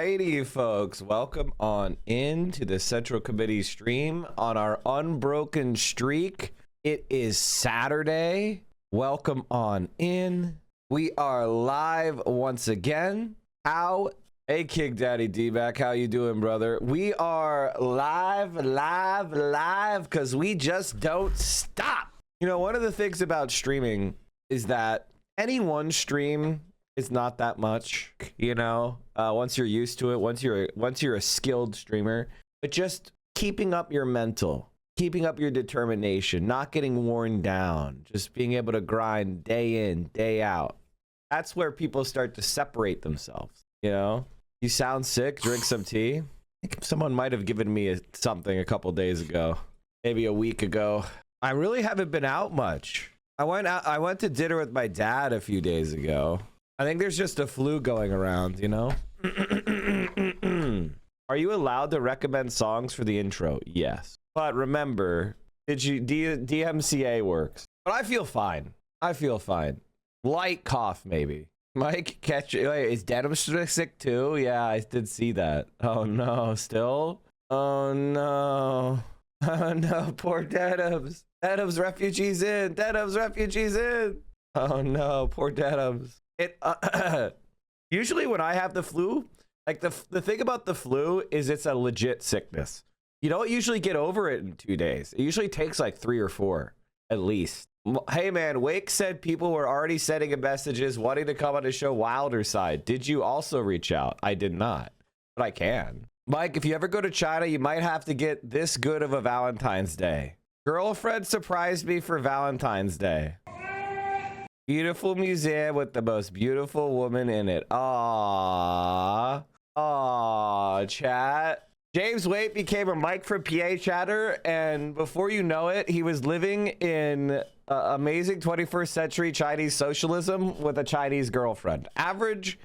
Alrighty, folks, welcome on into the Central Committee stream on our unbroken streak. It is Saturday. Welcome on in. We are live once again. Hey, King Daddy D-Back, how you doing, brother? We are live, because we just don't stop. You know, one of the things about streaming is that any one stream is not that much, you know, once you're used to it, once you're a skilled streamer, but just keeping up your mental, keeping up your determination, not getting worn down, just being able to grind day in, day out. That's where people start to separate themselves, you know? You sound sick, drink some tea. I think someone might have given me something a couple days ago, maybe a week ago. I really haven't been out much. I went to dinner with my dad a few days ago. I think there's just a flu going around, you know? Are you allowed to recommend songs for the intro? Yes. But remember, DMCA works. But I feel fine. Light cough, maybe. Mike, is Denim sick too? Yeah, I did see that. Oh no, still? Oh no. Oh no, poor Denims. Denims refugees in. Oh no, poor Denims. Usually when I have the flu, like the thing about the flu is it's a legit sickness. You don't usually get over it in 2 days. It usually takes like 3 or 4 at least. Hey man, Wake said people were already sending messages wanting to come on the show Wilder Side. Did you also reach out? I did not, but I can. Mike, if you ever go to China, you might have to get this good of a Valentine's Day. Girlfriend surprised me for Valentine's Day. Beautiful museum with the most beautiful woman in it. Aww. Aww, chat. James Waite became a Mike from PA chatter, and before you know it, he was living in amazing 21st century Chinese socialism with a Chinese girlfriend. Average,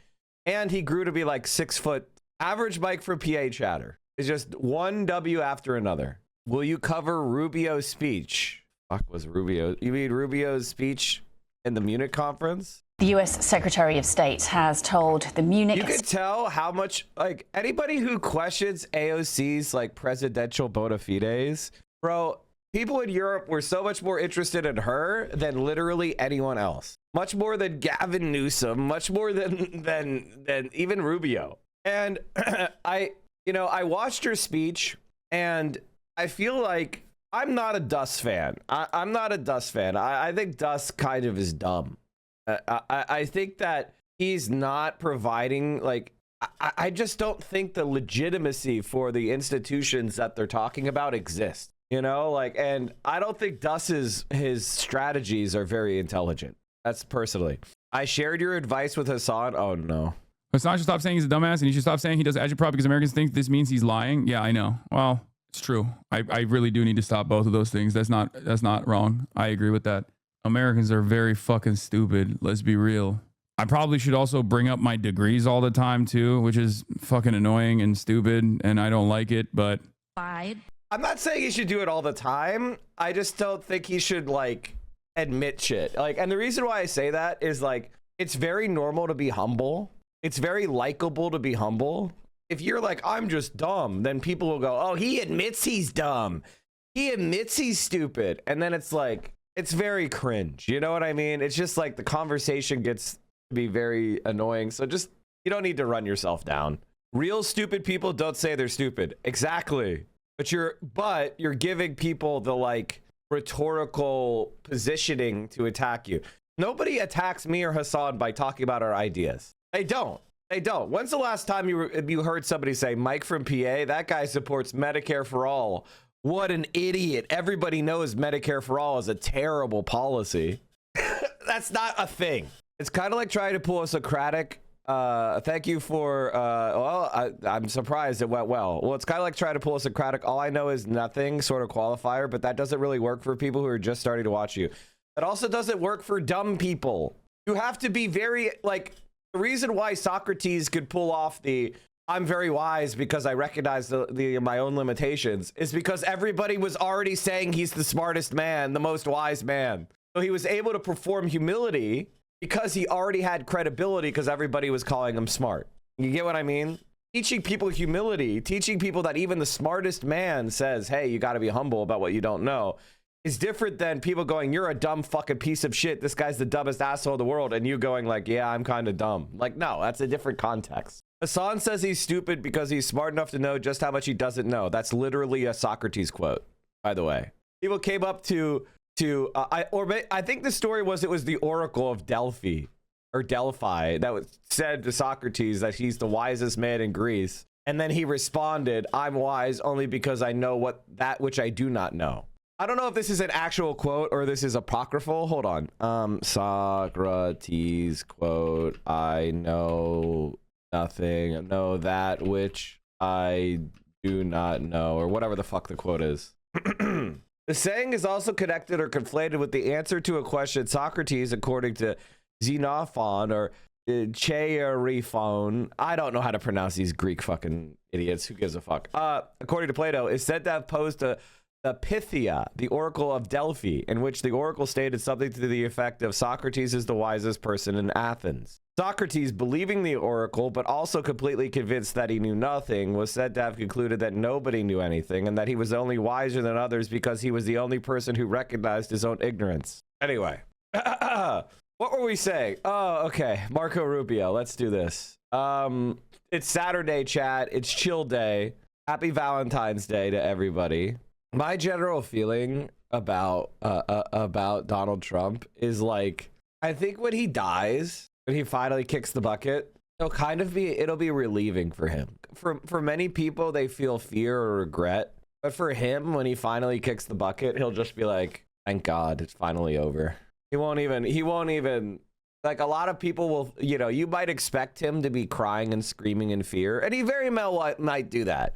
and he grew to be like 6 foot. Average Mike from PA chatter is just one W after another. Will you cover Rubio's speech? Fuck was Rubio? You mean Rubio's speech in the Munich conference? The U.S. Secretary of State has told the Munich... You can tell how much, like, anybody who questions AOC's, like, presidential bona fides, bro, people in Europe were so much more interested in her than literally anyone else. Much more than Gavin Newsom, much more than even Rubio. And I watched her speech, and I feel like I'm not a Duss fan. I'm not a Duss fan. I think Duss kind of is dumb. I think that he's not providing, like, I just don't think the legitimacy for the institutions that they're talking about exist, you know, like, and I don't think Duss's his strategies are very intelligent. That's personally. I shared your advice with Hassan. Oh no. Hassan should stop saying he's a dumbass, and he should stop saying he does agitprop because Americans think this means he's lying. Yeah, I know. Well, it's true. I really do need to stop both of those things. That's not wrong. I agree with that. Americans are very fucking stupid. Let's be real. I probably should also bring up my degrees all the time too, which is fucking annoying and stupid, and I don't like it, but... I'm not saying he should do it all the time. I just don't think he should, like, admit shit. Like, and the reason why I say that is, like, it's very normal to be humble. It's very likable to be humble. If you're like, I'm just dumb, then people will go, oh, he admits he's dumb. He admits he's stupid. And then it's like... It's very cringe. You know what I mean? It's just like the conversation gets to be very annoying. So just, you don't need to run yourself down. Real stupid people don't say they're stupid. Exactly. But you're giving people the, like, rhetorical positioning to attack you. Nobody attacks me or Hassan by talking about our ideas. They don't. When's the last time you heard somebody say, Mike from PA, that guy supports Medicare for all? What an idiot. Everybody knows Medicare for all is a terrible policy. That's not a thing. It's kind of like trying to pull a Socratic. Thank you for, I'm surprised it went well. Well, it's kind of like trying to pull a Socratic. All I know is nothing sort of qualifier, but that doesn't really work for people who are just starting to watch you. That also doesn't work for dumb people. You have to be very, like, the reason why Socrates could pull off the I'm very wise because I recognize my own limitations is because everybody was already saying he's the smartest man, the most wise man. So he was able to perform humility because he already had credibility because everybody was calling him smart. You get what I mean? teaching people humility, teaching people that even the smartest man says, hey, you got to be humble about what you don't know, is different than people going, you're a dumb fucking piece of shit. This guy's the dumbest asshole in the world. And you going like, yeah, I'm kind of dumb. Like, no, that's a different context. Hassan says he's stupid because he's smart enough to know just how much he doesn't know. That's literally a Socrates quote, by the way. People came up I think the story was it was the Oracle of Delphi that said to Socrates that he's the wisest man in Greece. And then he responded, I'm wise only because I know that which I do not know. I don't know if this is an actual quote or this is apocryphal. Hold on. Socrates quote, I know nothing. I know that which I do not know, or whatever the fuck the quote is. The saying is also connected or conflated with the answer to a question. Socrates, according to Xenophon or Chaerephon, I don't know how to pronounce these Greek fucking idiots. Who gives a fuck? According to Plato, is said to have posed the Pythia, the Oracle of Delphi, in which the oracle stated something to the effect of Socrates is the wisest person in Athens. Socrates, believing the oracle, but also completely convinced that he knew nothing, was said to have concluded that nobody knew anything and that he was only wiser than others because he was the only person who recognized his own ignorance. Anyway, what were we saying? Oh, okay. Marco Rubio. Let's do this. It's Saturday, chat. It's chill day. Happy Valentine's Day to everybody. My general feeling about Donald Trump is like, I think when he dies, when he finally kicks the bucket, it'll be relieving for him. For many people, they feel fear or regret, but for him, when he finally kicks the bucket, he'll just be like, thank God, it's finally over. He won't even like, a lot of people will, you might expect him to be crying and screaming in fear, and he very well might do that.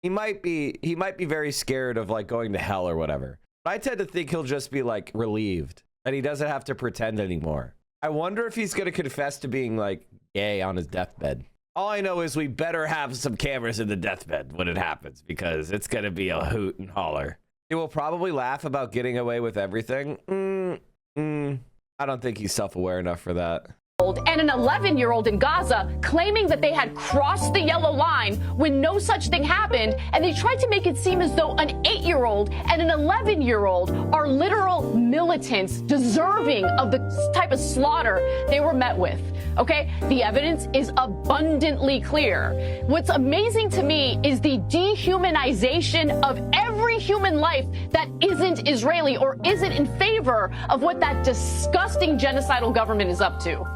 He might be very scared of like going to hell or whatever. But I tend to think he'll just be like relieved that he doesn't have to pretend anymore. I wonder if he's going to confess to being like gay on his deathbed. All I know is we better have some cameras in the deathbed when it happens, because it's going to be a hoot and holler. He will probably laugh about getting away with everything. I don't think he's self-aware enough for that. And an 11-year-old in Gaza claiming that they had crossed the yellow line when no such thing happened, and they tried to make it seem as though an 8-year-old and an 11-year-old are literal militants deserving of the type of slaughter they were met with. Okay, the evidence is abundantly clear. What's amazing to me is the dehumanization of every human life that isn't Israeli or isn't in favor of what that disgusting genocidal government is up to.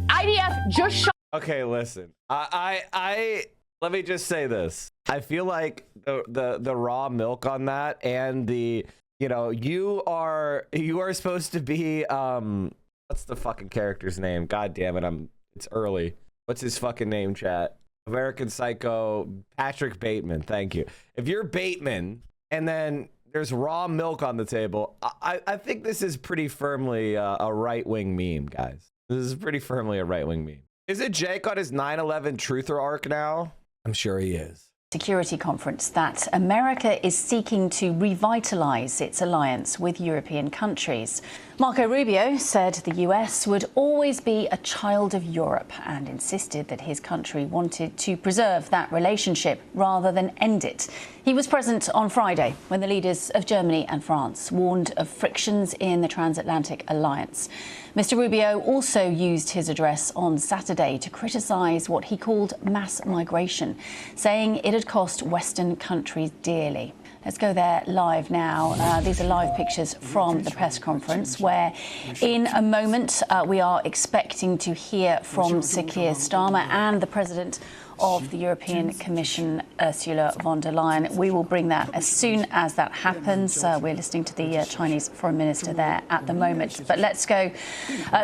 IDF just shot. Okay, listen. I let me just say this. I feel like the raw milk on that, and the you are supposed to be what's the fucking character's name? God damn it, it's early. What's his fucking name, chat? American Psycho Patrick Bateman. Thank you. If you're Bateman and then there's raw milk on the table, I think this is pretty firmly a right-wing meme, guys. This is pretty firmly a right-wing meme. Is it Jake on his 9/11 truther arc now? I'm sure he is. Security conference that America is seeking to revitalize its alliance with European countries. Marco Rubio said the US would always be a child of Europe and insisted that his country wanted to preserve that relationship rather than end it. He was present on Friday when the leaders of Germany and France warned of frictions in the transatlantic alliance. Mr. Rubio also used his address on Saturday to criticize what he called mass migration, saying it had cost Western countries dearly. Let's go there live now. These are live pictures from the press conference, where in a moment we are expecting to hear from Sir Keir Starmer and the President of the European Commission, Ursula von der Leyen. We will bring that as soon as that happens. We're listening to the Chinese Foreign Minister there at the moment. But let's go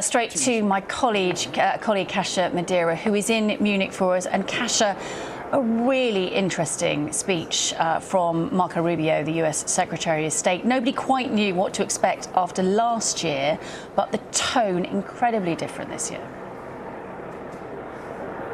straight to my colleague Kasia Madeira, who is in Munich for us. And Kasia, a really interesting speech from Marco Rubio, the US Secretary of State. Nobody quite knew what to expect after last year, but the tone incredibly different this year.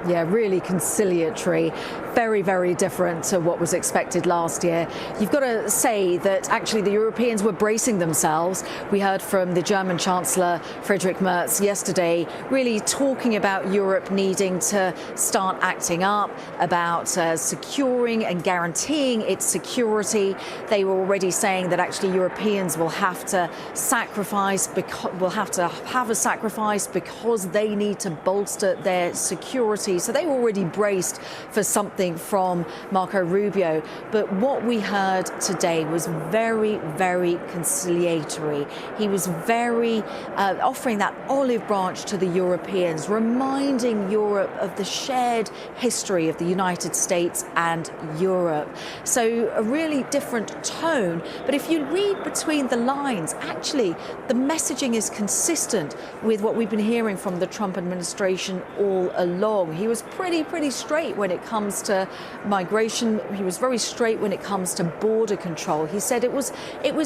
Yeah, really conciliatory. Very, very different to what was expected last year. You've got to say that actually the Europeans were bracing themselves. We heard from the German Chancellor Friedrich Merz yesterday, really talking about Europe needing to start acting up, about securing and guaranteeing its security. They were already saying that actually Europeans will have to sacrifice, will have to have a sacrifice because they need to bolster their security. So they were already braced for something from Marco Rubio. But what we heard today was very, very conciliatory. He was very offering that olive branch to the Europeans, reminding Europe of the shared history of the United States and Europe. So a really different tone. But if you read between the lines, actually, the messaging is consistent with what we've been hearing from the Trump administration all along. He was pretty straight when it comes to migration. He was very straight when it comes to border control. He said it was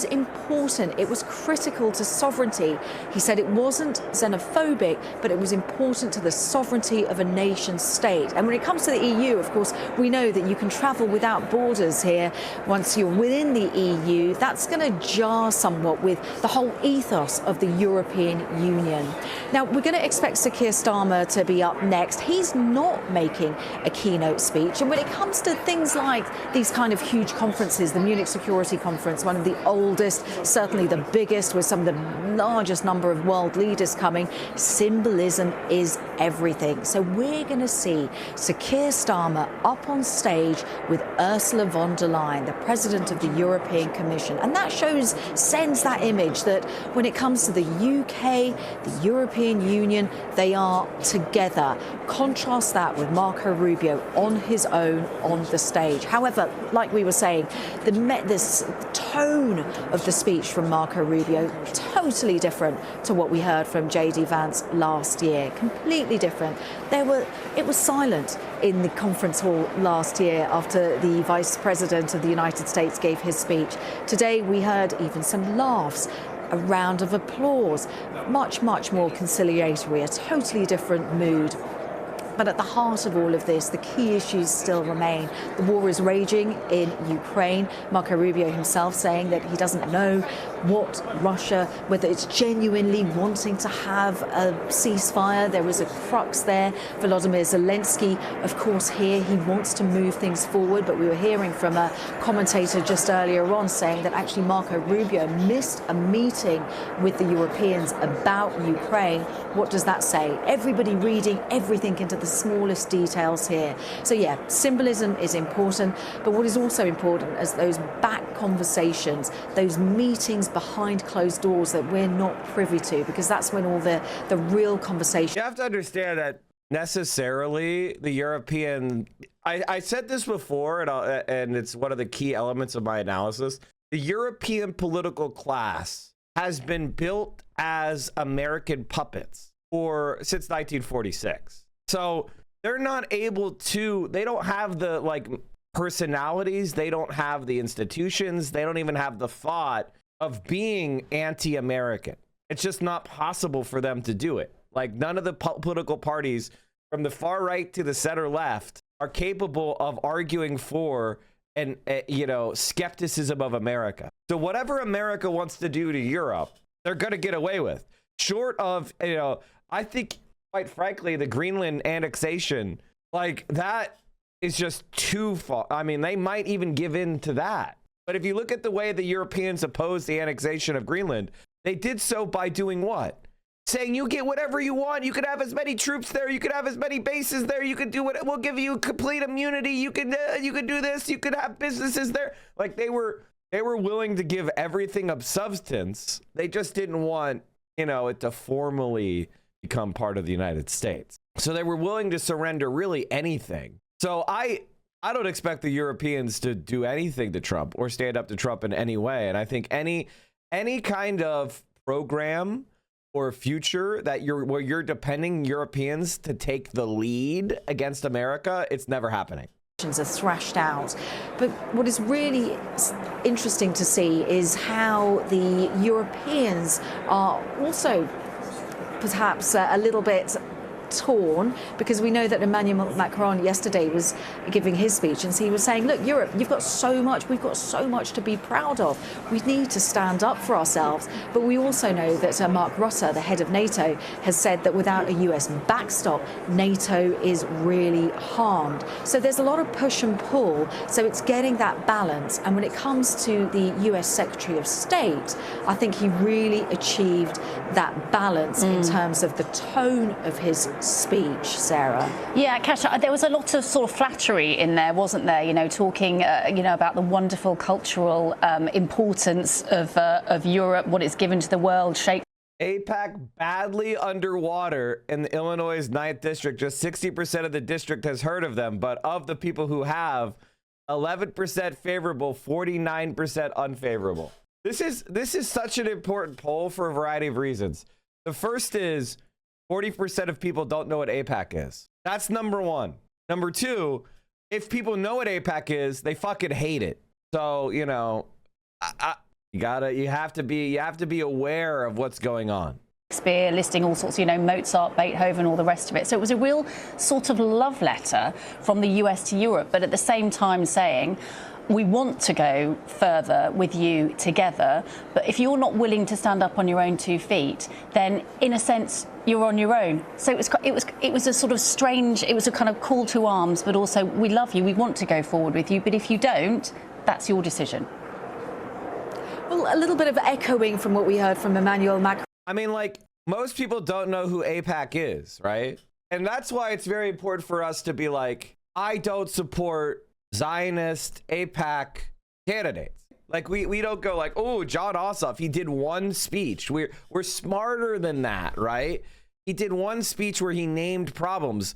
important, it was critical to sovereignty. He said it wasn't xenophobic, but it was important to the sovereignty of a nation state. And when it comes to the EU, of course, we know that you can travel without borders here once you're within the EU. That's going to jar somewhat with the whole ethos of the European Union. Now, we're going to expect Sir Keir Starmer to be up next. He's not making a keynote speech. And when it comes to things like these kind of huge conferences, the Munich Security Conference, one of the oldest, certainly the biggest, with some of the largest number of world leaders coming, symbolism is everything. So we're going to see Sir Keir Starmer up on stage with Ursula von der Leyen, the President of the European Commission. And that sends that image that when it comes to the UK, the European Union, they are together. Contrast that with Marco Rubio on his own on the stage. However, like we were saying, this tone of the speech from Marco Rubio, totally different to what we heard from JD Vance last year. Completely different. It was silent in the conference hall last year after the Vice President of the United States gave his speech. Today we heard even some laughs, a round of applause, much more conciliatory, a totally different mood. But at the heart of all of this, the key issues still remain. The war is raging in Ukraine. Marco Rubio himself saying that he doesn't know what Russia, whether it's genuinely wanting to have a ceasefire. There is a crux there. Volodymyr Zelensky, of course, here, he wants to move things forward. But we were hearing from a commentator just earlier on saying that actually Marco Rubio missed a meeting with the Europeans about Ukraine. What does that say? Everybody reading everything into the smallest details here. So yeah, symbolism is important, but what is also important is those back conversations, those meetings behind closed doors that we're not privy to, because that's when all the real conversation. You have to understand that necessarily the European, I said this before, and it's one of the key elements of my analysis. The European political class has been built as American puppets since 1946. So they're not able to, they don't have the personalities, they don't have the institutions, they don't even have the thought of being anti-American. It's just not possible for them to do it. Like, none of the political parties from the far right to the center left are capable of arguing for skepticism of America. So whatever America wants to do to Europe, they're going to get away with. Short of, I think, quite frankly, the Greenland annexation, that is just too far. I mean, they might even give in to that. But if you look at the way the Europeans opposed the annexation of Greenland, they did so by doing what? Saying you get whatever you want. You could have as many troops there. You could have as many bases there. You could do what, we'll give you complete immunity. You could do this. You could have businesses there. Like, they were willing to give everything of substance. They just didn't want, it to formally become part of the United States. So they were willing to surrender really anything. So I don't expect the Europeans to do anything to Trump or stand up to Trump in any way. And I think any kind of program or future where you're depending Europeans to take the lead against America, it's never happening. Are thrashed out. But what is really interesting to see is how the Europeans are also perhaps a little bit torn, because we know that Emmanuel Macron yesterday was giving his speech and he was saying, look, Europe, we've got so much to be proud of. We need to stand up for ourselves. But we also know that Mark Rutte, the head of NATO, has said that without a US backstop, NATO is really harmed. So there's a lot of push and pull. So it's getting that balance. And when it comes to the US Secretary of State, I think he really achieved that balance in terms of the tone of his speech, Sarah. Yeah, Kasia, there was a lot of sort of flattery in there, wasn't there? You know, talking, about the wonderful cultural importance of Europe, what it's given to the world, shape. AIPAC badly underwater in the Illinois' 9th district. Just 60% of the district has heard of them, but of the people who have, 11% favorable, 49% unfavorable. This is such an important poll for a variety of reasons. The first is 40% of people don't know what AIPAC is. That's number one. Number two, if people know what AIPAC is, they fucking hate it. So, you know, you have to be aware of what's going on. Shakespeare, listing all sorts, Mozart, Beethoven, all the rest of it. So it was a real sort of love letter from the US to Europe, but at the same time saying, we want to go further with you together, but if you're not willing to stand up on your own 2 feet, then in a sense you're on your own. So it was a sort of strange, it was a kind of call to arms, but also we love you, we want to go forward with you, but if you don't, that's your decision. Well, a little bit of echoing from what we heard from Emmanuel Macron. I mean, like, most people don't know who AIPAC is, right? And that's why it's very important for us to be like, I don't support Zionist AIPAC candidates. Like, we don't go like, oh, John Ossoff, he did one speech. We're smarter than that, right? He did one speech where he named problems,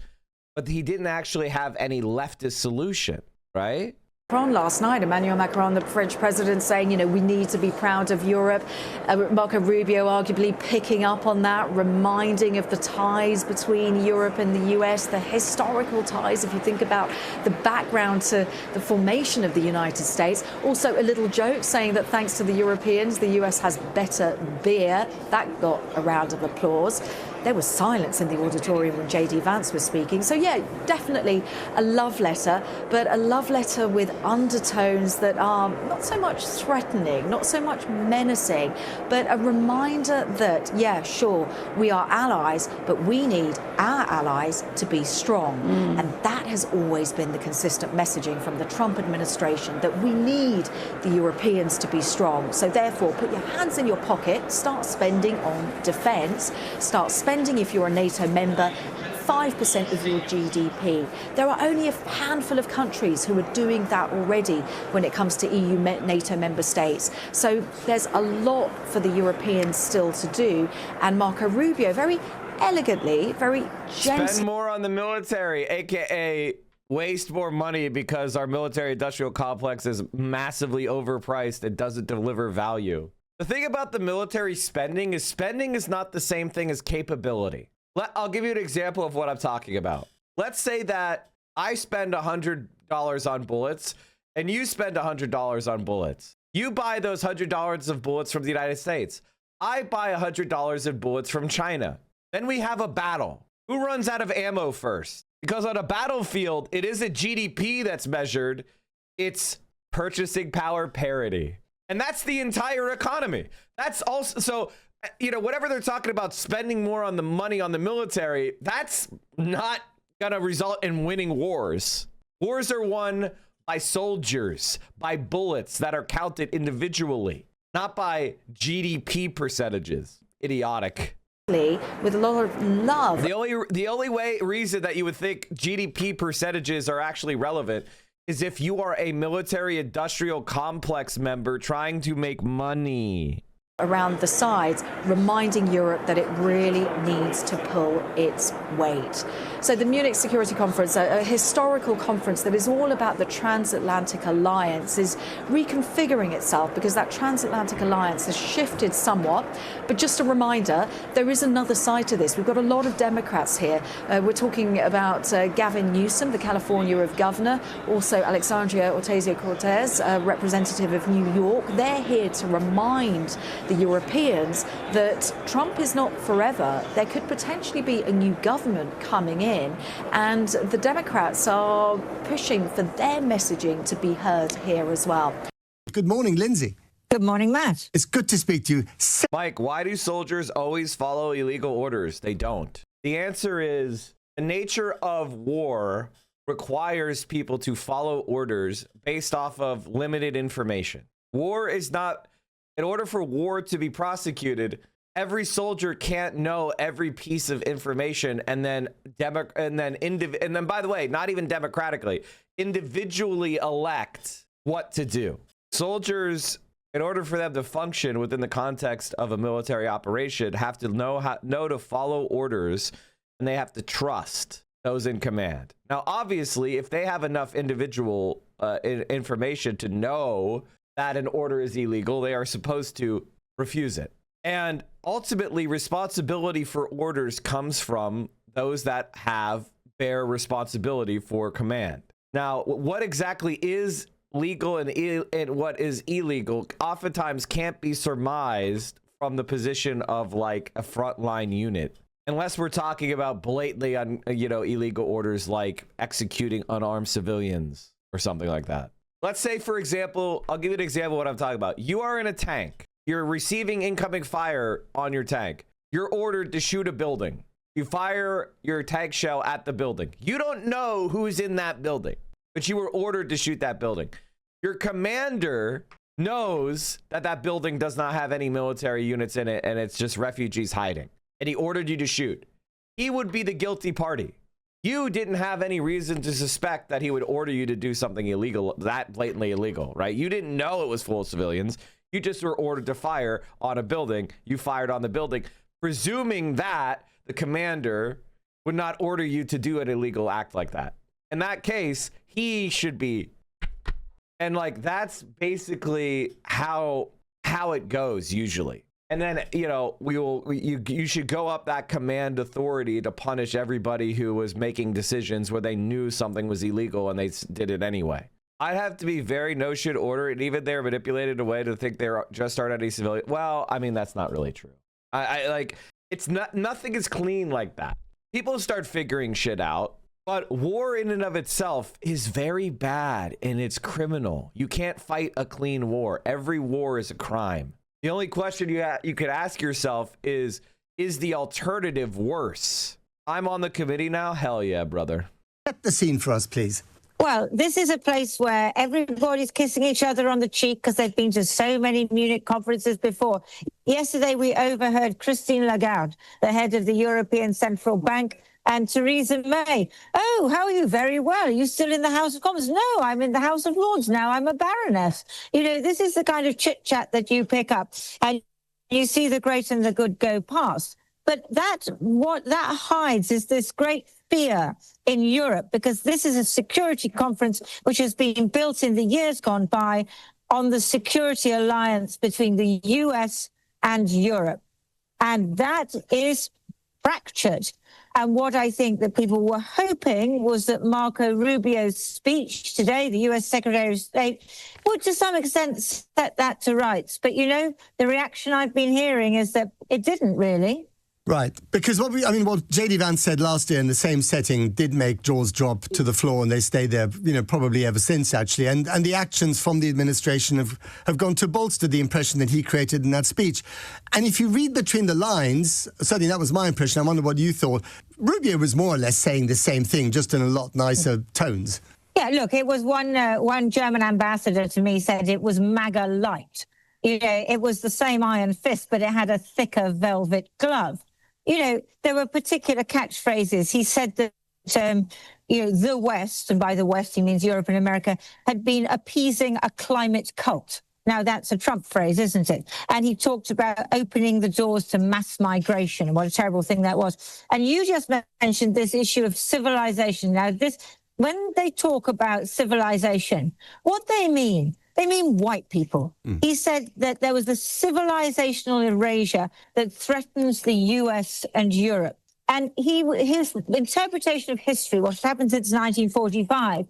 but he didn't actually have any leftist solution, right? Last night, Emmanuel Macron, the French president, saying, we need to be proud of Europe. Marco Rubio arguably picking up on that, reminding of the ties between Europe and the US, the historical ties, if you think about the background to the formation of the United States. Also, a little joke saying that thanks to the Europeans, the US has better beer. That got a round of applause. There was silence in the auditorium when J.D. Vance was speaking. So, yeah, definitely a love letter, but a love letter with undertones that are not so much threatening, not so much menacing, but a reminder that, yeah, sure, we are allies, but we need our allies to be strong. And that has always been the consistent messaging from the Trump administration, that we need the Europeans to be strong. So, therefore, put your hands in your pocket, start spending on defence, start spending if you're a NATO member, 5% of your GDP. There are only a handful of countries who are doing that already when it comes to EU NATO member states. So there's a lot for the Europeans still to do. And Marco Rubio, very elegantly, very gently. Spend more on the military, aka waste more money because our military industrial complex is massively overpriced and doesn't deliver value. The thing about the military spending is not the same thing as capability. I'll give you an example of what I'm talking about. Let's say that I spend $100 on bullets and you spend $100 on bullets. You buy those $100 of bullets from the United States. I buy $100 of bullets from China. Then we have a battle. Who runs out of ammo first? Because on a battlefield, it isn't GDP that's measured. It's purchasing power parity. And that's the entire economy. That's also, so, whatever they're talking about spending more on the money on the military, that's not going to result in winning wars. Wars are won by soldiers, by bullets that are counted individually, not by GDP percentages. Idiotic. With a lot of love. The only reason that you would think GDP percentages are actually relevant is if you are a military industrial complex member trying to make money. Around the sides, reminding Europe that it really needs to pull its weight. So the Munich Security Conference, a historical conference that is all about the transatlantic alliance, is reconfiguring itself because that transatlantic alliance has shifted somewhat. But just a reminder, there is another side to this. We've got a lot of Democrats here. We're talking about Gavin Newsom, the California governor, also Alexandria Ocasio-Cortez, representative of New York. They're here to remind the Europeans that Trump is not forever. There could potentially be a new government coming in, and the Democrats are pushing for their messaging to be heard here as well. Good morning, Lindsay. Good morning, Matt. It's good to speak to you. Mike, why do soldiers always follow illegal orders? They don't. The answer is the nature of war requires people to follow orders based off of limited information. War is not, in order for war to be prosecuted, every soldier can't know every piece of information and then by the way, not even democratically, individually elect what to do. Soldiers, in order for them to function within the context of a military operation, have to know to follow orders, and they have to trust those in command. Now, obviously, if they have enough individual information to know that an order is illegal, they are supposed to refuse it. And ultimately, responsibility for orders comes from those that bear responsibility for command. Now, what exactly is legal and what is illegal oftentimes can't be surmised from the position of like a frontline unit, unless we're talking about blatantly illegal orders like executing unarmed civilians or something like that. Let's say, for example, I'll give you an example of what I'm talking about. You are in a tank. You're receiving incoming fire on your tank. You're ordered to shoot a building. You fire your tank shell at the building. You don't know who's in that building, but you were ordered to shoot that building. Your commander knows that that building does not have any military units in it and it's just refugees hiding, and he ordered you to shoot. He would be the guilty party. You didn't have any reason to suspect that he would order you to do something illegal, that blatantly illegal, right? You didn't know it was full of civilians. You just were ordered to fire on a building. You fired on the building, presuming that the commander would not order you to do an illegal act like that. In that case, he should be. And like, that's basically how it goes usually. And then, you should go up that command authority to punish everybody who was making decisions where they knew something was illegal and they did it anyway. I'd have to be very no shit order, and even they're manipulated away to think they're just aren't any civilian. Well, I mean, that's not really true. I like, it's not, nothing is clean like that. People start figuring shit out, but war in and of itself is very bad and it's criminal. You can't fight a clean war. Every war is a crime. The only question you could ask yourself is the alternative worse? I'm on the committee now. Hell yeah, brother. Set the scene for us, please. Well, this is a place where everybody's kissing each other on the cheek because they've been to so many Munich conferences before. Yesterday, we overheard Christine Lagarde, the head of the European Central Bank, and Theresa May. Oh, how are you? Very well. Are you still in the House of Commons? No, I'm in the House of Lords now. I'm a baroness. This is the kind of chit-chat that you pick up, and you see the great and the good go past. But what that hides is this great fear in Europe, because this is a security conference which has been built in the years gone by on the security alliance between the US and Europe. And that is fractured. And what I think that people were hoping was that Marco Rubio's speech today, the US Secretary of State, would to some extent set that to rights. But, the reaction I've been hearing is that it didn't really. Right, because what J.D. Vance said last year in the same setting did make jaws drop to the floor, and they stayed there, probably ever since, actually. And the actions from the administration have gone to bolster the impression that he created in that speech. And if you read between the lines, certainly that was my impression, I wonder what you thought, Rubio was more or less saying the same thing, just in a lot nicer tones. Yeah, look, it was one German ambassador to me said it was MAGA light. It was the same iron fist, but it had a thicker velvet glove. There were particular catchphrases. He said that, the West, and by the West he means Europe and America, had been appeasing a climate cult. Now, that's a Trump phrase, isn't it? And he talked about opening the doors to mass migration and what a terrible thing that was. And you just mentioned this issue of civilization. Now, when they talk about civilization, what they mean white people. He said that there was a civilizational erasure that threatens the US and Europe. And his interpretation of history, what's happened since 1945,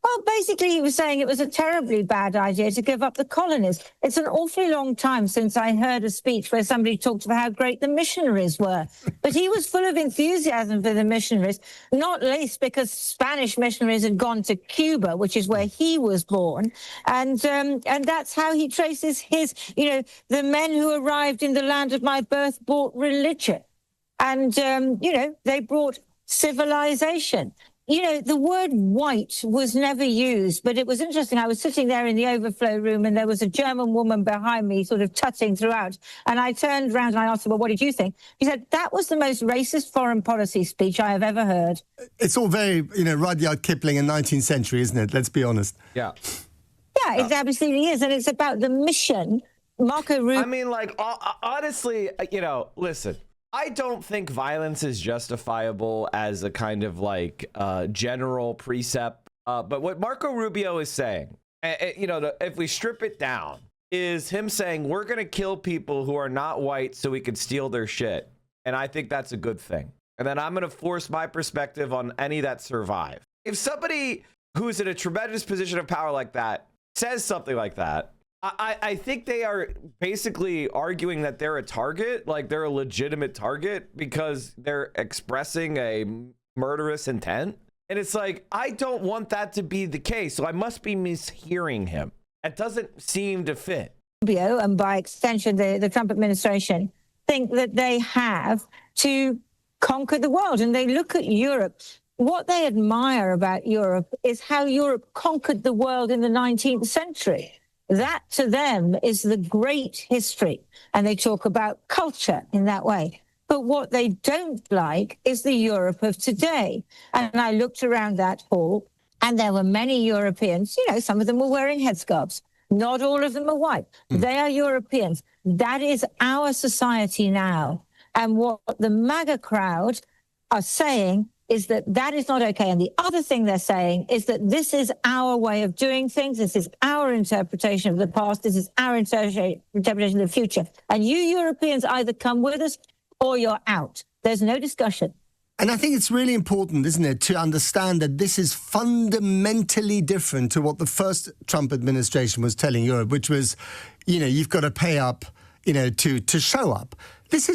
well, basically, he was saying it was a terribly bad idea to give up the colonies. It's an awfully long time since I heard a speech where somebody talked about how great the missionaries were. But he was full of enthusiasm for the missionaries, not least because Spanish missionaries had gone to Cuba, which is where he was born. And that's how he traces his, the men who arrived in the land of my birth brought religion. And, they brought civilization. The word white was never used, but it was interesting. I was sitting there in the overflow room and there was a German woman behind me sort of tutting throughout. And I turned around and I asked her, well, what did you think? She said, that was the most racist foreign policy speech I have ever heard. It's all very, Rudyard Kipling in 19th century, isn't it? Let's be honest. Yeah. Yeah, it absolutely is. And it's about the mission. Marco Rubio. I mean, honestly, listen. I don't think violence is justifiable as a kind of general precept. But what Marco Rubio is saying, if we strip it down, is him saying we're going to kill people who are not white so we can steal their shit. And I think that's a good thing. And then I'm going to force my perspective on any that survive. If somebody who's in a tremendous position of power like that says something like that, I think they are basically arguing that they're a target, like they're a legitimate target because they're expressing a murderous intent. And it's like, I don't want that to be the case. So I must be mishearing him. It doesn't seem to fit. Rubio, and by extension, the Trump administration, think that they have to conquer the world. And they look at Europe. What they admire about Europe is how Europe conquered the world in the 19th century. That to them is the great history. And they talk about culture in that way. But what they don't like is the Europe of today. And I looked around that hall and there were many Europeans, some of them were wearing headscarves. Not all of them are white. They are Europeans. That is our society now. And what the MAGA crowd are saying is that is not okay. And the other thing they're saying is that this is our way of doing things. This is our interpretation of the past. This is our interpretation of the future. And you Europeans either come with us or you're out. There's no discussion. And I think it's really important, isn't it, to understand that this is fundamentally different to what the first Trump administration was telling Europe, which was, you've got to pay up, to show up. This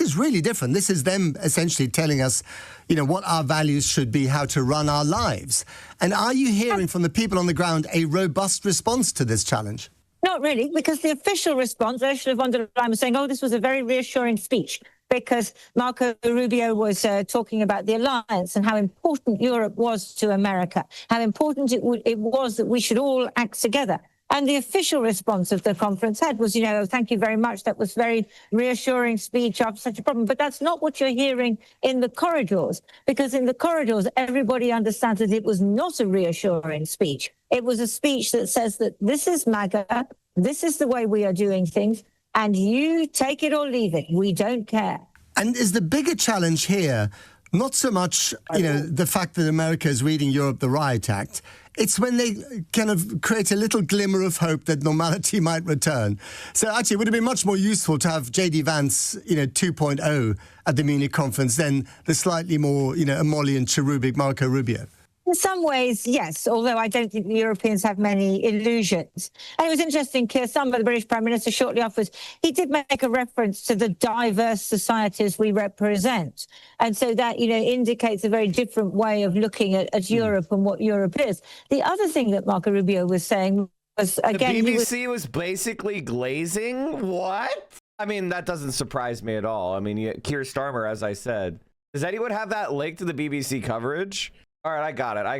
is really different. This is them essentially telling us, what our values should be, how to run our lives. And are you hearing from the people on the ground a robust response to this challenge? Not really, because the official response, Ursula von der Leyen was saying, this was a very reassuring speech, because Marco Rubio was talking about the alliance and how important Europe was to America, how important it was that we should all act together. And the official response of the conference head was, thank you very much. That was very reassuring speech after such a problem. But that's not what you're hearing in the corridors, because in the corridors, everybody understands that it was not a reassuring speech. It was a speech that says that this is MAGA, this is the way we are doing things, and you take it or leave it. We don't care. And is the bigger challenge here not so much, the fact that America is reading Europe the Riot Act? It's when they kind of create a little glimmer of hope that normality might return. So actually, it would have been much more useful to have J.D. Vance, 2.0 at the Munich conference than the slightly more, emollient, cherubic Marco Rubio. In some ways, yes, although I don't think the Europeans have many illusions. And it was interesting, Keir Starmer, the British Prime Minister, shortly afterwards, he did make a reference to the diverse societies we represent. And so that, indicates a very different way of looking at Europe and what Europe is. The other thing that Marco Rubio was saying was, again... The BBC was basically glazing? What? I mean, that doesn't surprise me at all. I mean, Keir Starmer, as I said. Does anyone have that link to the BBC coverage? All right, I got it. I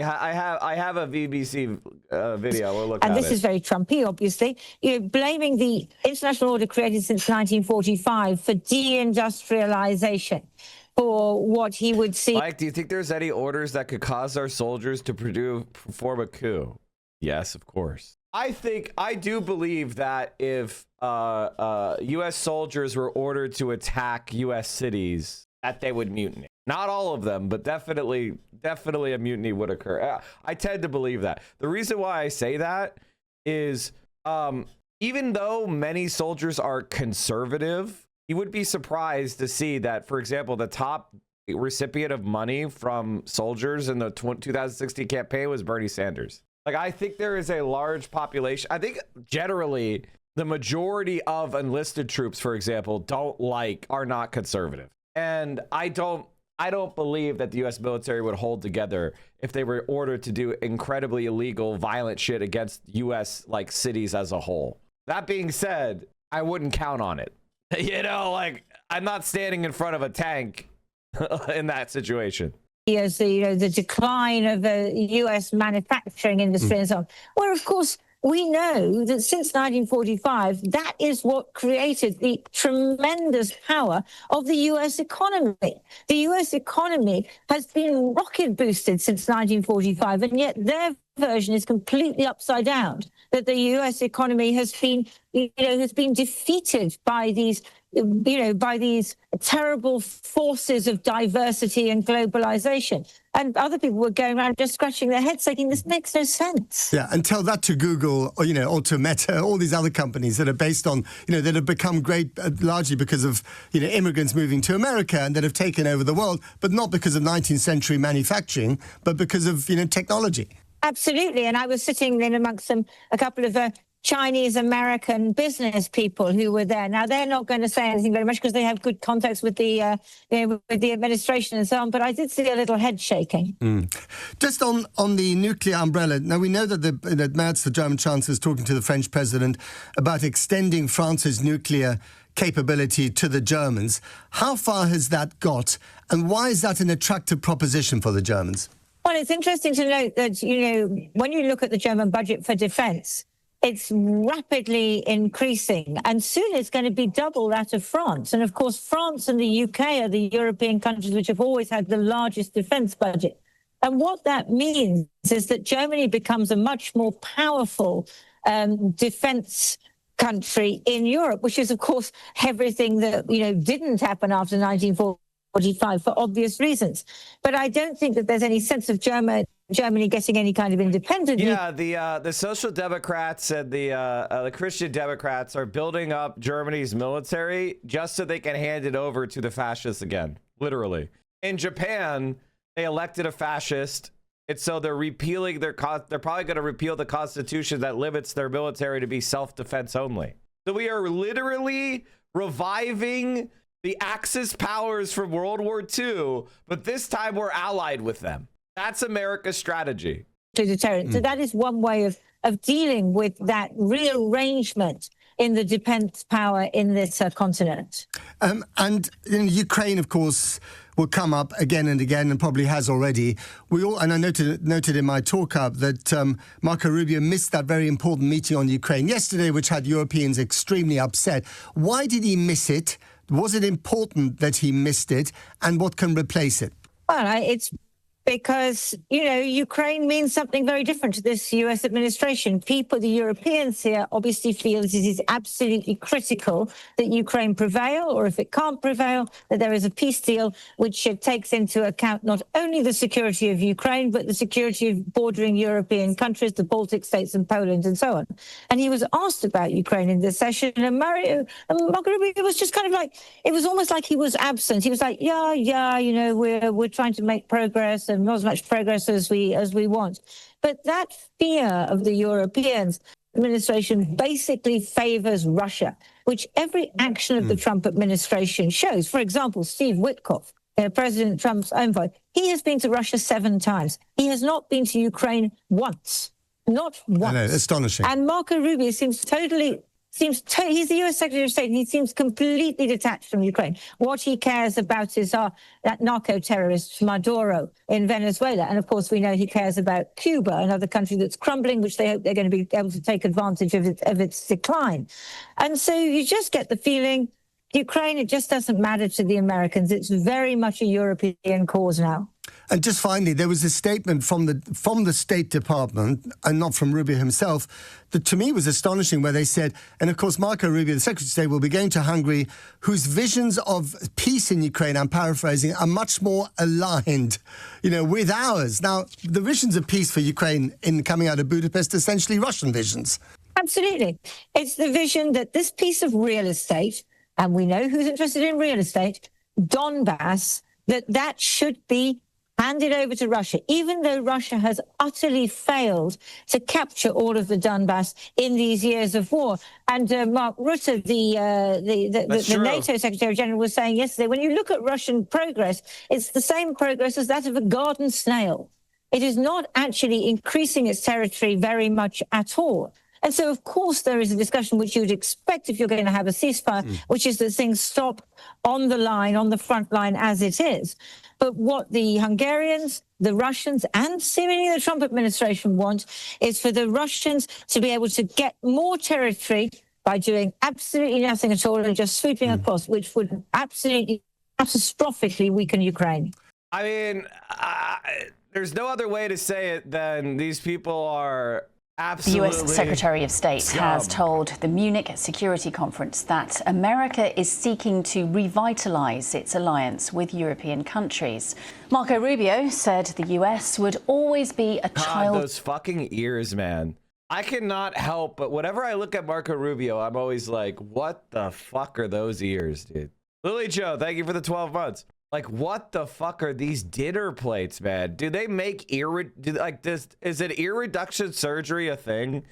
have a BBC video. We'll look at it. And this is very Trumpy, obviously. Blaming the international order created since 1945 for deindustrialization, for what he would see. Mike, do you think there's any orders that could cause our soldiers to perform a coup? Yes, of course. I do believe that if U.S. soldiers were ordered to attack U.S. cities, that they would mutiny. Not all of them, but definitely a mutiny would occur. I tend to believe that. The reason why I say that is even though many soldiers are conservative, you would be surprised to see that, for example, the top recipient of money from soldiers in the 2016 campaign was Bernie Sanders. Like, I think there is a large population. I think generally the majority of enlisted troops, for example, are not conservative. And I don't believe that the U.S. military would hold together if they were ordered to do incredibly illegal, violent shit against U.S. like cities as a whole. That being said, I wouldn't count on it. You know, like, I'm not standing in front of a tank in that situation. As the decline of the U.S. manufacturing industry and so on. Where, of course, we know that since 1945, that is what created the tremendous power of the U.S. economy. The U.S. economy has been rocket boosted since 1945, and yet their version is completely upside down. That the U.S. economy has been defeated by these terrible forces of diversity and globalization. And other people were going around just scratching their heads saying, this makes no sense. Yeah, and tell that to Google, or to Meta, all these other companies that are based on, that have become great largely because of, immigrants moving to America and that have taken over the world, but not because of 19th century manufacturing, but because of, technology. Absolutely. And I was sitting in amongst a couple of Chinese American business people who were there. Now, they're not going to say anything very much because they have good contacts with the administration and so on. But I did see a little head shaking. Just on the nuclear umbrella. Now, we know that Merz, the German Chancellor, is talking to the French president about extending France's nuclear capability to the Germans. How far has that got? And why is that an attractive proposition for the Germans? Well, it's interesting to note that, when you look at the German budget for defense, it's rapidly increasing, and soon it's going to be double that of France. And of course, France and the UK are the European countries which have always had the largest defense budget. And what that means is that Germany becomes a much more powerful defense country in Europe, which is, of course, everything that, didn't happen after 1945 for obvious reasons. But I don't think that there's any sense of Germany getting any kind of independence. Yeah, the Social Democrats and the Christian Democrats are building up Germany's military just so they can hand it over to the fascists again, literally. In Japan, they elected a fascist, and so they're repealing they're probably going to repeal the constitution that limits their military to be self-defense only. So we are literally reviving the Axis powers from World War II, but this time we're allied with them. That's America's strategy. Deterrent. So that is one way of dealing with that rearrangement in the defense power in this continent. And in Ukraine, of course, will come up again and again, and probably has already. And I noted in my talk-up that Marco Rubio missed that very important meeting on Ukraine yesterday, which had Europeans extremely upset. Why did he miss it? Was it important that he missed it? And what can replace it? Well, it's because, Ukraine means something very different to this U.S. administration. People, the Europeans here, obviously feel that it is absolutely critical that Ukraine prevail, or if it can't prevail, that there is a peace deal which takes into account not only the security of Ukraine, but the security of bordering European countries, the Baltic states and Poland and so on. And he was asked about Ukraine in this session, and Marco Rubio was just kind of like, it was almost like he was absent. He was like, we're trying to make progress, and not as much progress as we want. But that fear of the Europeans administration basically favors Russia, which every action of the Trump administration shows. For example, Steve Witkoff, President Trump's envoy, he has been to Russia 7 times. He has not been to Ukraine once. Not once. I know, astonishing. And Marco Rubio he's the U.S. Secretary of State, and he seems completely detached from Ukraine. What he cares about is that narco-terrorist Maduro in Venezuela. And, of course, we know he cares about Cuba, another country that's crumbling, which they hope they're going to be able to take advantage of its decline. And so you just get the feeling, Ukraine, it just doesn't matter to the Americans. It's very much a European cause now. And just finally, there was a statement from the State Department, and not from Rubio himself, that to me was astonishing, where they said, and of course Marco Rubio, the Secretary of State, will be going to Hungary, whose visions of peace in Ukraine, I'm paraphrasing, are much more aligned, with ours. Now, the visions of peace for Ukraine in coming out of Budapest are essentially Russian visions. Absolutely. It's the vision that this piece of real estate, and we know who's interested in real estate, Donbass, that should be handed over to Russia, even though Russia has utterly failed to capture all of the Donbass in these years of war. And Mark Rutte, the NATO Secretary General, was saying yesterday, when you look at Russian progress, it's the same progress as that of a garden snail. It is not actually increasing its territory very much at all. And so, of course, there is a discussion which you would expect if you're going to have a ceasefire, which is that things stop on the line, on the front line as it is. But what the Hungarians, the Russians, and seemingly the Trump administration want is for the Russians to be able to get more territory by doing absolutely nothing at all and just sweeping across, which would absolutely catastrophically weaken Ukraine. I mean, there's no other way to say it than these people are absolutely. The US Secretary of State has told the Munich Security Conference that America is seeking to revitalize its alliance with European countries. Marco Rubio said the US would always be a child. Those fucking ears, man. I cannot help but whenever I look at Marco Rubio, I'm always like, what the fuck are those ears, dude? Lily Joe, thank you for the 12 months. Like, what the fuck are these dinner plates, man? Do they make is it ear reduction surgery a thing?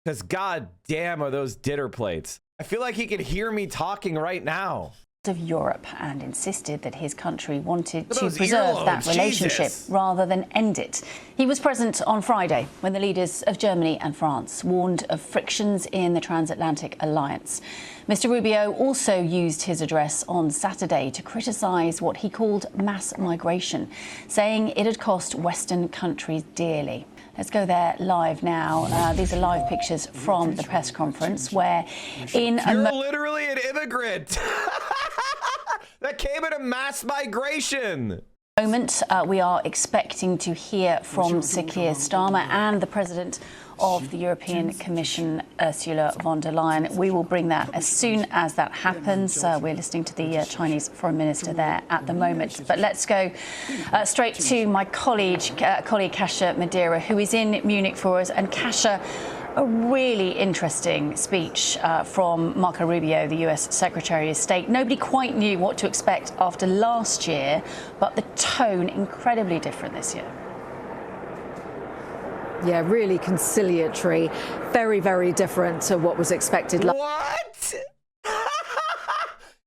Because god damn are those dinner plates. I feel like he can hear me talking right now. Of Europe, and insisted that his country wanted to preserve that relationship rather than end it. He was present on Friday when the leaders of Germany and France warned of frictions in the transatlantic alliance. Mr. Rubio also used his address on Saturday to criticise what he called mass migration, saying it had cost Western countries dearly. Let's go there live now. These are live pictures from the press conference where You're literally an immigrant that came in a mass migration. Moment, we are expecting to hear from Sir Keir Starmer and the President of the European Commission, Ursula von der Leyen. We will bring that as soon as that happens. We're listening to the Chinese Foreign Minister there at the moment. But let's go straight to my colleague Kasia Madeira, who is in Munich for us. And Kasia, a really interesting speech from Marco Rubio, the US Secretary of State. Nobody quite knew what to expect after last year, but the tone incredibly different this year. Yeah, really conciliatory. Very, very different to what was expected. What?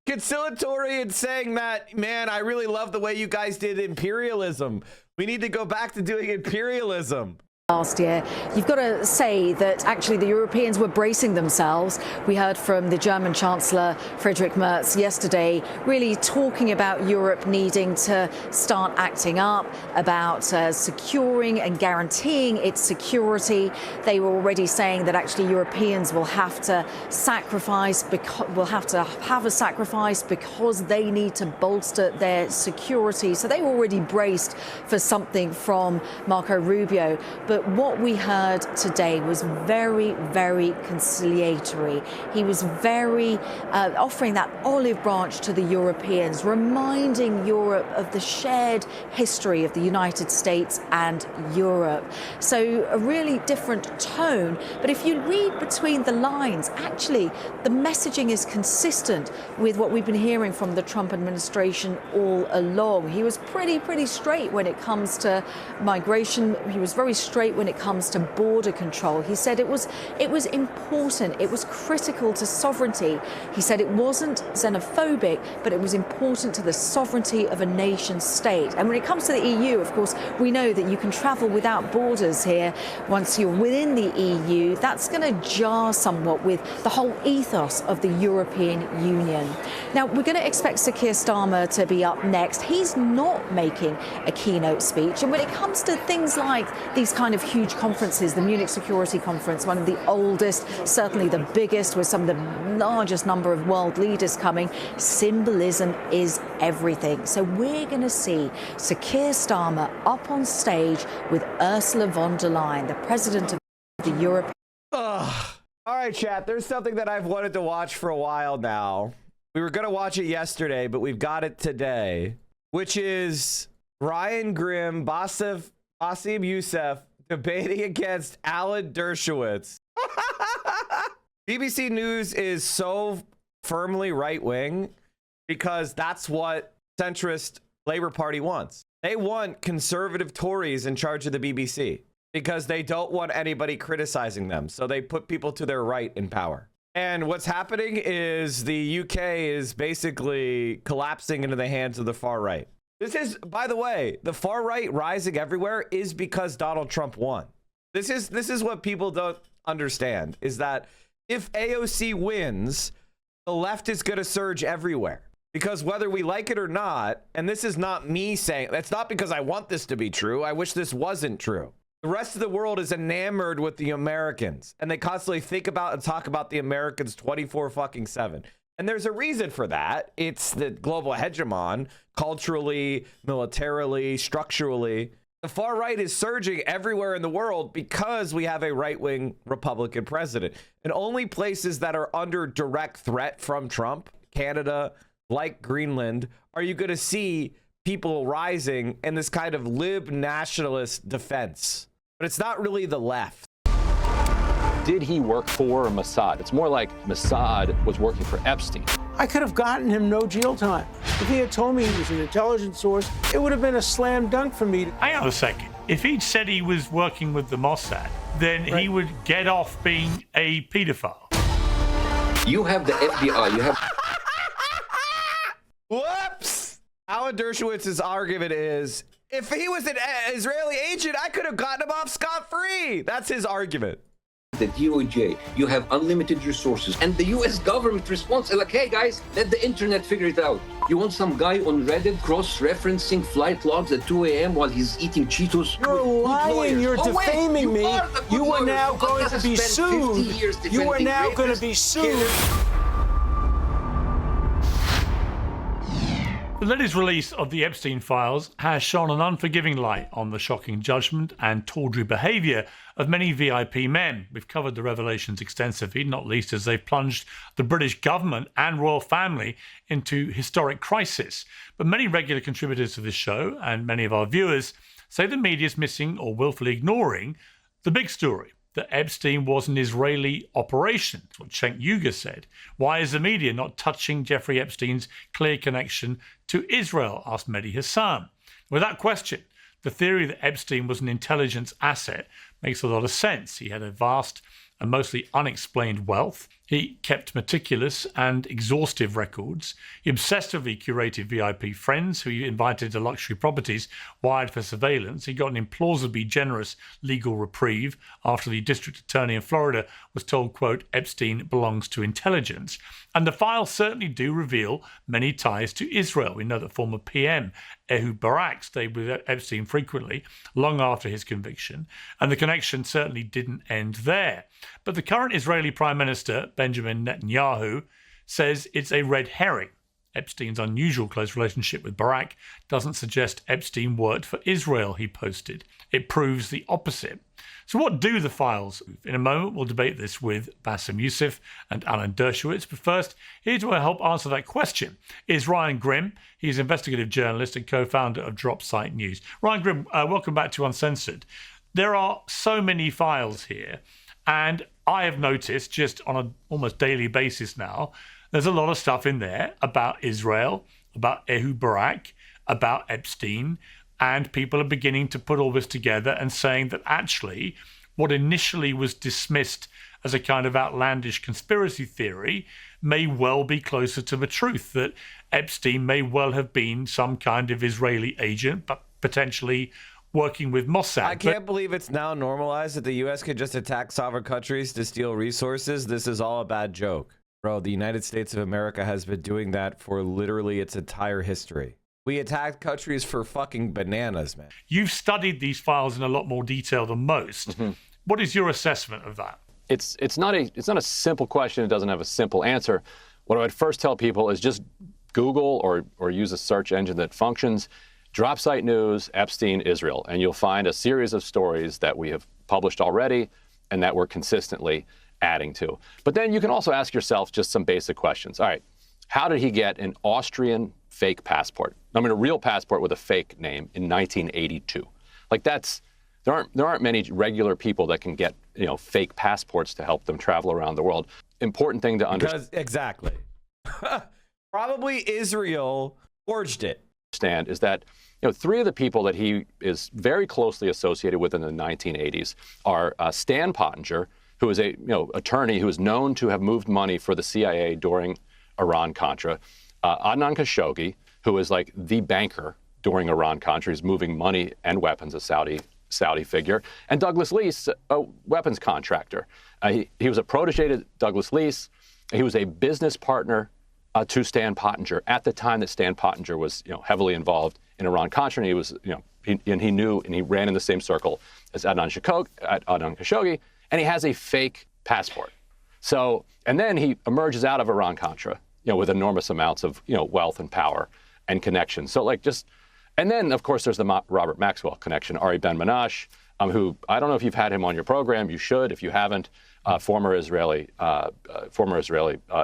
Conciliatory and saying that, man, I really love the way you guys did imperialism. We need to go back to doing imperialism. Last year, you've got to say that actually the Europeans were bracing themselves. We heard from the German Chancellor Friedrich Merz yesterday, really talking about Europe needing to start acting up, about securing and guaranteeing its security. They were already saying that actually Europeans will have to sacrifice, have a sacrifice because they need to bolster their security. So they were already braced for something from Marco Rubio. But what we heard today was very, very conciliatory. He was very offering that olive branch to the Europeans, reminding Europe of the shared history of the United States and Europe. So a really different tone. But if you read between the lines, actually, the messaging is consistent with what we've been hearing from the Trump administration all along. He was pretty straight when it comes to migration. He was very straight when it comes to border control. He said it was important, it was critical to sovereignty. He said it wasn't xenophobic, but it was important to the sovereignty of a nation state. And when it comes to the EU, of course, we know that you can travel without borders here. Once you're within the EU, that's going to jar somewhat with the whole ethos of the European Union. Now, we're going to expect Sir Keir Starmer to be up next. He's not making a keynote speech. And when it comes to things like these kind of huge conferences, the Munich Security Conference, one of the oldest, certainly the biggest, with some of the largest number of world leaders coming. Symbolism is everything. So we're going to see Sir Keir Starmer up on stage with Ursula von der Leyen, the president of the European. All right, chat. There's something that I've wanted to watch for a while now. We were going to watch it yesterday, but we've got it today, which is Ryan Grimm, Bassem Youssef debating against Alan Dershowitz. BBC News is so firmly right-wing because that's what centrist Labour Party wants. They want conservative Tories in charge of the BBC. Because they don't want anybody criticizing them. So they put people to their right in power. And what's happening is the UK is basically collapsing into the hands of the far right. This is, by the way, the far right rising everywhere is because Donald Trump won. This is what people don't understand, is that if AOC wins, the left is going to surge everywhere. Because whether we like it or not, and this is not me saying, that's not because I want this to be true. I wish this wasn't true. The rest of the world is enamored with the Americans, and they constantly think about and talk about the Americans 24/7. And there's a reason for that. It's the global hegemon, culturally, militarily, structurally. The far right is surging everywhere in the world because we have a right-wing Republican president. And only places that are under direct threat from Trump, Canada, like Greenland, are you going to see people rising in this kind of lib nationalist defense. But it's not really the left. Did he work for Mossad? It's more like Mossad was working for Epstein. I could have gotten him no jail time. If he had told me he was an intelligence source, it would have been a slam dunk for me. Hang on a second. If he'd said he was working with the Mossad, then he would get off being a pedophile. You have the FBI, you have... Whoops! Alan Dershowitz's argument is, if he was an Israeli agent, I could have gotten him off scot-free. That's his argument. The DOJ, you have unlimited resources, and the US government responds like, hey guys, let the internet figure it out. You want some guy on Reddit cross-referencing flight logs at 2 a.m. while he's eating Cheetos? You're lying, you're defaming me. You are now going to be sued. You are now going to be sued. The latest release of the Epstein files has shone an unforgiving light on the shocking judgment and tawdry behaviour of many VIP men. We've covered the revelations extensively, not least as they've plunged the British government and royal family into historic crisis. But many regular contributors to this show and many of our viewers say the media is missing or willfully ignoring the big story, that Epstein was an Israeli operation. That's what Cenk Uygur said. Why is the media not touching Jeffrey Epstein's clear connection to Israel, asked Mehdi Hassan. Without question, the theory that Epstein was an intelligence asset makes a lot of sense. He had a vast and mostly unexplained wealth. He kept meticulous and exhaustive records. He obsessively curated VIP friends who he invited to luxury properties wired for surveillance. He got an implausibly generous legal reprieve after the district attorney in Florida was told, quote, Epstein belongs to intelligence. And the files certainly do reveal many ties to Israel. We know that former PM Ehud Barak stayed with Epstein frequently, long after his conviction, and the connection certainly didn't end there. But the current Israeli Prime Minister, Benjamin Netanyahu, says it's a red herring. Epstein's unusual close relationship with Barak doesn't suggest Epstein worked for Israel, he posted. It proves the opposite. So what do the files? In a moment, we'll debate this with Bassem Youssef and Alan Dershowitz. But first, here to help answer that question is Ryan Grimm. He's an investigative journalist and co-founder of Dropsite News. Ryan Grimm, welcome back to Uncensored. There are so many files here, and I have noticed just on an almost daily basis now, there's a lot of stuff in there about Israel, about Ehud Barak, about Epstein, and people are beginning to put all this together and saying that actually what initially was dismissed as a kind of outlandish conspiracy theory may well be closer to the truth, that Epstein may well have been some kind of Israeli agent, but potentially working with Mossad. I can't believe it's now normalized that the U.S. could just attack sovereign countries to steal resources. This is all a bad joke. Bro, the United States of America has been doing that for literally its entire history. We attack countries for fucking bananas, man. You've studied these files in a lot more detail than most. Mm-hmm. What is your assessment of that? It's not a simple question. It doesn't have a simple answer. What I would first tell people is just Google or use a search engine that functions. Drop site news, Epstein, Israel, and you'll find a series of stories that we have published already and that we're consistently adding to. But then you can also ask yourself just some basic questions. All right, how did he get an Austrian fake passport? I mean, a real passport with a fake name in 1982. Like there aren't many regular people that can get, fake passports to help them travel around the world. Important thing to understand. Exactly. Probably Israel forged it. Is that three of the people that he is very closely associated with in the 1980s are Stan Pottinger, who is a attorney who is known to have moved money for the CIA during Iran-Contra, Adnan Khashoggi, who is like the banker during Iran-Contra, he's moving money and weapons, a Saudi figure, and Douglas Lease, a weapons contractor. He was a protege to Douglas Lease. He was a business partner to Stan Pottinger at the time that Stan Pottinger was, heavily involved in Iran-Contra, and he was, he knew and he ran in the same circle as Adnan Khashoggi, and he has a fake passport. So, and then he emerges out of Iran-Contra, with enormous amounts of, wealth and power and connections. So, and then of course there's the Robert Maxwell connection, Ari Ben-Menashe, who I don't know if you've had him on your program. You should, if you haven't. Former Israeli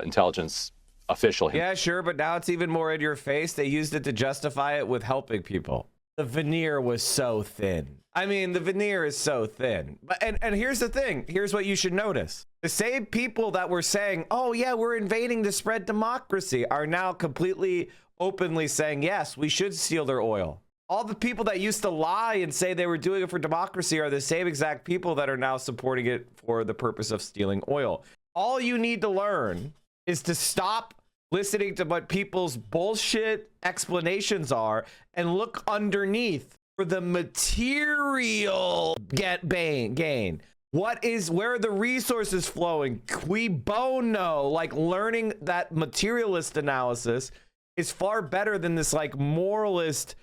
intelligence official. Yeah, sure, but now it's even more in your face. They used it to justify it with helping people. The veneer was so thin. I mean, the veneer is so thin. And here's the thing. Here's what you should notice. The same people that were saying, oh, yeah, we're invading to spread democracy are now completely openly saying, yes, we should steal their oil. All the people that used to lie and say they were doing it for democracy are the same exact people that are now supporting it for the purpose of stealing oil. All you need to learn is to stop listening to what people's bullshit explanations are and look underneath for the material gain. Where are the resources flowing? Cui bono, like learning that materialist analysis is far better than this like moralist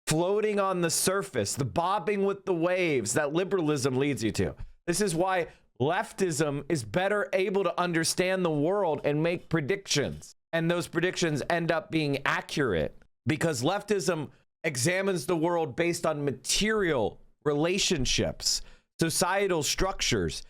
floating on the surface, the bobbing with the waves that liberalism leads you to. This is why leftism is better able to understand the world and make predictions. And those predictions end up being accurate because leftism examines the world based on material relationships, societal structures,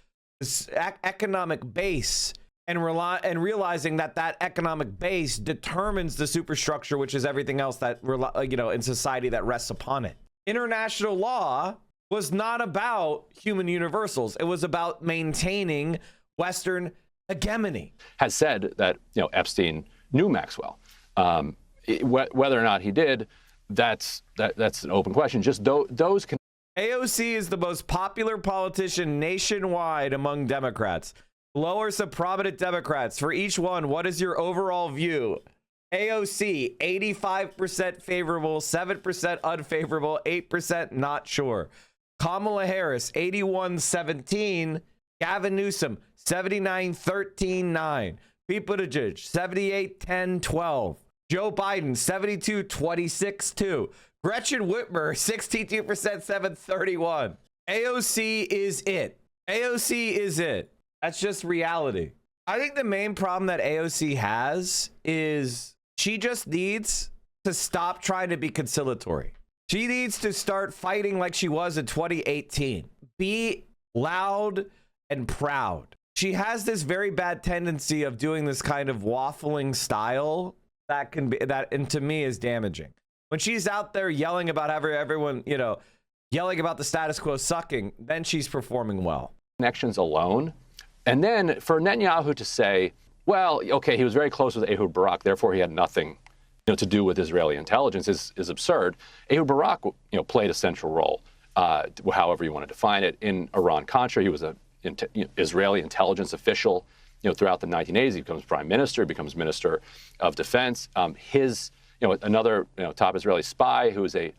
economic base, and realizing that economic base determines the superstructure, which is everything else that in society that rests upon it. International law was not about human universals. It was about maintaining Western hegemony. Has said that Epstein knew Maxwell. Whether or not he did, that's an open question. Just those can. AOC is the most popular politician nationwide among Democrats. Lower some prominent Democrats. For each one, what is your overall view? AOC, 85% favorable, 7% unfavorable, 8% not sure. Kamala Harris, 81-17. Gavin Newsom, 79-13-9. Pete Buttigieg, 78-10-12. Joe Biden, 72-26-2. Gretchen Whitmer, 62%, 7-31. AOC is it. AOC is it. That's just reality. I think the main problem that AOC has is she just needs to stop trying to be conciliatory. She needs to start fighting like she was in 2018. Be loud and proud. She has this very bad tendency of doing this kind of waffling style that and to me is damaging. When she's out there yelling about everyone, yelling about the status quo sucking, then she's performing well. Connections alone. And then for Netanyahu to say, well, okay, he was very close with Ehud Barak, therefore he had nothing to do with Israeli intelligence is absurd. Ehud Barak, played a central role, however you want to define it, in Iran-Contra. He was an Israeli intelligence official, throughout the 1980s. He becomes prime minister, becomes minister of defense. Another, top Israeli spy who is a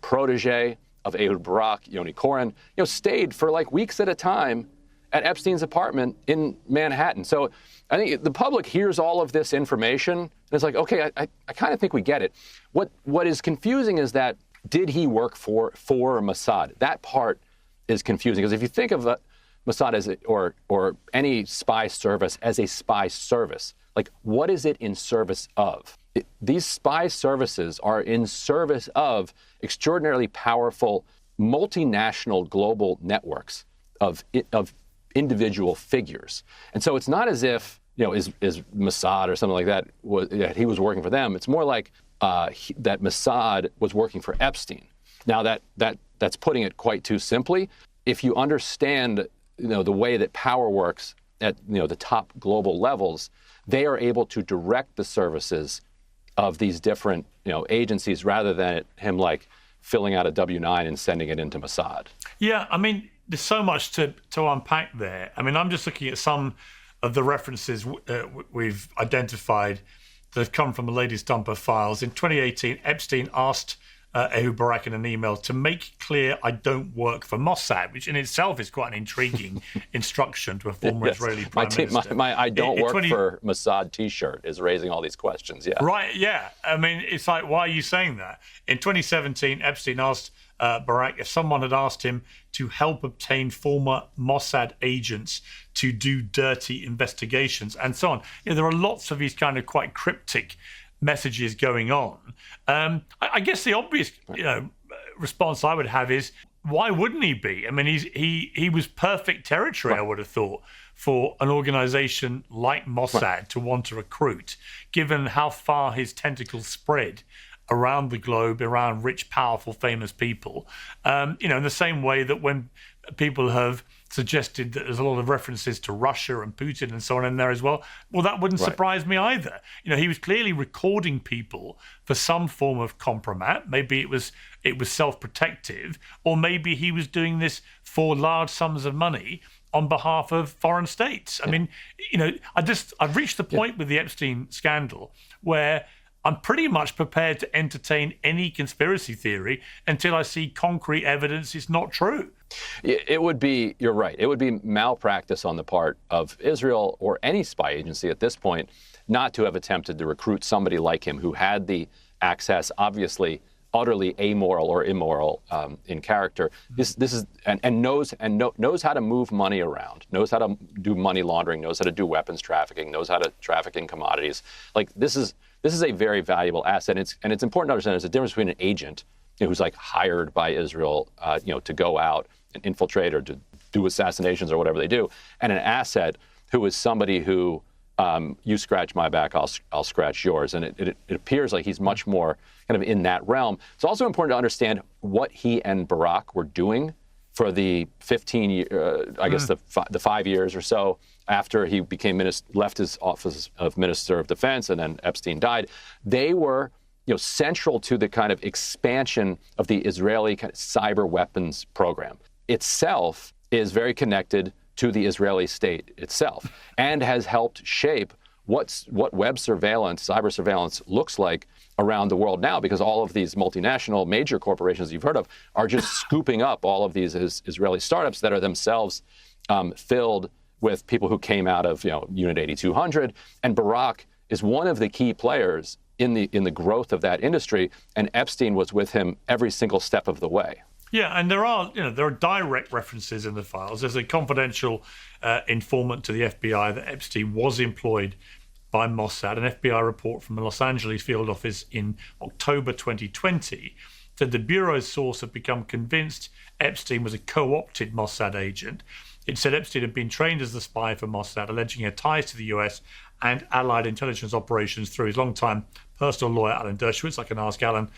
protege of Ehud Barak, Yoni Koren, stayed for like weeks at a time at Epstein's apartment in Manhattan. So I think the public hears all of this information and it's like, okay, I kind of think we get it. What is confusing is that, did he work for Mossad? That part is confusing, because if you think of Mossad as or any spy service as a spy service, like, what is it in service of? These spy services are in service of extraordinarily powerful multinational global networks of individual figures. And so it's not as if, is Mossad or something like that, that he was working for them. It's more like that Mossad was working for Epstein. Now that's putting it quite too simply. If you understand, the way that power works at, the top global levels, they are able to direct the services of these different, agencies, rather than him like filling out a W-9 and sending it into Mossad. Yeah, I mean, there's so much to unpack there. I mean, I'm just looking at some of the references we've identified that have come from the latest dump of files. In 2018, Epstein asked Ehud Barak in an email to make clear, I don't work for Mossad, which in itself is quite an intriguing instruction to a former Israeli prime minister. My I don't work for Mossad T-shirt is raising all these questions. Yeah. Right. Yeah. I mean, it's like, why are you saying that? In 2017, Epstein asked Barak if someone had asked him to help obtain former Mossad agents to do dirty investigations and so on. There are lots of these kind of quite cryptic messages going on. I guess the obvious, response I would have is, why wouldn't he be? I mean, he was perfect territory, I would have thought, for an organization like Mossad to want to recruit, given how far his tentacles spread around the globe, around rich, powerful, famous people. In the same way that when people have suggested that there's a lot of references to Russia and Putin and so on in there as well, that wouldn't surprise me either. He was clearly recording people for some form of compromat. Maybe it was self-protective, or maybe he was doing this for large sums of money on behalf of foreign states. I mean, I've reached the point with the Epstein scandal where I'm pretty much prepared to entertain any conspiracy theory until I see concrete evidence it's not true. It would be, you're right, it would be malpractice on the part of Israel or any spy agency at this point not to have attempted to recruit somebody like him who had the access, obviously utterly amoral or immoral in character. This is and knows how to move money around, knows how to do money laundering, knows how to do weapons trafficking, knows how to traffic in commodities. Like, this is a very valuable asset. And it's important to understand there's a difference between an agent who's like hired by Israel, to go out and infiltrate or to do assassinations or whatever they do, and an asset who is somebody who, you scratch my back, I'll scratch yours. And it appears like he's much more kind of in that realm. It's also important to understand what he and Barak were doing for the 15 years, I guess the 5 years or so after he became left his office of Minister of Defense, and then Epstein died. They were, central to the kind of expansion of the Israeli kind of cyber weapons program. Itself is very connected to the Israeli state itself, and has helped shape what web surveillance, cyber surveillance looks like around the world now, because all of these multinational major corporations you've heard of are just scooping up all of these Israeli startups that are themselves filled with people who came out of Unit 8200. And Barak is one of the key players in the growth of that industry, and Epstein was with him every single step of the way. Yeah, and there are direct references in the files. There's a confidential informant to the FBI that Epstein was employed by Mossad. An FBI report from the Los Angeles field office in October 2020 said the Bureau's source had become convinced Epstein was a co-opted Mossad agent. It said Epstein had been trained as the spy for Mossad, alleging he had ties to the US and allied intelligence operations through his longtime personal lawyer, Alan Dershowitz. I can ask Alan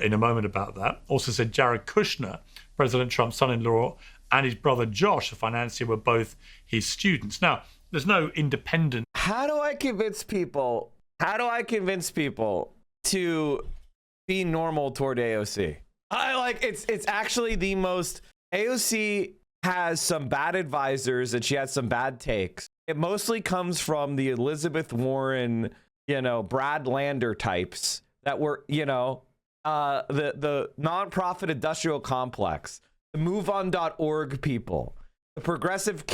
in a moment about that. Also said Jared Kushner, President Trump's son-in-law, and his brother Josh, a financier, were both his students. Now, there's no independent... How do I convince people to be normal toward AOC? It's actually the most... AOC has some bad advisors and she has some bad takes. It mostly comes from the Elizabeth Warren, Brad Lander types that were, the nonprofit industrial complex, the MoveOn.org people. the Progressive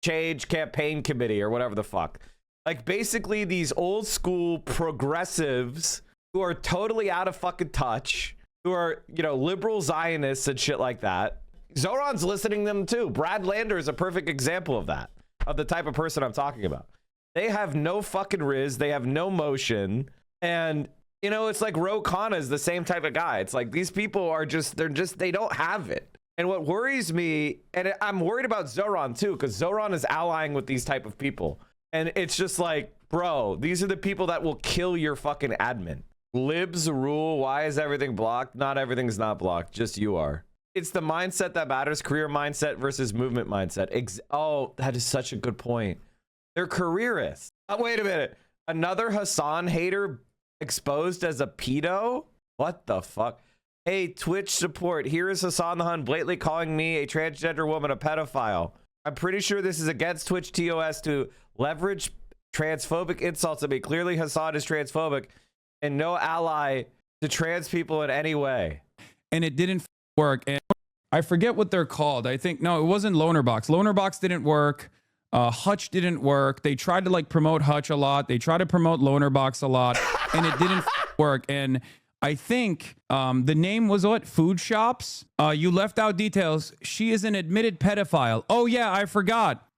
Change Campaign Committee or whatever the fuck. Like basically these old school progressives who are totally out of fucking touch, who are, you know, liberal Zionists and shit like that. Zoran's listening to them too. Brad Lander is a perfect example of that, of the type of person I'm talking about. They have no fucking riz. They have no motion. And, you know, it's like Ro Khanna is the same type of guy. It's like these people are just, they don't have it. And what worries me, and I'm worried about Zoran too, because Zoran is allying with these type of people. And it's just like, bro, these are the people that will kill your fucking admin. Libs rule. Why is everything blocked? Not everything's not blocked. Just you are. It's the mindset that matters. Career mindset versus movement mindset. Oh, that is such a good point. They're careerists. Oh, wait a minute. Another Hassan hater exposed as a pedo? What the fuck? Hey, Twitch support. Here is Hassan the Hun blatantly calling me a transgender woman a pedophile. I'm pretty sure this is against Twitch TOS to leverage transphobic insults at me. Clearly, Hassan is transphobic and no ally to trans people in any way. And it didn't work. And I forget what they're called. I think, no, it wasn't Lonerbox. Lonerbox didn't work. Hutch didn't work. They tried to like promote Hutch a lot. They tried to promote Lonerbox a lot, and it didn't work. And I think the name was what? Food Shops? You left out details. She is an admitted pedophile. Oh, yeah, I forgot.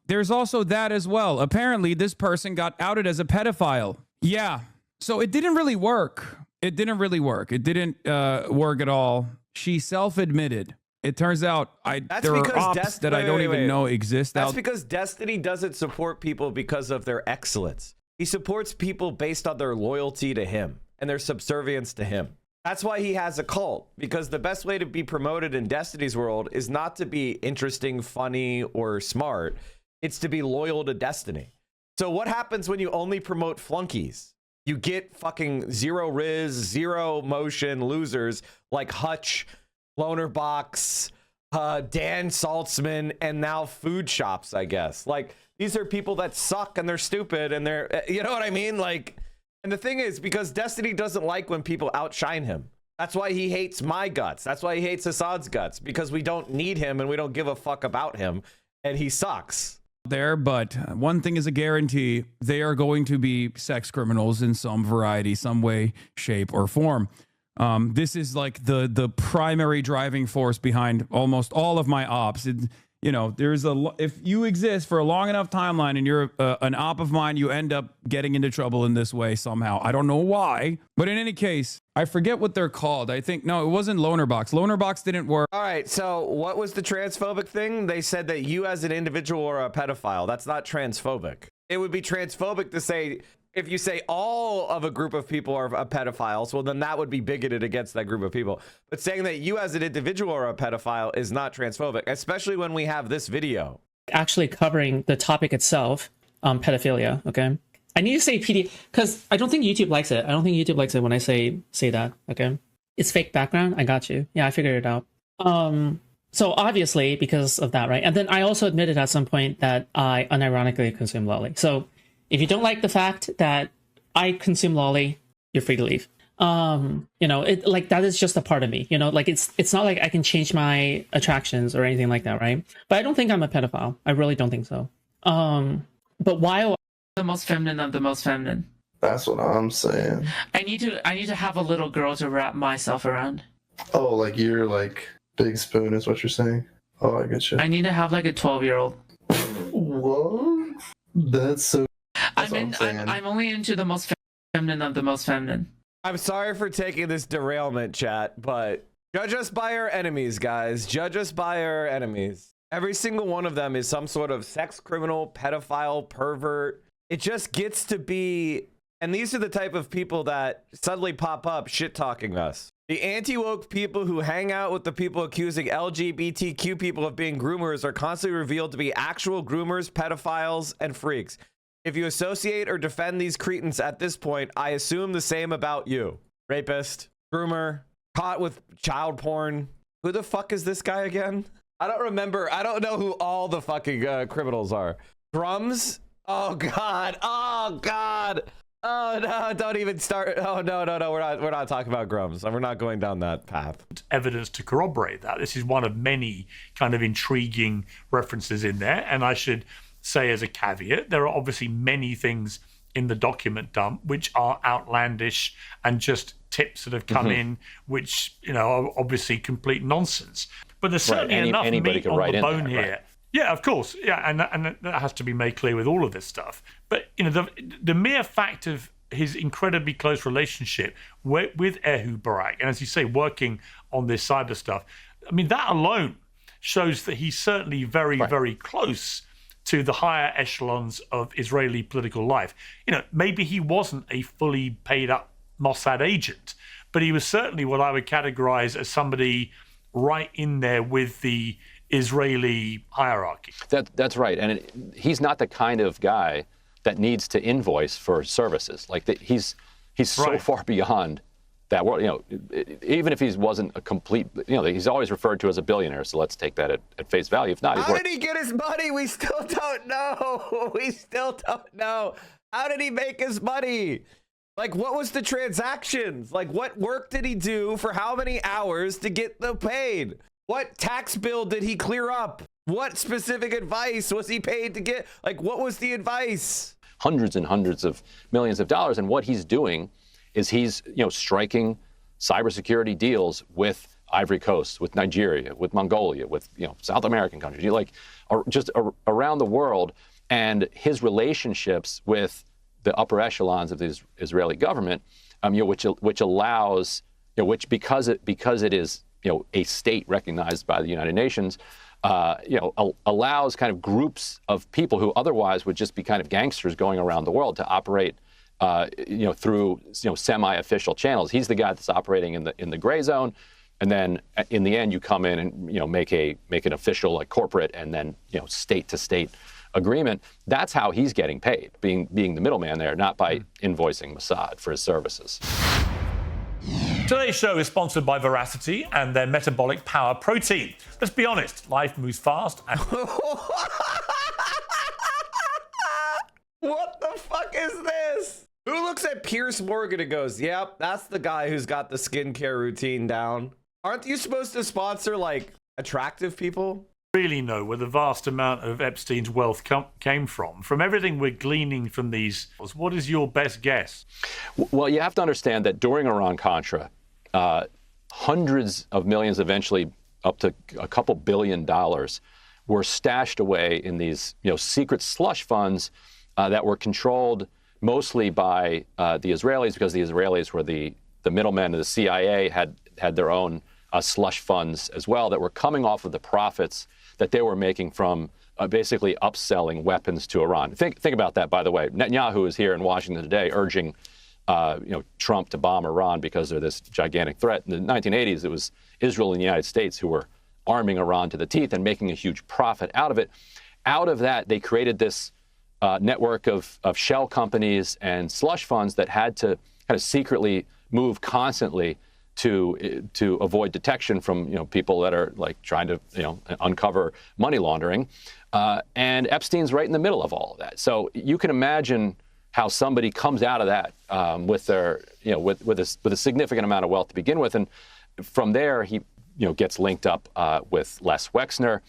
There's also that as well. Apparently, this person got outed as a pedophile. Yeah. So it didn't really work. It didn't really work. It didn't work at all. She self-admitted. It turns out there are ops that I don't even know exist. That's because Destiny doesn't support people because of their excellence. He supports people based on their loyalty to him and their subservience to him. That's why he has a cult, because the best way to be promoted in Destiny's world is not to be interesting, funny, or smart. It's to be loyal to Destiny. So what happens when you only promote flunkies? You get fucking zero riz, zero motion losers like Hutch, Lonerbox, Dan Saltzman, and now Food Shops, I guess. Like, these are people that suck and they're stupid and they're, you know what I mean? Like, and the thing is, because Destiny doesn't like when people outshine him. That's why he hates my guts. That's why he hates Assad's guts, because we don't need him and we don't give a fuck about him, and he sucks. There, but one thing is a guarantee: they are going to be sex criminals in some variety, some way, shape, or form. This is like the primary driving force behind almost all of my ops. You know, if you exist for a long enough timeline and you're an op of mine, you end up getting into trouble in this way somehow. I don't know why, but in any case, I forget what they're called. I think, no, it wasn't Lonerbox. Lonerbox didn't work. All right, so what was the transphobic thing? They said that you as an individual are a pedophile. That's not transphobic. It would be transphobic to say, if you say all of a group of people are pedophiles, well, then that would be bigoted against that group of people. But saying that you as an individual are a pedophile is not transphobic, especially when we have this video. Actually covering the topic itself, pedophilia, okay? I need to say PD, because I don't think YouTube likes it. I don't think YouTube likes it when I say that, okay? It's fake background, I got you. Yeah, I figured it out. So obviously, because of that, right? And then I also admitted at some point that I unironically consume lolly. So if you don't like the fact that I consume lolly, you're free to leave. You know, it like that is just a part of me. You know, like it's not like I can change my attractions or anything like that, right? But I don't think I'm a pedophile. I really don't think so. But while the most feminine of the most feminine. That's what I'm saying. I need to have a little girl to wrap myself around. Oh, like you're like Big Spoon is what you're saying? Oh, I get you. I need to have like a 12-year-old. What? That's so. I'm only into the most feminine of the most feminine. I'm sorry for taking this derailment, chat, but judge us by our enemies, guys. Judge us by our enemies. Every single one of them is some sort of sex criminal, pedophile, pervert. It just gets to be, and these are the type of people that suddenly pop up shit-talking us. The anti-woke people who hang out with the people accusing LGBTQ people of being groomers are constantly revealed to be actual groomers, pedophiles, and freaks. If you associate or defend these cretins at this point, I assume the same about you. Rapist, groomer, caught with child porn. Who the fuck is this guy again? I don't remember. I don't know who all the fucking criminals are. Drums? Oh, God. Oh, God. Oh no! Don't even start. Oh no! We're not talking about Grums. We're not going down that path. Evidence to corroborate that. This is one of many kind of intriguing references in there. And I should say, as a caveat, there are obviously many things in the document dump which are outlandish and just tips that have come in, which are obviously complete nonsense. But there's certainly enough meat on the bone here. Right. Yeah, of course. Yeah, and that has to be made clear with all of this stuff. But the mere fact of his incredibly close relationship with Ehud Barak, and as you say, working on this cyber stuff, I mean, that alone shows that he's certainly very, very close to the higher echelons of Israeli political life. Maybe he wasn't a fully paid up Mossad agent, but he was certainly what I would categorize as somebody right in there with the Israeli hierarchy. That's right. And he's not the kind of guy that needs to invoice for services. He's so far beyond that world. Even if he wasn't a complete, he's always referred to as a billionaire. So let's take that at face value. If not, how did he get his money? We still don't know. We still don't know. How did he make his money? What was the transactions? What work did he do for how many hours to get the paid? What tax bill did he clear up? What specific advice was he paid to get? What was the advice? Hundreds and hundreds of millions of dollars. And what he's doing is he's, striking cybersecurity deals with Ivory Coast, with Nigeria, with Mongolia, with, South American countries, just around the world. And his relationships with the upper echelons of the Israeli government, which allows, because it is, a state recognized by the United Nations, allows kind of groups of people who otherwise would just be kind of gangsters going around the world to operate, through semi-official channels. He's the guy that's operating in the gray zone, and then in the end, you come in and make an official corporate and then state to state agreement. That's how he's getting paid, being the middleman there, not by invoicing Mossad for his services. Today's show is sponsored by Veracity and their metabolic power protein. Let's be honest, life moves fast. And what the fuck is this? Who looks at Piers Morgan and goes, yep, that's the guy who's got the skincare routine down? Aren't you supposed to sponsor attractive people? Really know where the vast amount of Epstein's wealth came from. From everything we're gleaning from these, what is your best guess? Well, you have to understand that during Iran-Contra, hundreds of millions, eventually up to a couple $1 billion, were stashed away in these secret slush funds that were controlled mostly by the Israelis, because the Israelis were the middlemen of the CIA, had their own slush funds as well that were coming off of the profits that they were making from basically upselling weapons to Iran. Think about that, by the way. Netanyahu is here in Washington today urging Trump to bomb Iran because they're this gigantic threat. In the 1980s, it was Israel and the United States who were arming Iran to the teeth and making a huge profit out of it. Out of that, they created this network of shell companies and slush funds that had to kind of secretly move constantly to avoid detection from people that are trying to uncover money laundering, and Epstein's right in the middle of all of that. So you can imagine how somebody comes out of that with their with a significant amount of wealth to begin with, and from there he gets linked up with Les Wexner.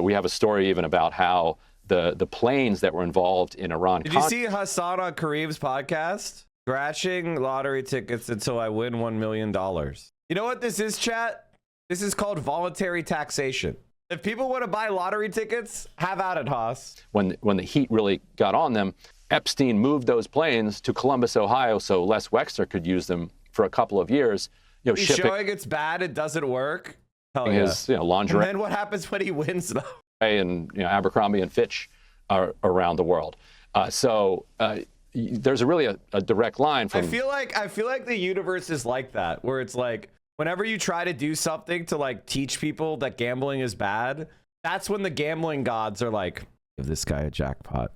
We have a story even about how the planes that were involved in Iran. Did you see Hassan on Kareem's podcast? Scratching lottery tickets until I win $1 million. You know what this is, chat? This is called voluntary taxation. If people want to buy lottery tickets, have at it, Haas. When the heat really got on them, Epstein moved those planes to Columbus, Ohio, so Les Wexner could use them for a couple of years. He's showing it's bad, it doesn't work. Hell yeah. His lingerie. And then what happens when he wins, though? And Abercrombie and Fitch are around the world. There's really a direct line from. I feel like the universe is like that, where it's whenever you try to do something to teach people that gambling is bad, that's when the gambling gods are give this guy a jackpot.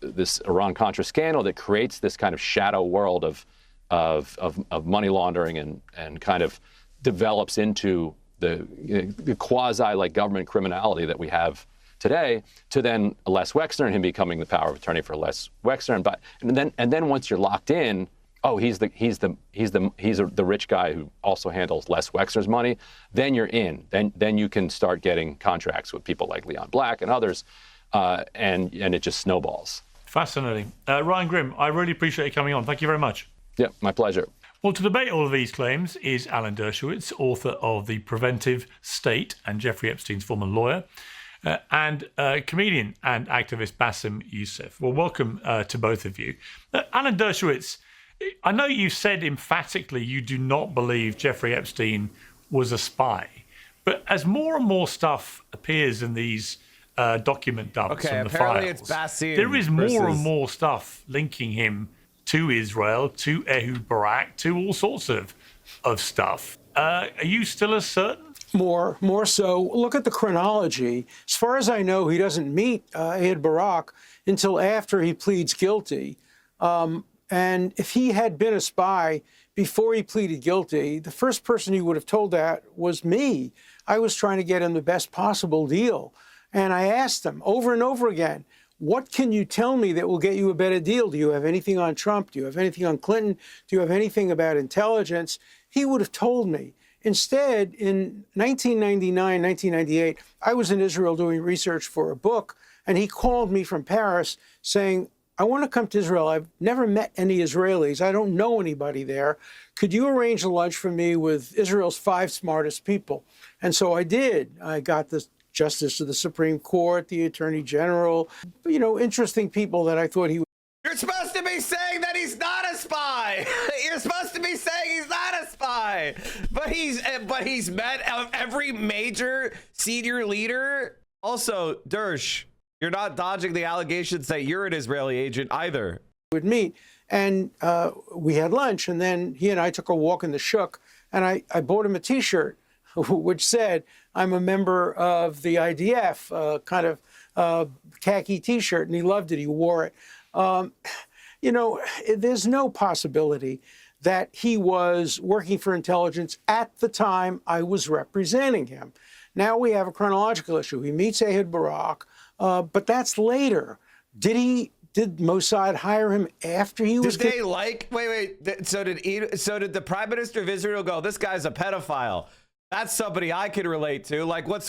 This Iran-Contra scandal that creates this kind of shadow world of money laundering and kind of develops into the quasi government criminality that we have today, to then Les Wexner and him becoming the power of attorney for Les Wexner, and then once you're locked in, oh, he's the rich guy who also handles Les Wexner's money. Then you're in. Then you can start getting contracts with people like Leon Black and others, and it just snowballs. Fascinating. Ryan Grimm, I really appreciate you coming on. Thank you very much. Yeah, my pleasure. Well, to debate all of these claims is Alan Dershowitz, author of The Preventive State and Jeffrey Epstein's former lawyer, and comedian and activist Bassem Youssef. Well, welcome to both of you. Alan Dershowitz, I know you said emphatically you do not believe Jeffrey Epstein was a spy, but as more and more stuff appears in these document dumps from the apparently files, it's Bassem there is more versus... and more stuff linking him to Israel, to Ehud Barak, to all sorts of stuff. Are you still as certain? More so. Look at the chronology. As far as I know, he doesn't meet Ehud Barak until after he pleads guilty. And if he had been a spy before he pleaded guilty, the first person he would have told that was me. I was trying to get him the best possible deal. And I asked him over and over again, what can you tell me that will get you a better deal? Do you have anything on Trump? Do you have anything on Clinton? Do you have anything about intelligence? He would have told me. Instead, in 1999, 1998, I was in Israel doing research for a book, and he called me from Paris saying, I want to come to Israel. I've never met any Israelis. I don't know anybody there. Could you arrange a lunch for me with Israel's 5 smartest people? And so I did. I got the Justice of the Supreme Court, the Attorney General, interesting people that I thought he would. You're supposed to be saying that he's not a spy. You're supposed to be saying he's not a spy. But he's met every major senior leader. Also, Dersh, you're not dodging the allegations that you're an Israeli agent either. Would meet, and we had lunch, and then he and I took a walk in the Shuk, and I bought him a T-shirt which said, I'm a member of the IDF, kind of khaki T-shirt, and he loved it. He wore it. There's no possibility that he was working for intelligence at the time I was representing him. Now we have a chronological issue. He meets Ehud Barak, but that's later. Did Mossad hire him after he was? Did they wait? So did the Prime Minister of Israel go, this guy's a pedophile? That's somebody I could relate to. Like, what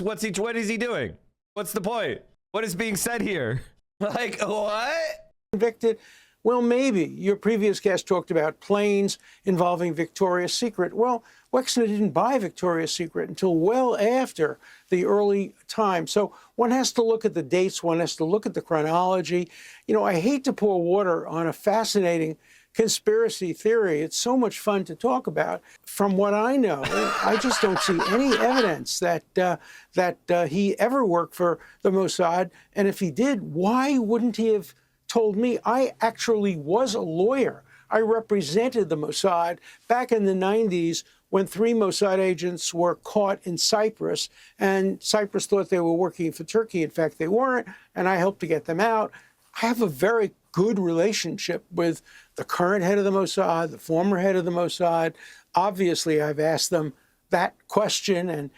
is he doing? What's the point? What is being said here? Like, what? Convicted? Well, maybe. Your previous guest talked about planes involving Victoria's Secret. Well, Wexner didn't buy Victoria's Secret until well after the early time. So one has to look at the dates. One has to look at the chronology. I hate to pour water on a fascinating conspiracy theory. It's so much fun to talk about. From what I know, I just don't see any evidence that he ever worked for the Mossad. And if he did, why wouldn't he have told me? I actually was a lawyer. I represented the Mossad back in the 90s when 3 Mossad agents were caught in Cyprus, and Cyprus thought they were working for Turkey. In fact, they weren't, and I helped to get them out. I have a very good relationship with the current head of the Mossad, the former head of the Mossad. Obviously, I've asked them that question, and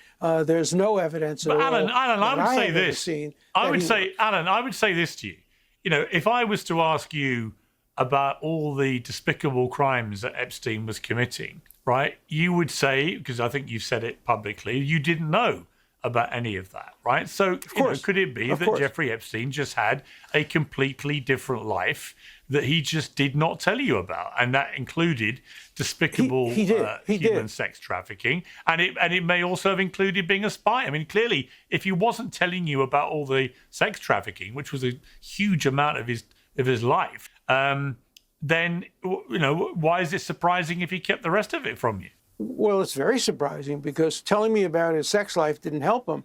there's no evidence at all. Alan, I would say this. Alan, I would say this to you. If I was to ask you about all the despicable crimes that Epstein was committing, right, you would say, because I think you've said it publicly, you didn't know about any of that, right? So, could it be that Jeffrey Epstein just had a completely different life that he just did not tell you about, and that included despicable human sex trafficking, and it may also have included being a spy? I mean, clearly, if he wasn't telling you about all the sex trafficking, which was a huge amount of his life, then why is it surprising if he kept the rest of it from you? Well, it's very surprising because telling me about his sex life didn't help him.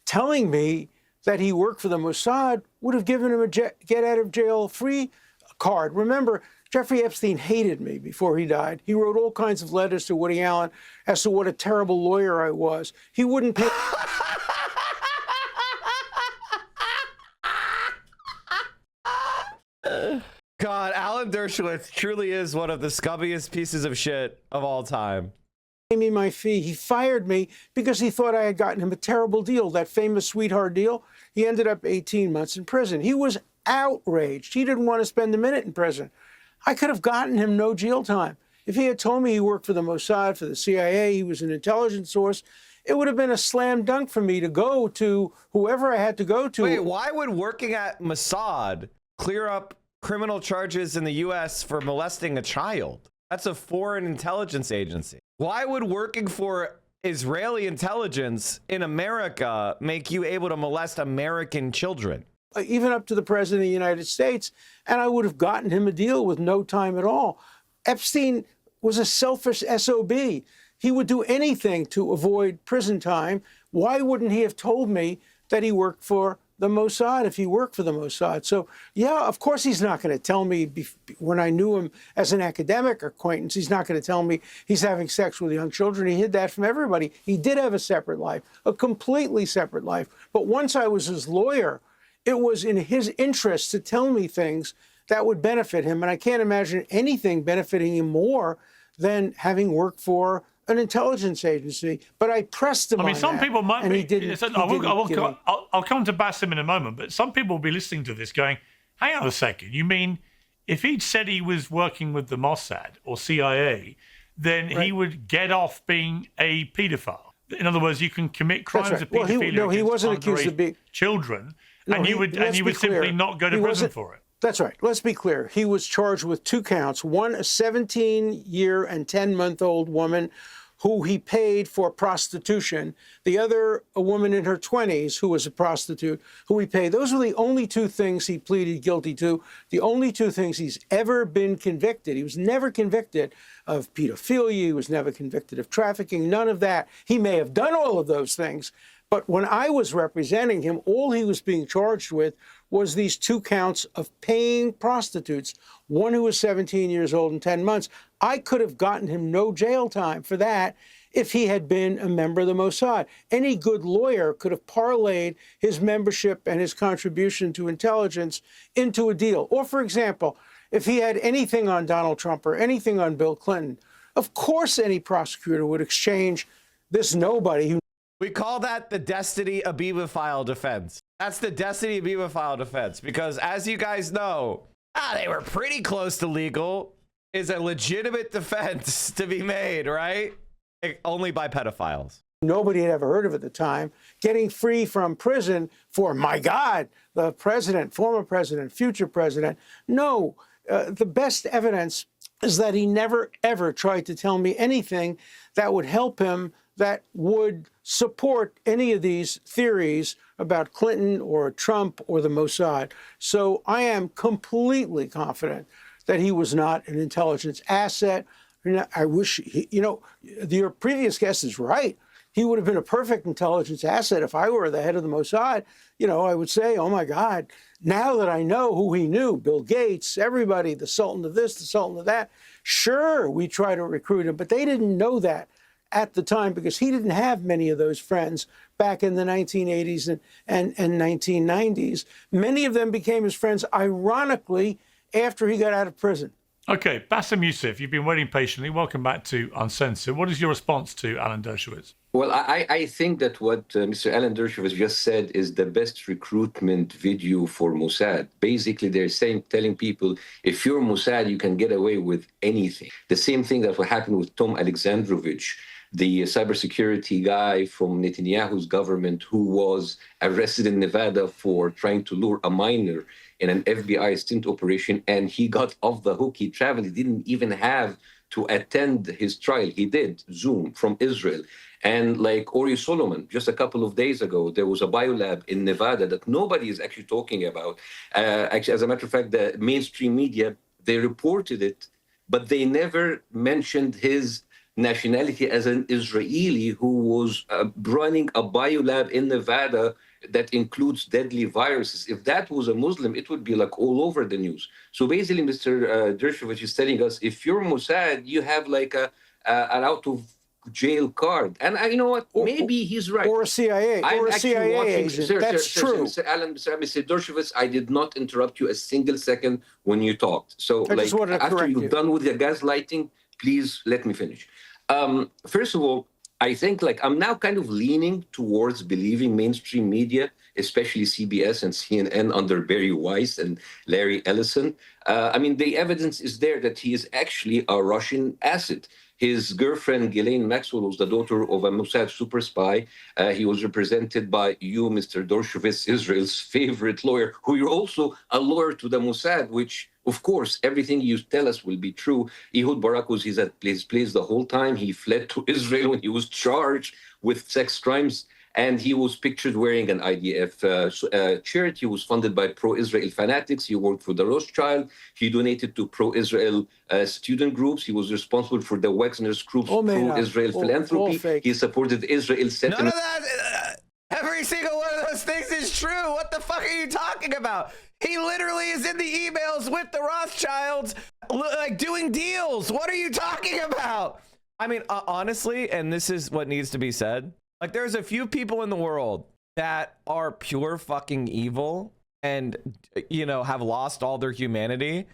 Telling me that he worked for the Mossad would have given him a get-out-of-jail-free card. Remember, Jeffrey Epstein hated me before he died. He wrote all kinds of letters to Woody Allen as to what a terrible lawyer I was. He wouldn't pay... God, Alan Dershowitz truly is one of the scummiest pieces of shit of all time. me my fee. He fired me because he thought I had gotten him a terrible deal, that famous sweetheart deal. He ended up 18 months in prison. He was outraged. He didn't want to spend a minute in prison. I could have gotten him no jail time. If he had told me he worked for the Mossad, for the CIA, he was an intelligence source, it would have been a slam dunk for me to go to whoever I had to go to. Wait, why would working at Mossad clear up criminal charges in the U.S. for molesting a child? That's a foreign intelligence agency. Why would working for Israeli intelligence in America make you able to molest American children? Even up to the president of the United States, and I would have gotten him a deal with no time at all. Epstein was a selfish SOB. He would do anything to avoid prison time. Why wouldn't he have told me that he worked for the Mossad if he worked for the Mossad? So, yeah, of course he's not going to tell me when I knew him as an academic acquaintance, he's not going to tell me he's having sex with young children. He hid that from everybody. He did have a separate life, a completely separate life. But once I was his lawyer, it was in his interest to tell me things that would benefit him. And I can't imagine anything benefiting him more than having worked for an intelligence agency. But I pressed him on that. Some people might be. He didn't, I'll come to Bassem in a moment, but some people will be listening to this going, hang on a second, you mean if he'd said he was working with the Mossad or CIA, then he would get off being a paedophile? In other words, you can commit crimes of paedophilia he wasn't accused of being children, and you would simply not go to prison for it. That's right. Let's be clear. He was charged with 2 counts. One, a 17-year and 10-month-old woman who he paid for prostitution. The other, a woman in her 20s who was a prostitute who he paid. Those were the only 2 things he pleaded guilty to, the only 2 things he's ever been convicted. He was never convicted of pedophilia. He was never convicted of trafficking, none of that. He may have done all of those things, but when I was representing him, all he was being charged with was these 2 counts of paying prostitutes, one who was 17 years old and 10 months. I could have gotten him no jail time for that if he had been a member of the Mossad. Any good lawyer could have parlayed his membership and his contribution to intelligence into a deal. Or, for example, if he had anything on Donald Trump or anything on Bill Clinton, of course any prosecutor would exchange this nobody who... We call that the Destiny Abibophile defense. That's the Destiny Abibophile defense, because as you guys know, they were pretty close to legal is a legitimate defense to be made, right? Only by pedophiles. Nobody had ever heard of at the time, getting free from prison for, my God, the president, former president, future president. No, the best evidence is that he never, ever tried to tell me anything that would help him, that would support any of these theories about Clinton or Trump or the Mossad. So I am completely confident that he was not an intelligence asset. I wish, your previous guest is right. He would have been a perfect intelligence asset if I were the head of the Mossad. I would say, oh my God, now that I know who he knew, Bill Gates, everybody, the Sultan of this, the Sultan of that, sure, we try to recruit him, but they didn't know that at the time because he didn't have many of those friends back in the 1980s and 1990s. Many of them became his friends, ironically, after he got out of prison. Okay, Bassem Youssef, you've been waiting patiently. Welcome back to Uncensored. What is your response to Alan Dershowitz? Well, I think that what Mr. Alan Dershowitz just said is the best recruitment video for Mossad. Basically, they're telling people, if you're Mossad, you can get away with anything. The same thing that will happen with Tom Alexandrovich, the cybersecurity guy from Netanyahu's government who was arrested in Nevada for trying to lure a minor in an FBI stint operation, and he got off the hook. He traveled. He didn't even have to attend his trial. He did Zoom from Israel. And like Ori Solomon, just a couple of days ago, there was a biolab in Nevada that nobody is actually talking about. Actually, as a matter of fact, the mainstream media, they reported it, but they never mentioned his nationality as an Israeli who was running a biolab in Nevada that includes deadly viruses. If that was a Muslim, it would be like all over the news. So basically, Mr. Dershowitz is telling us, if you're Mossad, you have like an out of jail card. And you know what? Maybe he's right. Or a CIA. Or a CIA agent. That's true. Mr. Dershowitz, I did not interrupt you a single second when you talked. So like after you're done with the gaslighting, please let me finish. First of all, I think I'm now kind of leaning towards believing mainstream media, especially CBS and CNN under Barry Weiss and Larry Ellison. I mean, the evidence is there that he is actually a Russian asset. His girlfriend, Ghislaine Maxwell, was the daughter of a Mossad super spy. He was represented by you, Mr. Dershowitz, Israel's favorite lawyer, who you're also a lawyer to the Mossad, which, of course, everything you tell us will be true. Ehud Barak was his place the whole time. He fled to Israel when he was charged with sex crimes. And he was pictured wearing an IDF shirt. He was funded by pro-Israel fanatics. He worked for the Rothschild. He donated to pro-Israel student groups. He was responsible for the Wagner's group's pro-Israel philanthropy. He supported Israel settlement. None of that. Every single one of those things is true. What the fuck are you talking about? He literally is in the emails with the Rothschilds, doing deals. What are you talking about? I mean, honestly, and this is what needs to be said. There's a few people in the world that are pure fucking evil and, have lost all their humanity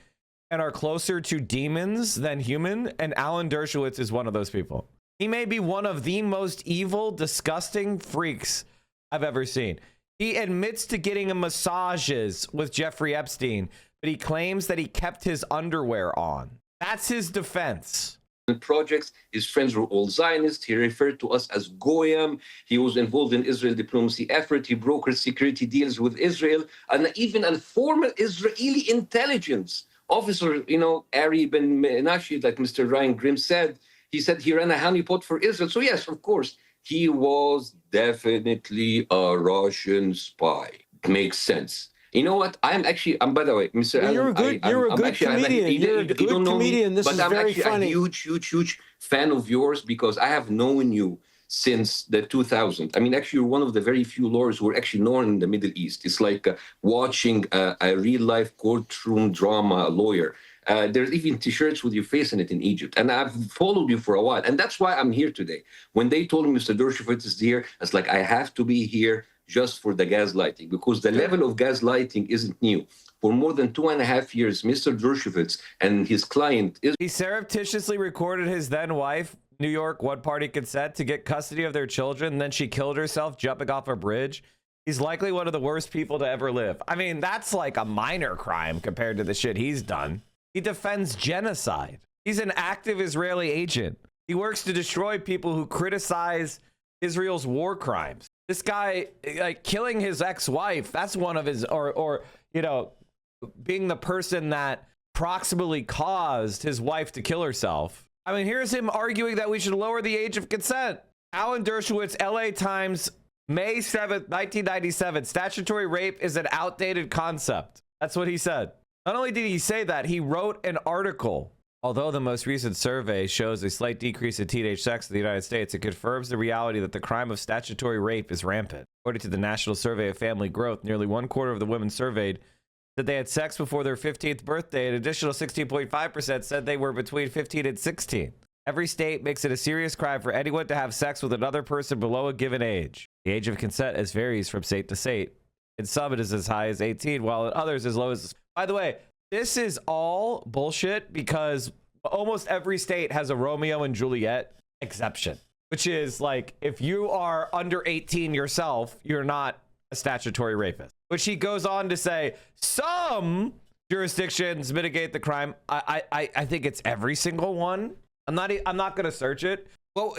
and are closer to demons than human. And Alan Dershowitz is one of those people. He may be one of the most evil, disgusting freaks I've ever seen. He admits to getting massages with Jeffrey Epstein, but he claims that he kept his underwear on. That's his defense. Projects. His friends were all Zionists. He referred to us as Goyim. He was involved in Israel diplomacy effort. He brokered security deals with Israel, and even a former Israeli intelligence officer, Ari Ben Menashe, like Mr. Ryan Grimm said, he said he ran a honeypot for Israel. So yes, of course, he was definitely a Russian spy. It makes sense. You know what? I'm by the way, Mr. Allen, you're a good comedian. You're a good comedian. This is very funny. I'm actually a huge fan of yours because I have known you since the 2000s. I mean, actually, you're one of the very few lawyers who are actually known in the Middle East. It's like watching a real-life courtroom drama lawyer. There's even T-shirts with your face in it in Egypt. And I've followed you for a while. And that's why I'm here today. When they told me Mr. Dershowitz is here, it's like, I have to be here just for the gaslighting, because the level of gaslighting isn't new. For more than 2.5 years, Mr. Dershowitz and his client he surreptitiously recorded his then wife, New York one-party consent, to get custody of their children, and then she killed herself jumping off a bridge. He's likely one of the worst people to ever live. I mean, that's like a minor crime compared to the shit he's done. He defends genocide. He's an active Israeli agent. He works to destroy people who criticize Israel's war crimes. This guy, killing his ex-wife, that's one of his, or being the person that proximately caused his wife to kill herself. I mean, here's him arguing that we should lower the age of consent. Alan Dershowitz, LA Times, May 7th, 1997. Statutory rape is an outdated concept. That's what he said. Not only did he say that, he wrote an article. Although the most recent survey shows a slight decrease in teenage sex in the United States, it confirms the reality that the crime of statutory rape is rampant. According to the National Survey of Family Growth, nearly 1/4 of the women surveyed said they had sex before their 15th birthday. An additional 16.5% said they were between 15 and 16. Every state makes it a serious crime for anyone to have sex with another person below a given age. The age of consent varies from state to state. In some, it is as high as 18, while in others as low as... By the way, this is all bullshit because almost every state has a Romeo and Juliet exception, which is like, if you are under 18 yourself, you're not a statutory rapist. Which he goes on to say, some jurisdictions mitigate the crime. I think it's every single one. I'm not going to search it. Well,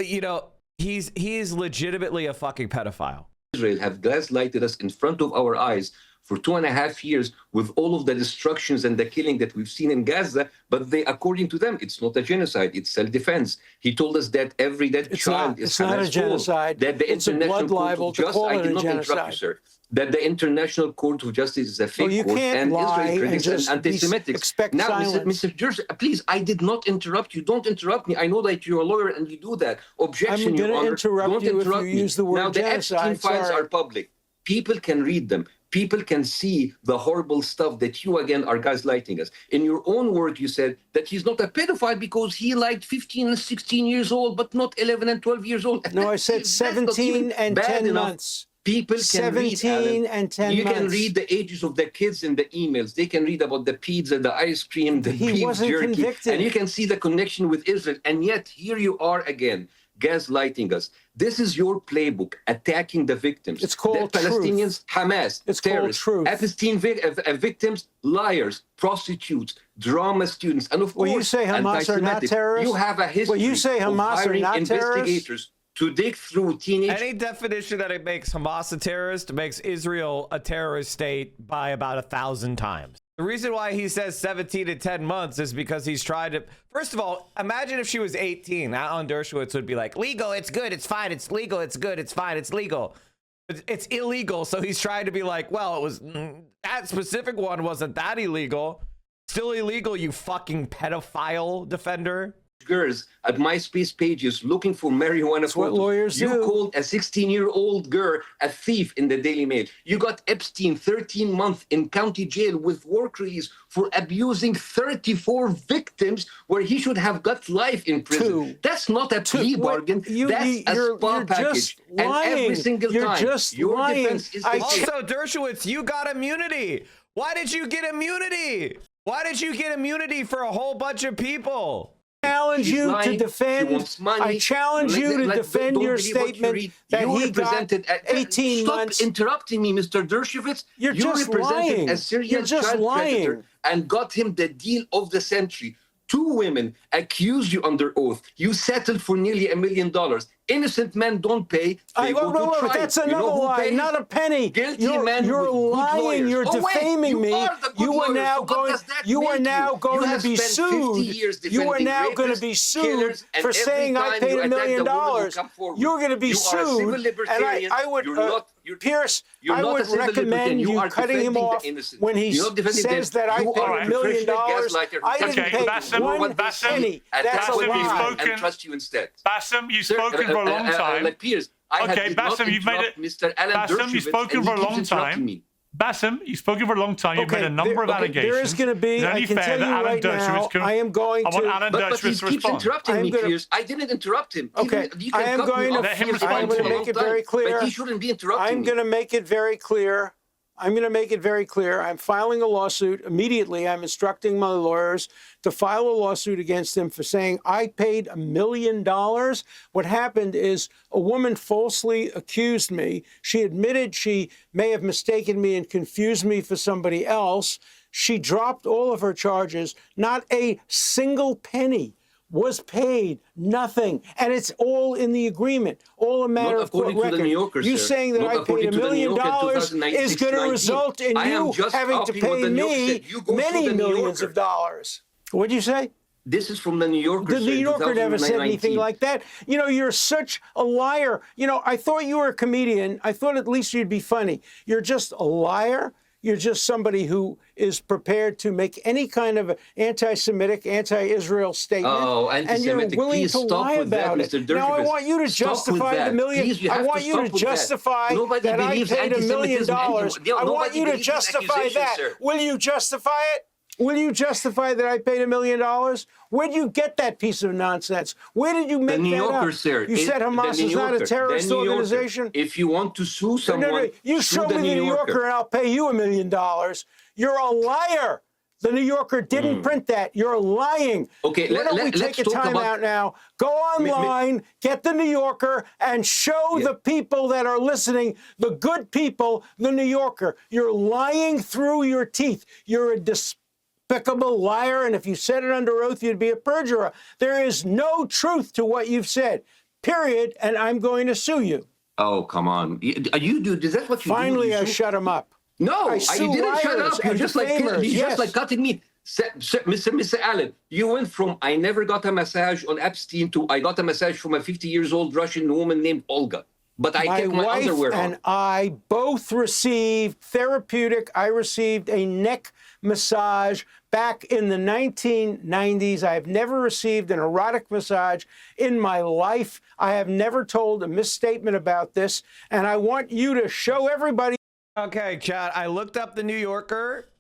he's legitimately a fucking pedophile. Israel have gaslighted us in front of our eyes for 2.5 years with all of the destructions and the killing that we've seen in Gaza, but according to them, it's not a genocide, it's self-defense. He told us that every dead child is not a genocide. That the International Court of Justice, I did not interrupt you, sir. That the International Court of Justice is a fake court, and Israel predicts anti-Semitic. Now, Mr. Jersey, please, I did not interrupt you. Don't interrupt me. I know that you're a lawyer and you do that. Objection, Your Honor. I'm going to interrupt you if you use the word now, genocide. Now, the Epstein files are public. People can read them. People can see the horrible stuff that you, again, are gaslighting us. In your own word, you said that he's not a pedophile because he liked 15 and 16 years old, but not 11 and 12 years old. No, I said 17 and 10 months. People can read, 17 and 10 You can months. read the ages of the kids in the emails. They can read about the pizza, the ice cream, the He beef wasn't jerky. convicted. And you can see the connection with Israel. And yet, here you are again, gaslighting us. This is your playbook, attacking the victims. It's called the truth. Palestinians, Hamas, It's called terrorists, truth. Epstein victims, liars, prostitutes, drama students, and of course, Well, you say Hamas are not anti-Semitic. terrorists? You have a history Well, you say of Hamas are hiring not investigators to dig through teenage. Any definition that it makes Hamas a terrorist makes Israel a terrorist state by about 1,000 times. The reason why he says 17 to 10 months is because he's tried to. First of all, imagine if she was 18. Alan Dershowitz would be like, legal, it's good, it's fine, it's legal, it's good, it's fine, it's legal. It's illegal. So he's trying to be like, well, it was that specific one wasn't that illegal. Still illegal, you fucking pedophile defender. Girls at MySpace pages looking for marijuana. That's what photos. lawyers You do. called a 16-year-old girl a thief in the Daily Mail. You got Epstein 13 months in county jail with work release for abusing 34 victims where he should have got life in prison. That's not a plea bargain. That's a spa package. Just and lying. every single You're time, just your lying. defense is Also, Dershowitz, you got immunity. Why did you get immunity? Why did you get immunity for a whole bunch of people? Challenge He's you lying. to defend. He wants money. I challenge you to defend don't your believe what you statement read. that You he got represented 18 Stop months. interrupting me, Mr. Dershowitz. You're You just represented lying. a serial You're just child lying. predator and got him the deal of the century. 2 women accused you under oath. You settled for nearly $1 million. Innocent men don't pay. They go to trial. That's You know another who lie, pays? not a penny. Guilty You're men with good lying. lawyers. You're Oh, wait, defaming me. are the good You are lawyers. now So what going. does that You are make now you? going You to have be spent 50 sued. years You are defending now going to rapists, be sued killers, and for every saying I time paid you $1 attack million. the woman who come forward. You're going to be You are a sued, civil and libertarian. I would. You're not. Pierce, You're I not a would civil recommend libertarian. you are cutting him defending the off innocent. when he You're not defending says them. that I You paid are $1 a million. gaslighter. I didn't Okay, pay Bassem, one penny. That's a Bassem, you've lie. spoken. And trust you instead. Bassem, you've Sir, spoken for a long time. Like Pierce, I Okay, did not Bassem, you've made interrupt it. Mr. Alan Bassem, you've Dershowitz, spoken and for a he keeps long interrupting time. me. Bassem, you've spoken for a long time. You've made a number of allegations. There is going to be. It's only I can fair tell that you Alan right now. Dershowitz I am going I want to. Alan But he Dershowitz to keeps respond. interrupting I'm me, gonna- Pierce. I didn't interrupt him. Okay, You can I am cut me going off. to. Let him He's respond fine I'm for going a to long make it time, very clear. But he shouldn't be interrupting I'm me. going to make it very clear. I'm going to make it very clear. I'm filing a lawsuit immediately. I'm instructing my lawyers to file a lawsuit against him for saying I paid $1 million. What happened is a woman falsely accused me. She admitted she may have mistaken me and confused me for somebody else. She dropped all of her charges. Not a single penny was paid, nothing. And it's all in the agreement, all a matter Not of court according to the record. New Yorker, You sir. saying that Not I according paid $1 to the New million Yorker, is going to 2019. result in I am you just having to copying what pay the New Yorker me said. You go many through the New millions Yorker. of dollars. What'd you say? This is from the New Yorker. The sir, New in Yorker never said 2019. anything like that. You know, you're such a liar. You know, I thought you were a comedian. I thought at least you'd be funny. You're just a liar. You're just somebody who is prepared to make any kind of anti-Semitic, anti-Israel statement. Oh, and anti-Semitic. you're willing Please to stop lie with that, about it. Mr. Now, I Dershowitz. want you to Stop with justify that. the million. Please, you I have want to you stop to with that. justify Nobody that I believes paid $1 million. anti-Semitism anymore. I want Nobody you to believes these justify accusations, that. sir. Will you justify it? Will you justify that I paid $1 million? Where did you get that piece of nonsense? Where did you make The New that Yorker, up? sir. You said Hamas is not a terrorist The New Yorker. organization? If you want to sue someone, You sue show the me the New Yorker and I'll pay you $1 million. You're a liar. The New Yorker didn't print that. You're lying. Okay, Why don't we take a time out now? Go online, get the New Yorker, and show the people that are listening, the good people, the New Yorker. You're lying through your teeth. You're a despicable liar, and if you said it under oath, you'd be a perjurer. There is no truth to what you've said, period, and I'm going to sue you. Oh, come on. You do. Is that what you do? Finally, I shut him up. No, I you sue didn't shut liars up. You're and just like defamers, yes. cutting me. Mr. Allen, you went from I never got a massage on Epstein to I got a massage from a 50-year-old Russian woman named Olga. But I kept my wife underwear and on. I both received therapeutic. I received a neck massage back in the 1990s. I have never received an erotic massage in my life. I have never told a misstatement about this. And I want you to show everybody. Okay, Chad, I looked up the New Yorker.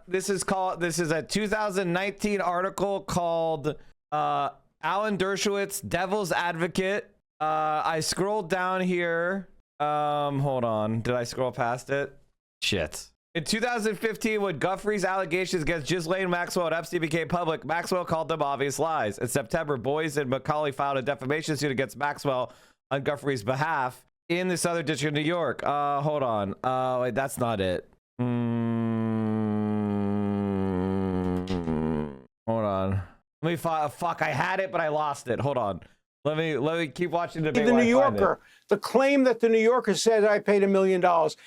This is a 2019 article called Alan Dershowitz, Devil's Advocate. I scrolled down here. Hold on. Did I scroll past it? Shit. In 2015, when Guthrie's allegations against Ghislaine Maxwell and Epstein became public, Maxwell called them obvious lies. In September, Boyes and Macaulay filed a defamation suit against Maxwell on Guthrie's behalf in the Southern District of New York. Hold on. Wait, that's not it. Hold on. Let me fuck. I had it, but I lost it. Hold on. Let me keep watching the debate. The New Yorker, the claim that the New Yorker said I paid $1 million.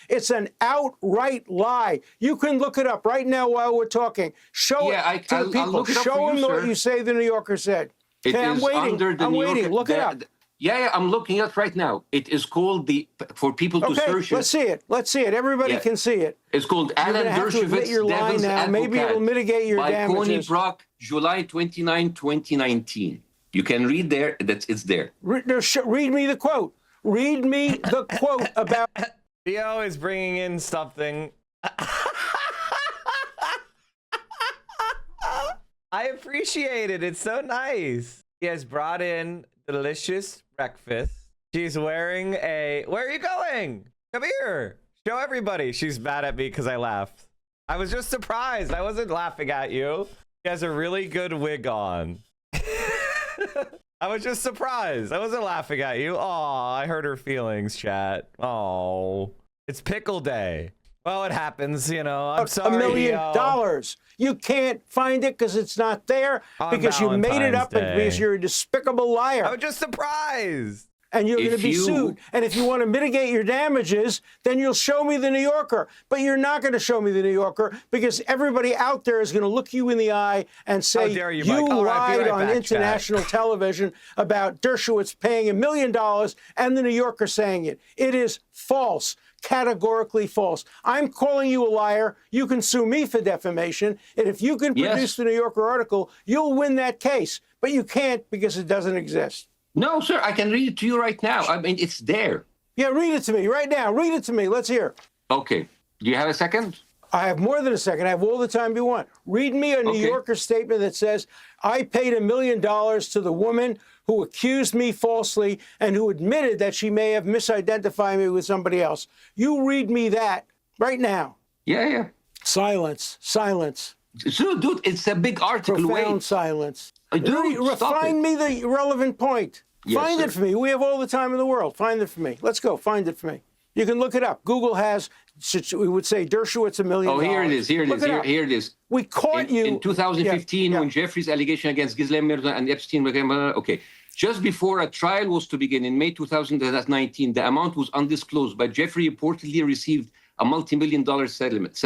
It's an outright lie. You can look it up right now while we're talking. Show it to the people. Show them what you say the New Yorker said. I'm waiting. I'm waiting. Look it up. Yeah, I'm looking at it right now. It is called for people to search it. Let's see it. Let's see it. Everybody can see it. It's called Alan Dershowitz, Devil's Advocate. Maybe it'll mitigate your damages. By Coney Brock, July 29, 2019. You can read there that it's there. Read me the quote. Read me the quote about. Theo is bringing in something. I appreciate it. It's so nice. He has brought in delicious breakfast. She's wearing a. Where are you going? Come here. Show everybody. She's mad at me because I laughed. I was just surprised. I wasn't laughing at you. She has a really good wig on. I was just surprised. I wasn't laughing at you. Aw, I hurt her feelings, chat. Oh, it's pickle day. Well, it happens, you know. I'm sorry. $1 million. You can't find it because it's not there because you made it up and because you're a despicable liar. I was just surprised. And you're going to be sued. And if you want to mitigate your damages, then you'll show me the New Yorker. But you're not going to show me the New Yorker because everybody out there is going to look you in the eye and say, you lied on international television about Dershowitz paying $1 million and the New Yorker saying it. It is false. Categorically false. I'm calling you a liar. You can sue me for defamation. And if you can produce the New Yorker article, you'll win that case. But you can't because it doesn't exist. No, sir, I can read it to you right now. I mean, it's there. Yeah, read it to me right now. Read it to me. Let's hear. Okay. Do you have a second? I have more than a second. I have all the time you want. Read me a New Yorker statement that says, I paid $1 million to the woman who accused me falsely and who admitted that she may have misidentified me with somebody else. You read me that right now. Yeah. Silence. Silence. So, dude, it's a big article. Profound silence. Dude, find me the relevant point. Find it for me. We have all the time in the world. Find it for me. Let's go. Find it for me. You can look it up. Google has, we would say, Dershowitz $1 million. Oh, here it is. Here it is. We caught you. In 2015, when Jeffrey's allegation against Ghislaine Maxwell and Epstein became, just before a trial was to begin in May 2019, the amount was undisclosed, but Jeffrey reportedly received a multi-million-dollar settlement.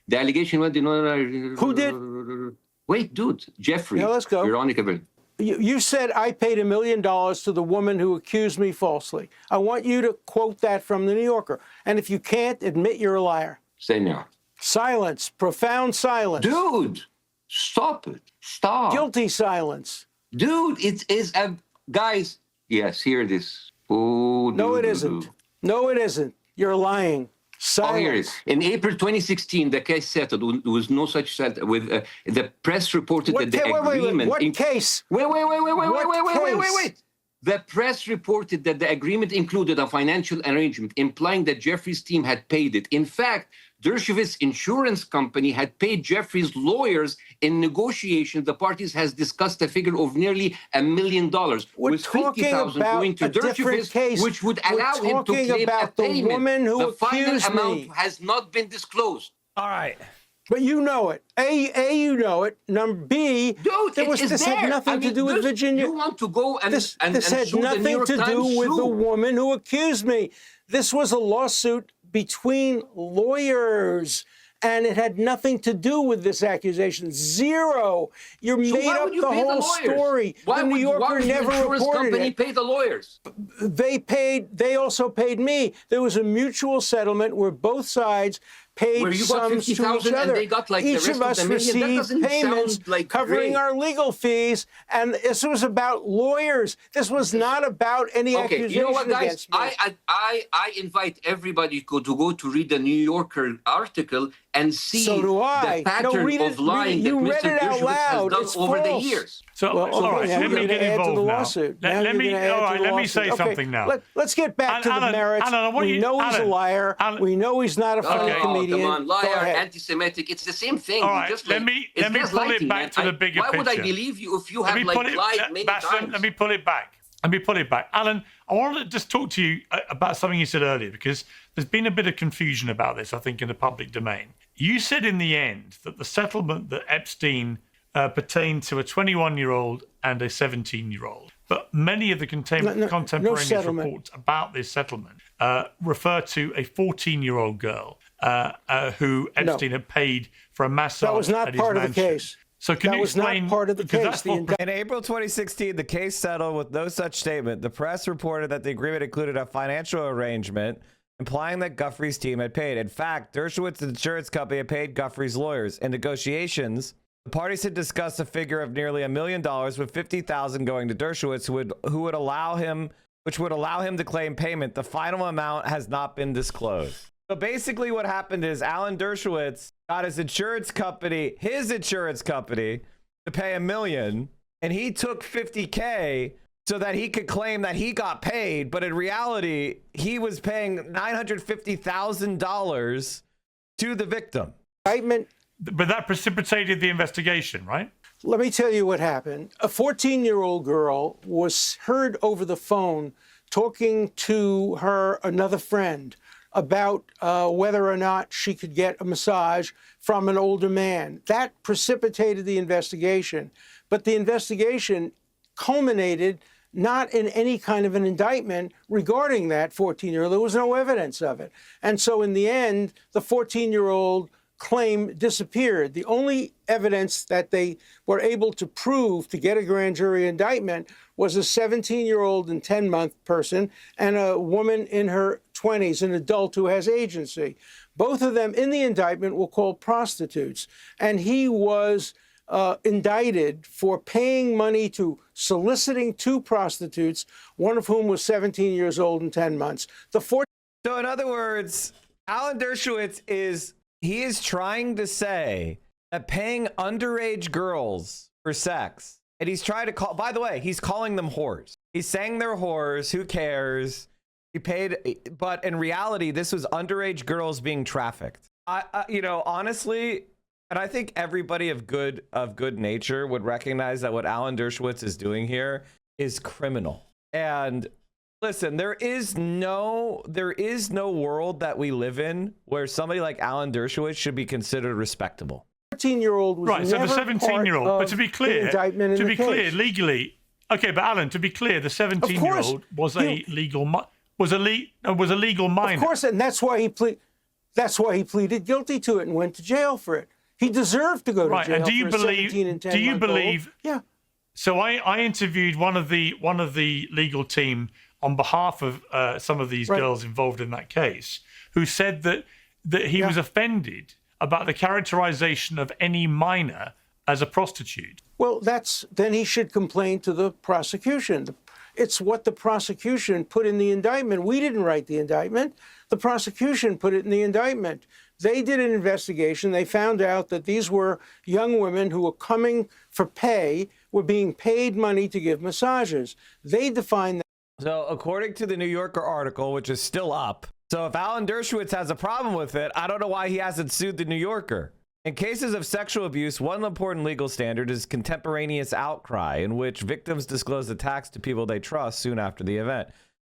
The allegation went, who did? Wait, dude, Jeffrey. Now let's go. Veronica. You said I paid $1 million to the woman who accused me falsely. I want you to quote that from the New Yorker. And if you can't, admit you're a liar. Say no. Silence. Profound silence. Dude, stop it. Stop. Guilty silence. Dude, it is a... Guys, yes, here it is. Oh, no, it isn't. No, it isn't. You're lying. Silence. Oh, here it is. In April 2016, the case settled. There was no such settlement. With the press reported that the agreement. What case? Wait. The press reported that the agreement included a financial arrangement implying that Jeffrey's team had paid it. In fact, Dershowitz's insurance company had paid Jeffrey's lawyers in negotiations. The parties has discussed a figure of nearly $1 million, with $50,000 going to Dershowitz, which would allow him to claim a payment. Woman who the final accused amount me has not been disclosed. All right. But you know it. A, you know it. Number B, dude, this had nothing to do with Virginia. You want to go and this had sue nothing the New York to do Times with too. the woman who accused me. This was a lawsuit between lawyers, and it had nothing to do with this accusation. Zero. You made up the whole story. Why the New Yorker never reported it. Pay the lawyers. They also paid me. There was a mutual settlement where both sides paid where you got sums to each 50,000 and other. they got like Each the rest of us the million. That received doesn't payments sound like covering great. our legal fees, and this was about lawyers. This was not about any accusation you know what, guys? against me. I invite everybody to go to read the New Yorker article and see So do I. the pattern read of lying you that read Mr. it out Dershowitz loud. has It's done over the false. years. So, Well, all right, now let you're me gonna get add to involved the now. lawsuit. Let Now you're me, gonna add all to right, the let me lawsuit. say Okay, something now. Let's get back to the Alan, merits. Alan, I want we you- know he's a Alan, liar. Alan- We know he's not a funny comedian. Come on, Go liar, ahead. anti-Semitic. It's the same thing. All You right, just let like, me it's pull it gaslighting, back man. to the bigger Why would I picture. believe you if you Let have me like put it- lied let- many Bastion, times? Let me pull it back. Alan, I wanted to just talk to you about something you said earlier, because there's been a bit of confusion about this, I think, in the public domain. You said in the end that the settlement that Epstein pertained to a 21-year-old and a 17-year-old. But many of the contemporaneous reports about this settlement refer to a 14-year-old girl who Epstein had paid for a massage. That was not at his part of the mansion. case. So can that you was explain? not part of the case. In April 2016, the case settled with no such statement. The press reported that the agreement included a financial arrangement implying that Guthrie's team had paid. In fact, Dershowitz's insurance company had paid Guthrie's lawyers. In negotiations, the parties had discussed a figure of nearly $1 million, with $50,000 which would allow him to claim payment. The final amount has not been disclosed. So basically what happened is Alan Dershowitz got his insurance company to pay $1 million, and he took $50K so that he could claim that he got paid. But in reality, he was paying $950,000 to the victim. But that precipitated the investigation, right? Let me tell you what happened. A 14-year-old girl was heard over the phone talking to another friend about whether or not she could get a massage from an older man. That precipitated the investigation. But the investigation culminated not in any kind of an indictment regarding that 14-year-old. There was no evidence of it. And so in the end, the 14-year-old claim disappeared. The only evidence that they were able to prove to get a grand jury indictment was a 17-year-old and 10-month person and a woman in her 20s, an adult who has agency. Both of them in the indictment were called prostitutes. And he was indicted for paying money to soliciting two prostitutes, one of whom was 17 years old and 10 months. So in other words, Alan Dershowitz is trying to say that paying underage girls for sex, and he's trying to call, by the way, he's calling them whores. He's saying they're whores. Who cares? He paid, but in reality, this was underage girls being trafficked. Honestly, and I think everybody of good nature would recognize that what Alan Dershowitz is doing here is criminal. And listen, there is no world that we live in where somebody like Alan Dershowitz should be considered respectable. 14-year-old was right. So the 17-year-old, but to be clear, legally, okay. But Alan, to be clear, the 17-year-old was a legal minor. Of course, and that's why he pleaded guilty to it and went to jail for it. He deserved to go to jail. And do you for believe? 17 and 10 Do you month old. believe? Yeah. So I interviewed one of the legal team on behalf of some of these girls involved in that case, who said that he was offended about the characterization of any minor as a prostitute. Well, then he should complain to the prosecution. It's what the prosecution put in the indictment. We didn't write the indictment. The prosecution put it in the indictment. They did an investigation. They found out that these were young women who were coming for pay, were being paid money to give massages. They defined that. So according to the New Yorker article, which is still up, so if Alan Dershowitz has a problem with it, I don't know why he hasn't sued the New Yorker. In cases of sexual abuse, one important legal standard is contemporaneous outcry, in which victims disclose attacks to people they trust soon after the event.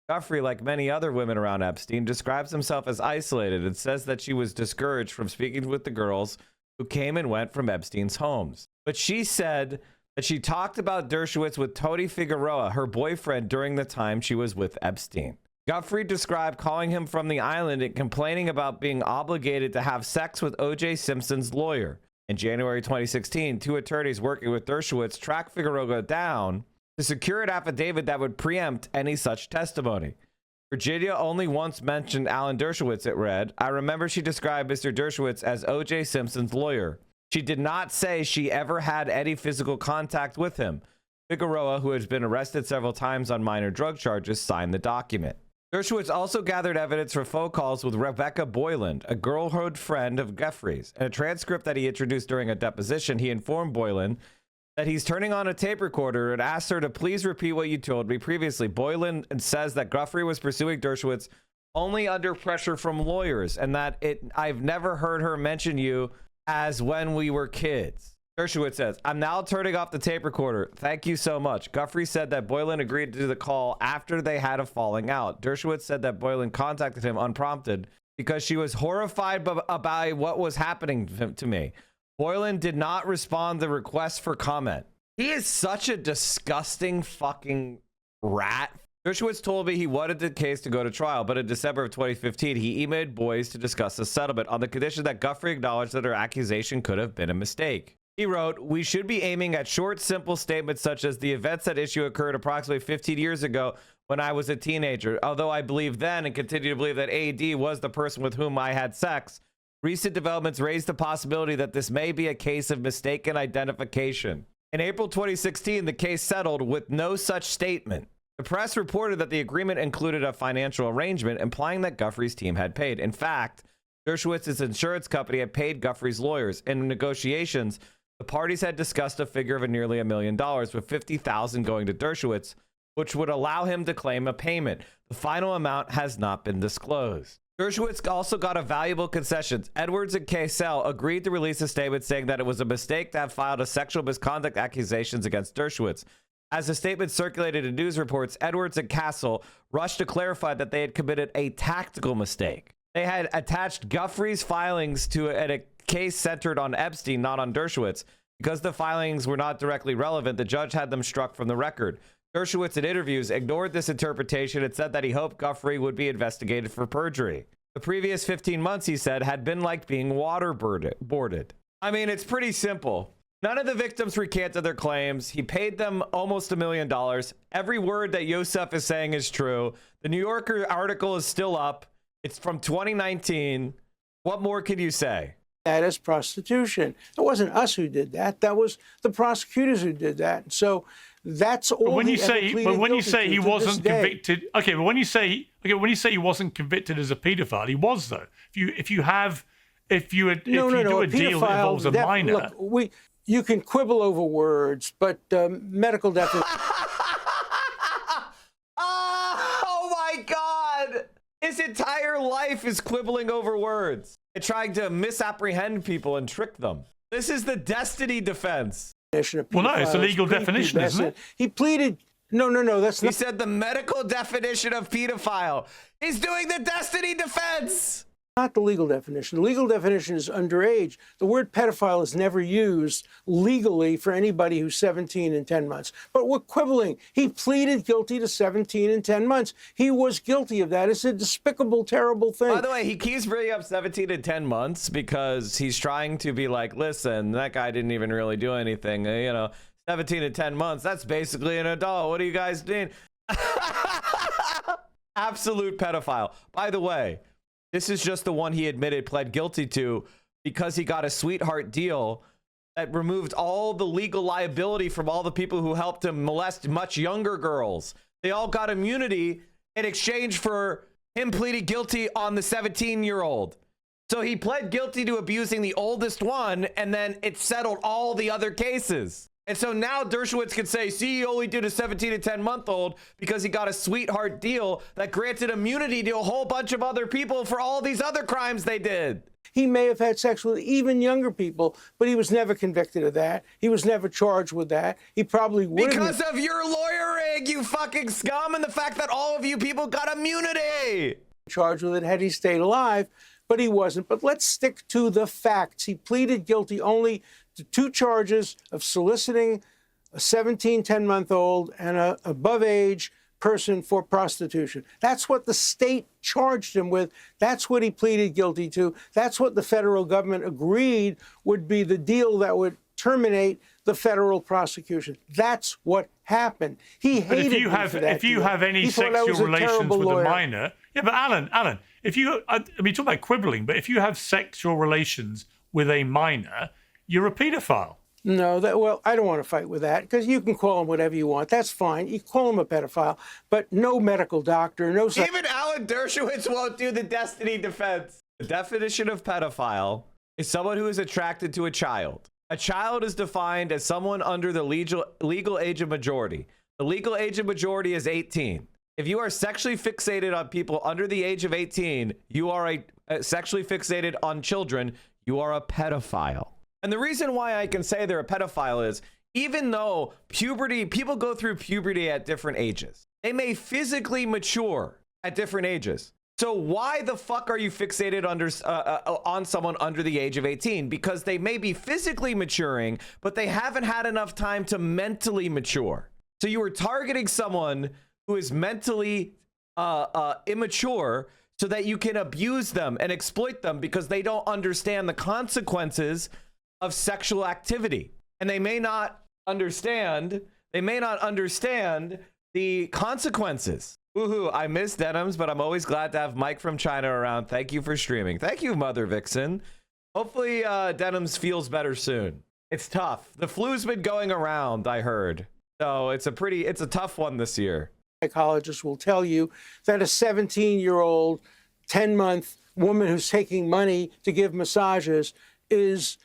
Guthrie, like many other women around Epstein, describes himself as isolated and says that she was discouraged from speaking with the girls who came and went from Epstein's homes. But she said that she talked about Dershowitz with Tony Figueroa, her boyfriend, during the time she was with Epstein. Guthrie described calling him from the island and complaining about being obligated to have sex with O.J. Simpson's lawyer. In January 2016, two attorneys working with Dershowitz tracked Figueroa down to secure an affidavit that would preempt any such testimony. Virginia only once mentioned Alan Dershowitz, it read. I remember she described Mr. Dershowitz as O.J. Simpson's lawyer. She did not say she ever had any physical contact with him. Figueroa, who has been arrested several times on minor drug charges, signed the document. Dershowitz also gathered evidence for phone calls with Rebecca Boyland, a girlhood friend of Jeffries. In a transcript that he introduced during a deposition, he informed Boyland that he's turning on a tape recorder and asked her to please repeat what you told me previously. Boyland says that Guthrie was pursuing Dershowitz only under pressure from lawyers, and that I've never heard her mention you as when we were kids. Dershowitz says, I'm now turning off the tape recorder. Thank you so much. Guthrie said that Boyland agreed to the call after they had a falling out. Dershowitz said that Boyland contacted him unprompted because she was horrified by what was happening to me. Boyland did not respond to the request for comment. He is such a disgusting fucking rat. Dershowitz told me he wanted the case to go to trial, but in December of 2015, he emailed Boyes to discuss the settlement on the condition that Guthrie acknowledged that her accusation could have been a mistake. He wrote, we should be aiming at short, simple statements such as the events at issue occurred approximately 15 years ago when I was a teenager. Although I believe then and continue to believe that AD was the person with whom I had sex, recent developments raised the possibility that this may be a case of mistaken identification. In April 2016, the case settled with no such statement. The press reported that the agreement included a financial arrangement implying that Guthrie's team had paid. In fact, Dershowitz's insurance company had paid Guthrie's lawyers. In negotiations, the parties had discussed a figure of nearly $1 million, with $50,000 going to Dershowitz, which would allow him to claim a payment. The final amount has not been disclosed. Dershowitz also got a valuable concession. Edwards and Cassell agreed to release a statement saying that it was a mistake to have filed a sexual misconduct accusations against Dershowitz. As the statement circulated in news reports, Edwards and Cassell rushed to clarify that they had committed a tactical mistake. They had attached Guthrie's filings to a case centered on Epstein, not on Dershowitz. Because the filings were not directly relevant, the judge had them struck from the record. Dershowitz, in interviews, ignored this interpretation and said that he hoped Guthrie would be investigated for perjury. The previous 15 months, he said, had been like being waterboarded. I mean, it's pretty simple. None of the victims recanted their claims. He paid them almost $1 million. Every word that Yosef is saying is true. The New Yorker article is still up. It's from 2019. What more can you say? That is prostitution. It wasn't us who did that. That was the prosecutors who did that. So that's all. But when you say he wasn't convicted, okay. But when you say he wasn't convicted as a paedophile, he was though. If you do a deal that involves a minor, look, you can quibble over words, but medical definition. Oh my God! His entire life is quibbling over words and trying to misapprehend people and trick them. This is the destiny defense. Well, no, it's a legal definition, isn't it? He pleaded. No, that's not. He said the medical definition of pedophile. He's doing the destiny defense. Not the legal definition. The legal definition is underage. The word pedophile is never used legally for anybody who's 17 and 10 months. But we're quibbling. He pleaded guilty to 17 and 10 months. He was guilty of that. It's a despicable, terrible thing. By the way, he keeps bringing up 17 and 10 months because he's trying to be like, listen, that guy didn't even really do anything. 17 and 10 months, that's basically an adult. What do you guys mean? Absolute pedophile. By the way, this is just the one he pled guilty to because he got a sweetheart deal that removed all the legal liability from all the people who helped him molest much younger girls. They all got immunity in exchange for him pleading guilty on the 17-year-old. So he pled guilty to abusing the oldest one, and then it settled all the other cases. And so now Dershowitz can say, see, he only did a 17 and 10-month-old because he got a sweetheart deal that granted immunity to a whole bunch of other people for all these other crimes they did. He may have had sex with even younger people, but he was never convicted of that. He was never charged with that. He probably would because of your lawyering, you fucking scum, and the fact that all of you people got immunity. Charged with it had he stayed alive, but he wasn't. But let's stick to the facts. He pleaded guilty only to 2 charges of soliciting a 17, 10-month-old and an above-age person for prostitution. That's what the state charged him with. That's what he pleaded guilty to. That's what the federal government agreed would be the deal that would terminate the federal prosecution. That's what happened. He hated me for that if you deal. have any He thought I sexual was a relations terrible with lawyer. a minor, yeah, but Alan, if you, I mean, talk about quibbling, but if you have sexual relations with a minor, you're a paedophile. No, well, I don't want to fight with that because you can call him whatever you want. That's fine. You call him a pedophile, but no medical doctor, no. Even Alan Dershowitz won't do the destiny defense. The definition of pedophile is someone who is attracted to a child. A child is defined as someone under the legal age of majority. The legal age of majority is 18. If you are sexually fixated on people under the age of 18, you are sexually fixated on children, you are a pedophile. And the reason why I can say they're a pedophile is even though people go through puberty at different ages, they may physically mature at different ages. So why the fuck are you fixated on someone under the age of 18? Because they may be physically maturing, but they haven't had enough time to mentally mature. So you are targeting someone who is mentally immature so that you can abuse them and exploit them because they don't understand the consequences of sexual activity. And they may not understand the consequences. Woohoo, I miss Denims, but I'm always glad to have Mike from China around. Thank you for streaming. Thank you, Mother Vixen. Hopefully Denims feels better soon. It's tough. The flu's been going around, I heard. So it's a tough one this year. Psychologists will tell you that a 17-year-old, 10-month woman who's taking money to give massages is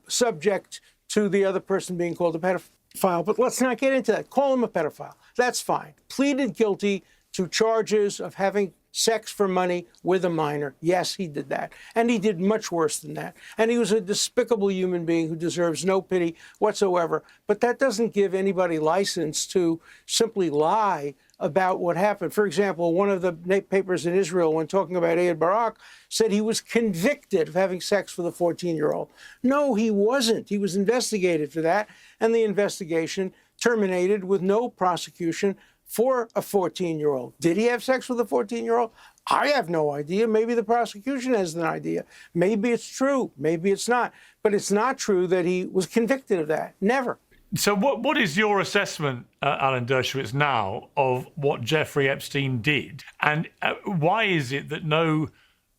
subject to the other person being called a pedophile. But let's not get into that. Call him a pedophile. That's fine. Pleaded guilty to charges of having sex for money with a minor. Yes, he did that. And he did much worse than that. And he was a despicable human being who deserves no pity whatsoever. But that doesn't give anybody license to simply lie about what happened. For example, one of the papers in Israel, when talking about Ehud Barak, said he was convicted of having sex with a 14-year-old. No, he wasn't. He was investigated for that. And the investigation terminated with no prosecution for a 14-year-old. Did he have sex with a 14-year-old? I have no idea. Maybe the prosecution has an idea. Maybe it's true. Maybe it's not. But it's not true that he was convicted of that. Never. So what is your assessment, Alan Dershowitz, now of what Jeffrey Epstein did? And why is it that no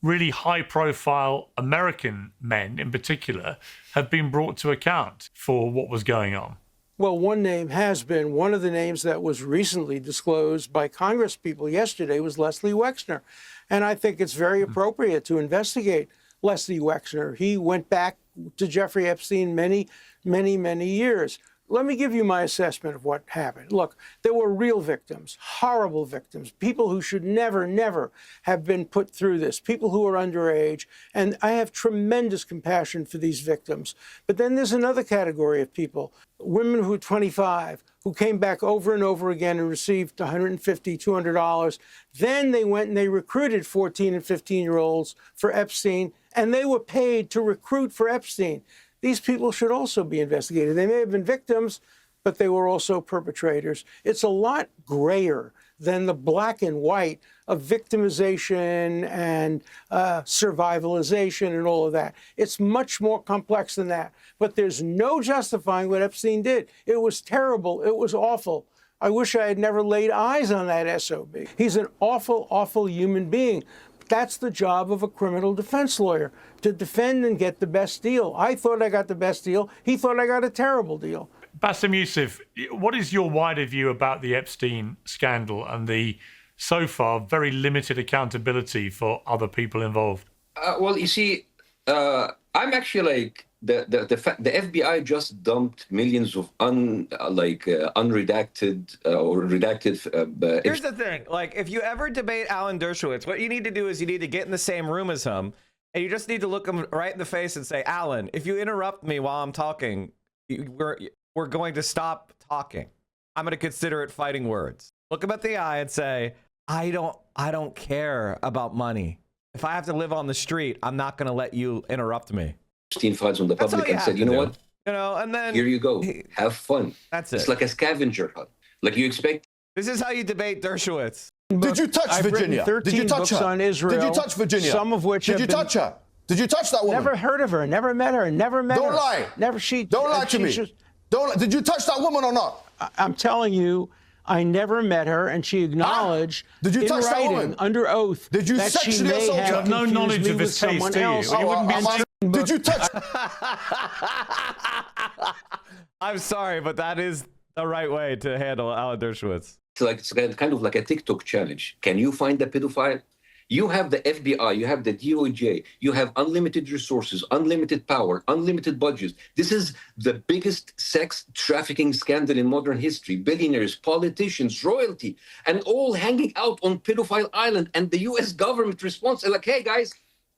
really high-profile American men in particular have been brought to account for what was going on? Well, one name has been. One of the names that was recently disclosed by Congress people yesterday was Leslie Wexner. And I think it's very appropriate to investigate Leslie Wexner. He went back to Jeffrey Epstein many, many, many years. Let me give you my assessment of what happened. Look, there were real victims, horrible victims, people who should never, never have been put through this, people who are underage. And I have tremendous compassion for these victims. But then there's another category of people, women who are 25, who came back over and over again and received $150, $200. Then they went and they recruited 14 and 15-year-olds for Epstein, and they were paid to recruit for Epstein. These people should also be investigated. They may have been victims, but they were also perpetrators. It's a lot grayer than the black and white of victimization and survivalization and all of that. It's much more complex than that. But there's no justifying what Epstein did. It was terrible. It was awful. I wish I had never laid eyes on that SOB. He's an awful, awful human being. That's the job of a criminal defense lawyer, to defend and get the best deal. I thought I got the best deal. He thought I got a terrible deal. Bassem Youssef, what is your wider view about the Epstein scandal and the, so far, very limited accountability for other people involved? Well, you see, I'm actually like, the FBI just dumped millions of unredacted or redacted. Here's the thing: like, if you ever debate Alan Dershowitz, what you need to do is you need to get in the same room as him, and you just need to look him right in the face and say, "Alan, if you interrupt me while I'm talking, we're going to stop talking. I'm going to consider it fighting words." Look him at the eye and say, "I don't care about money. If I have to live on the street, I'm not going to let you interrupt me." Epstein files on the public and said, you know what? And then here you go. Have fun. That's it. It's like a scavenger hunt. Like you expect. This is how you debate Dershowitz. Did you touch Virginia? Did you touch her? On Israel, Did you touch Virginia? Some of which did you touch her? Did you touch that woman? Never heard of her. Never met her. Never met her. Don't lie. Never. She. Don't lie to me. Did you touch that woman or not? I'm telling you, I never met her, and she acknowledged Did you in touch writing, that woman? under oath, Did you that she sexually may assault have her? You have no confused knowledge me of with his case, someone do you? else. You wouldn't be saying- Did you touch? I'm sorry, but that is the right way to handle Alan Dershowitz. It's kind of like a TikTok challenge. Can you find the pedophile? You have the FBI, you have the DOJ, you have unlimited resources, unlimited power, unlimited budgets. This is the biggest sex trafficking scandal in modern history. Billionaires, politicians, royalty, and all hanging out on Pedophile Island. And the US government responds like, hey guys,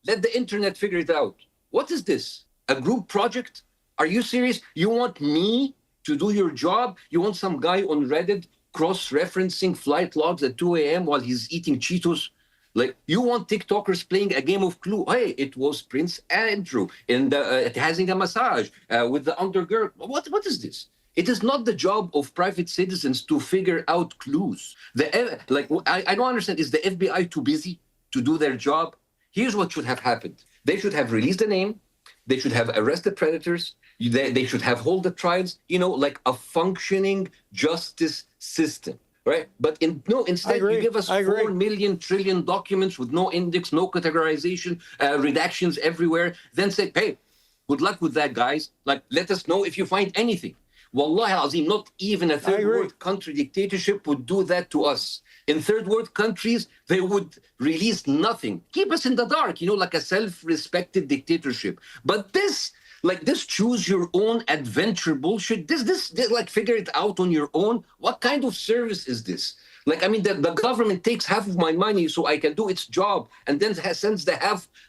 let the internet figure it out. What is this? A group project? Are you serious? You want me to do your job? You want some guy on Reddit cross-referencing flight logs at 2 a.m. while he's eating Cheetos? Like, you want TikTokers playing a game of Clue. Hey, it was Prince Andrew in the having a massage with the undergirl. What is this? It is not the job of private citizens to figure out clues. I don't understand. Is the FBI too busy to do their job? Here's what should have happened. They should have released the name. They should have arrested predators. They should have held the trials, like a functioning justice system. Right, but instead you give us 4 million trillion documents with no index, no categorization, redactions everywhere. Then say, hey, good luck with that, guys. Like, let us know if you find anything. Wallahi azim, not even a third world country dictatorship would do that to us. In third world countries, they would release nothing, keep us in the dark, like a self-respected dictatorship. But this choose your own adventure bullshit. This like figure it out on your own. What kind of service is this? The government takes half of my money so I can do its job and then sends the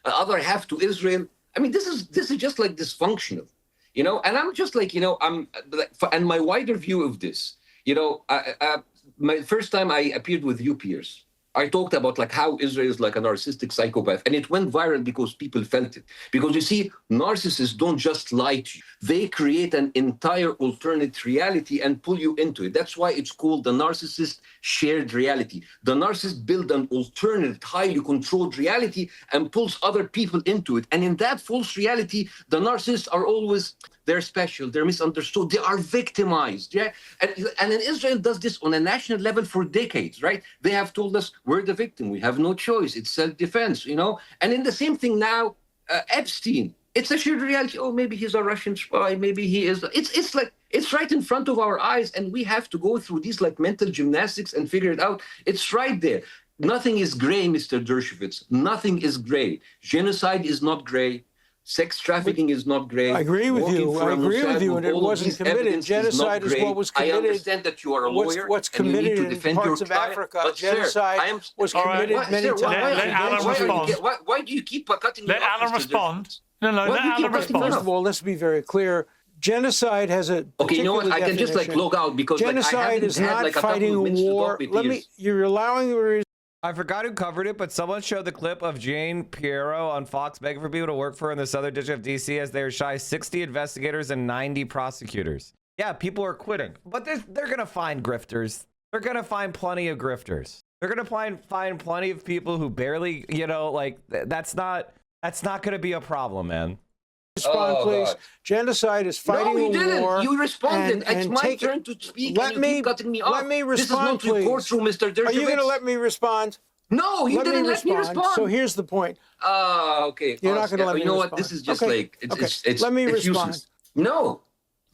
other half to Israel. This is just like dysfunctional, and I'm just like, and my wider view of this, my first time I appeared with you, Piers, I talked about how Israel is like a narcissistic psychopath, and it went viral because people felt it. Because you see, narcissists don't just lie to you. They create an entire alternate reality and pull you into it. That's why it's called the narcissist shared reality. The narcissist builds an alternate, highly controlled reality and pulls other people into it. And in that false reality, the narcissists are always, they're special, they're misunderstood, they are victimized. Yeah, and Israel does this on a national level for decades, right? They have told us we're the victim, we have no choice, it's self-defense, And in the same thing now, Epstein, it's a shared reality. Oh, maybe he's a Russian spy, maybe he is. It's like it's right in front of our eyes, and we have to go through these mental gymnastics and figure it out. It's right there. Nothing is gray, Mr. Dershowitz. Nothing is gray. Genocide is not gray. Sex trafficking is not gray. I agree with you. And it wasn't committed. Genocide is what was committed. I understand that you are a lawyer. What's committed in parts of Africa? Genocide was committed many times. Let Alan respond. Why do you keep cutting me off? Let Alan respond. No, let Alan respond. First of all, let's be very clear. Genocide has a okay. You know what? I can just log out because genocide is not fighting a war. You're allowing. I forgot who covered it, but someone showed the clip of Jane Piero on Fox begging for people to work for her in the Southern District of DC as they were shy 60 investigators and 90 prosecutors. Yeah, people are quitting, but they're gonna find grifters. They're gonna find plenty of grifters. They're gonna find plenty of people who barely, that's not gonna be a problem, man. Respond, please. God. Genocide is fighting a war. You responded. And it's my turn to speak. Let me cutting me off. Let me respond, this is not your courtroom, Mr. Dershowitz. Are you going to let me respond? No, you didn't let me respond. So here's the point. Okay. You're not going to let me respond. You know what? This is just it's let me respond. Useless. No.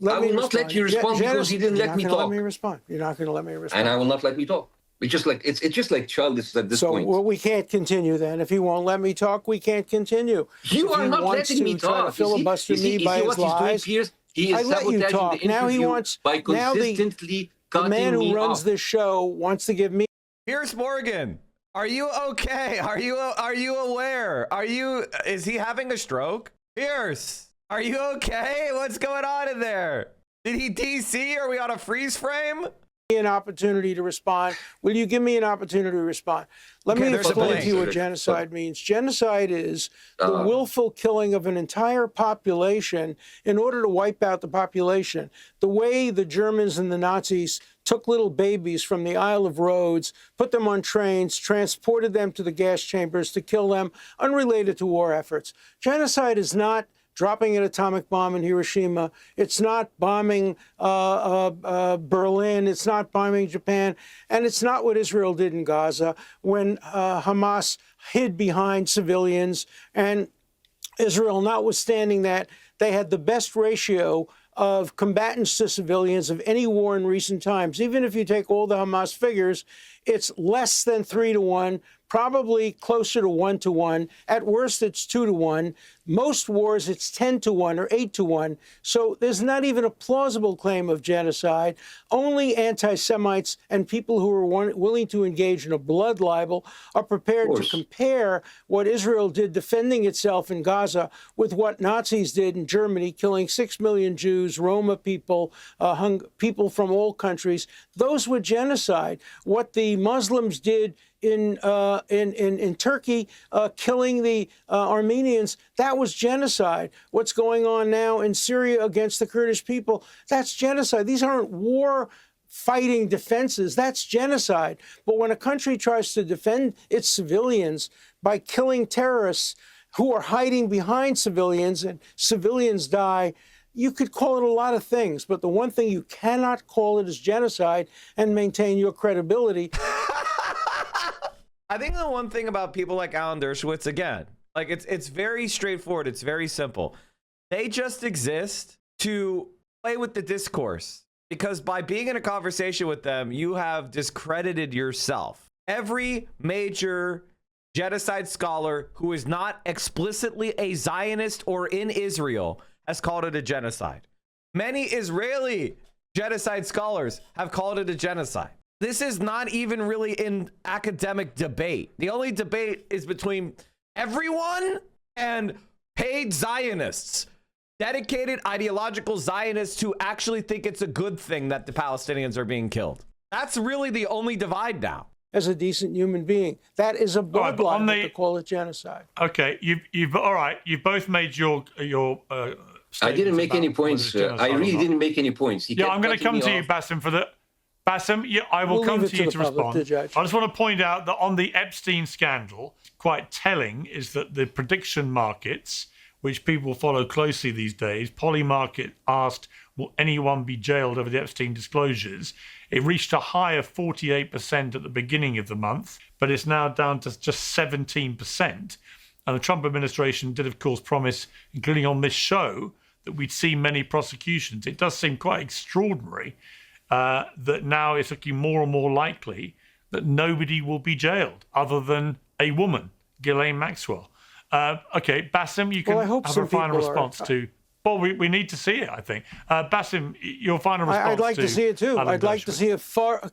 I will not let you respond because you didn't let me talk. Let me respond. You're not going to let me respond. And I will not let me talk. It's just like childish at this point. So we can't continue then. If he won't let me talk, we can't continue. You are not letting me talk. Try to filibuster me by his lies. He is sabotaging the now he wants by consistently cutting me off. The man who runs this show wants to give me. Piers Morgan, are you okay? Are you aware? Is he having a stroke? Piers, are you okay? What's going on in there? Did he DC? Are we on a freeze frame? an opportunity to respond? Will you give me an opportunity to respond? Let me explain to you what genocide means. Genocide is the willful killing of an entire population in order to wipe out the population. The way the Germans and the Nazis took little babies from the Isle of Rhodes, put them on trains, transported them to the gas chambers to kill them, unrelated to war efforts. Genocide is not dropping an atomic bomb in Hiroshima. It's not bombing Berlin. It's not bombing Japan. And it's not what Israel did in Gaza when Hamas hid behind civilians. And Israel, notwithstanding that, they had the best ratio of combatants to civilians of any war in recent times. Even if you take all the Hamas figures, it's less than 3 to 1, probably closer to 1 to 1. At worst, it's 2 to 1. Most wars, it's 10 to 1 or 8 to 1. So there's not even a plausible claim of genocide. Only anti-Semites and people who are willing to engage in a blood libel are prepared to compare what Israel did defending itself in Gaza with what Nazis did in Germany, killing 6 million Jews, Roma people, people from all countries. Those were genocide. What the Muslims did in Turkey, killing the Armenians, that was genocide. What's going on now in Syria against the Kurdish people, that's genocide. These aren't war fighting defenses. That's genocide. But when a country tries to defend its civilians by killing terrorists who are hiding behind civilians and civilians die, you could call it a lot of things. But the one thing you cannot call it is genocide and maintain your credibility. I think the one thing about people like Alan Dershowitz, again, like it's very straightforward. It's very simple. They just exist to play with the discourse, because by being in a conversation with them, you have discredited yourself. Every major genocide scholar who is not explicitly a Zionist or in Israel has called it a genocide. Many Israeli genocide scholars have called it a genocide. This is not even really in academic debate. The only debate is between everyone and paid Zionists, dedicated ideological Zionists who actually think it's a good thing that the Palestinians are being killed. That's really the only divide now. As a decent human being, that is a blood libel to call it genocide. Okay, you've all right. You both made your. I didn't make any points. I really didn't make any points. Yeah, I'm going to come to you, Bassem, for the. Bassem, yeah, I will come to you to respond. I just want to point out that on the Epstein scandal, quite telling is that the prediction markets, which people follow closely these days, Polymarket asked, will anyone be jailed over the Epstein disclosures? It reached a high of 48% at the beginning of the month, but it's now down to just 17%. And the Trump administration did, of course, promise, including on this show, that we'd see many prosecutions. It does seem quite extraordinary that now it's looking more and more likely that nobody will be jailed other than a woman, Ghislaine Maxwell. Okay, Bassem, you can have a final response to. Well, we need to see it, I think. Bassem, your final response. I'd like to see it too. I'd like to see a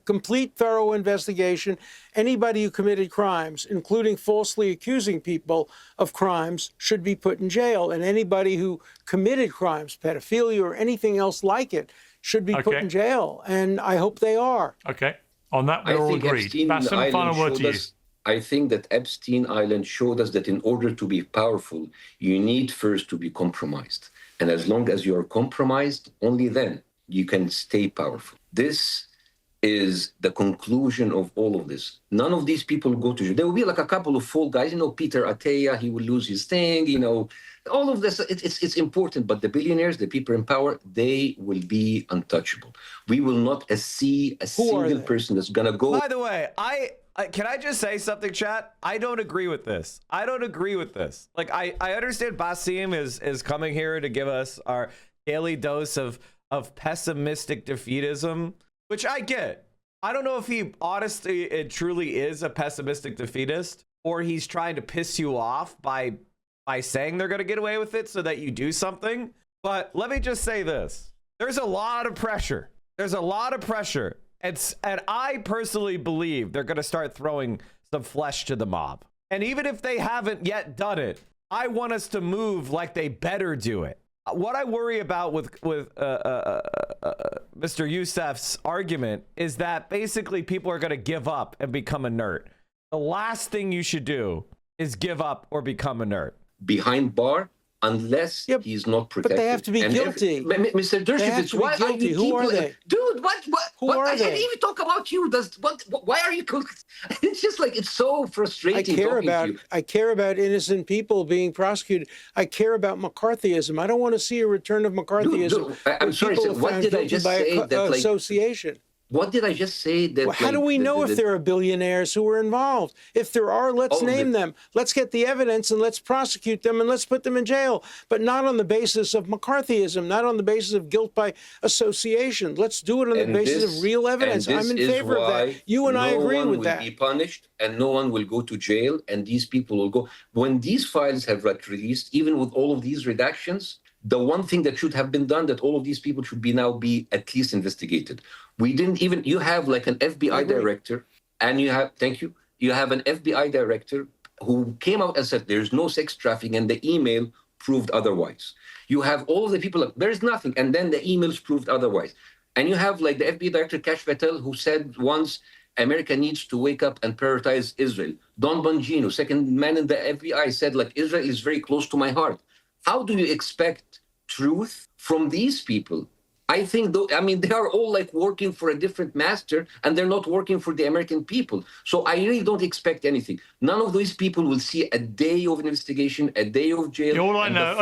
complete, thorough investigation. Anybody who committed crimes, including falsely accusing people of crimes, should be put in jail. And anybody who committed crimes, pedophilia or anything else like it, should be put in jail. And I hope they are. Okay. On that, we're all agreed. Bassem, final word to you. I think that Epstein Island showed us that in order to be powerful, you need first to be compromised. And as long as you're compromised, only then you can stay powerful. This is the conclusion of all of this. None of these people go to jail. There will be like a couple of fall guys, Peter Attia, he will lose his thing, all of this, it's important. But the billionaires, the people in power, they will be untouchable. We will not see a single person that's going to go. By the way, can I just say something, chat? I don't agree with this. I don't agree with this. Like, I understand Bassem is coming here to give us our daily dose of pessimistic defeatism, which I get. I don't know if he honestly it truly is a pessimistic defeatist, or he's trying to piss you off by saying they're going to get away with it so that you do something. But let me just say this. There's a lot of pressure. There's a lot of pressure. And I personally believe they're going to start throwing some flesh to the mob. And even if they haven't yet done it, I want us to move like they better do it. what I worry about with Mr. Youssef's argument is that basically people are going to give up and become inert. The last thing you should do is give up or become inert. Behind bar, unless he's not protected. But they have to be guilty. Mr. Dershowitz, why are you Who are they? Dude, what? Who are I they? didn't even talk about you. Why are you... It's just like, it's so frustrating talking to you. I care about innocent people being prosecuted. I care about McCarthyism. I don't want to see a return of McCarthyism. I'm sorry, people are what found did I guilty just by say that, like... association. What did I just say? That Well, how do we know if there are billionaires who are involved? If there are, let's name them. Let's get the evidence and let's prosecute them and let's put them in jail. But not on the basis of McCarthyism, not on the basis of guilt by association. Let's do it on the basis of real evidence. I'm in favor of that. You and I agree with that. No one will be punished and no one will go to jail, and these people will go. When these files have released, even with all of these redactions, the one thing that should have been done, that all of these people should now be at least investigated. We didn't even, you have like an FBI director, and you have, you have an FBI director who came out and said there's no sex trafficking, and the email proved otherwise. You have all of the people, there's nothing, and then the emails proved otherwise. And you have like the FBI director, Kash Patel, who said once, America needs to wake up and prioritize Israel. Don Bongino, second man in the FBI, said like, Israel is very close to my heart. How do you expect truth from these people? I think, they are all like working for a different master, and they're not working for the American people. So I really don't expect anything. None of these people will see a day of investigation, a day of jail. All I know,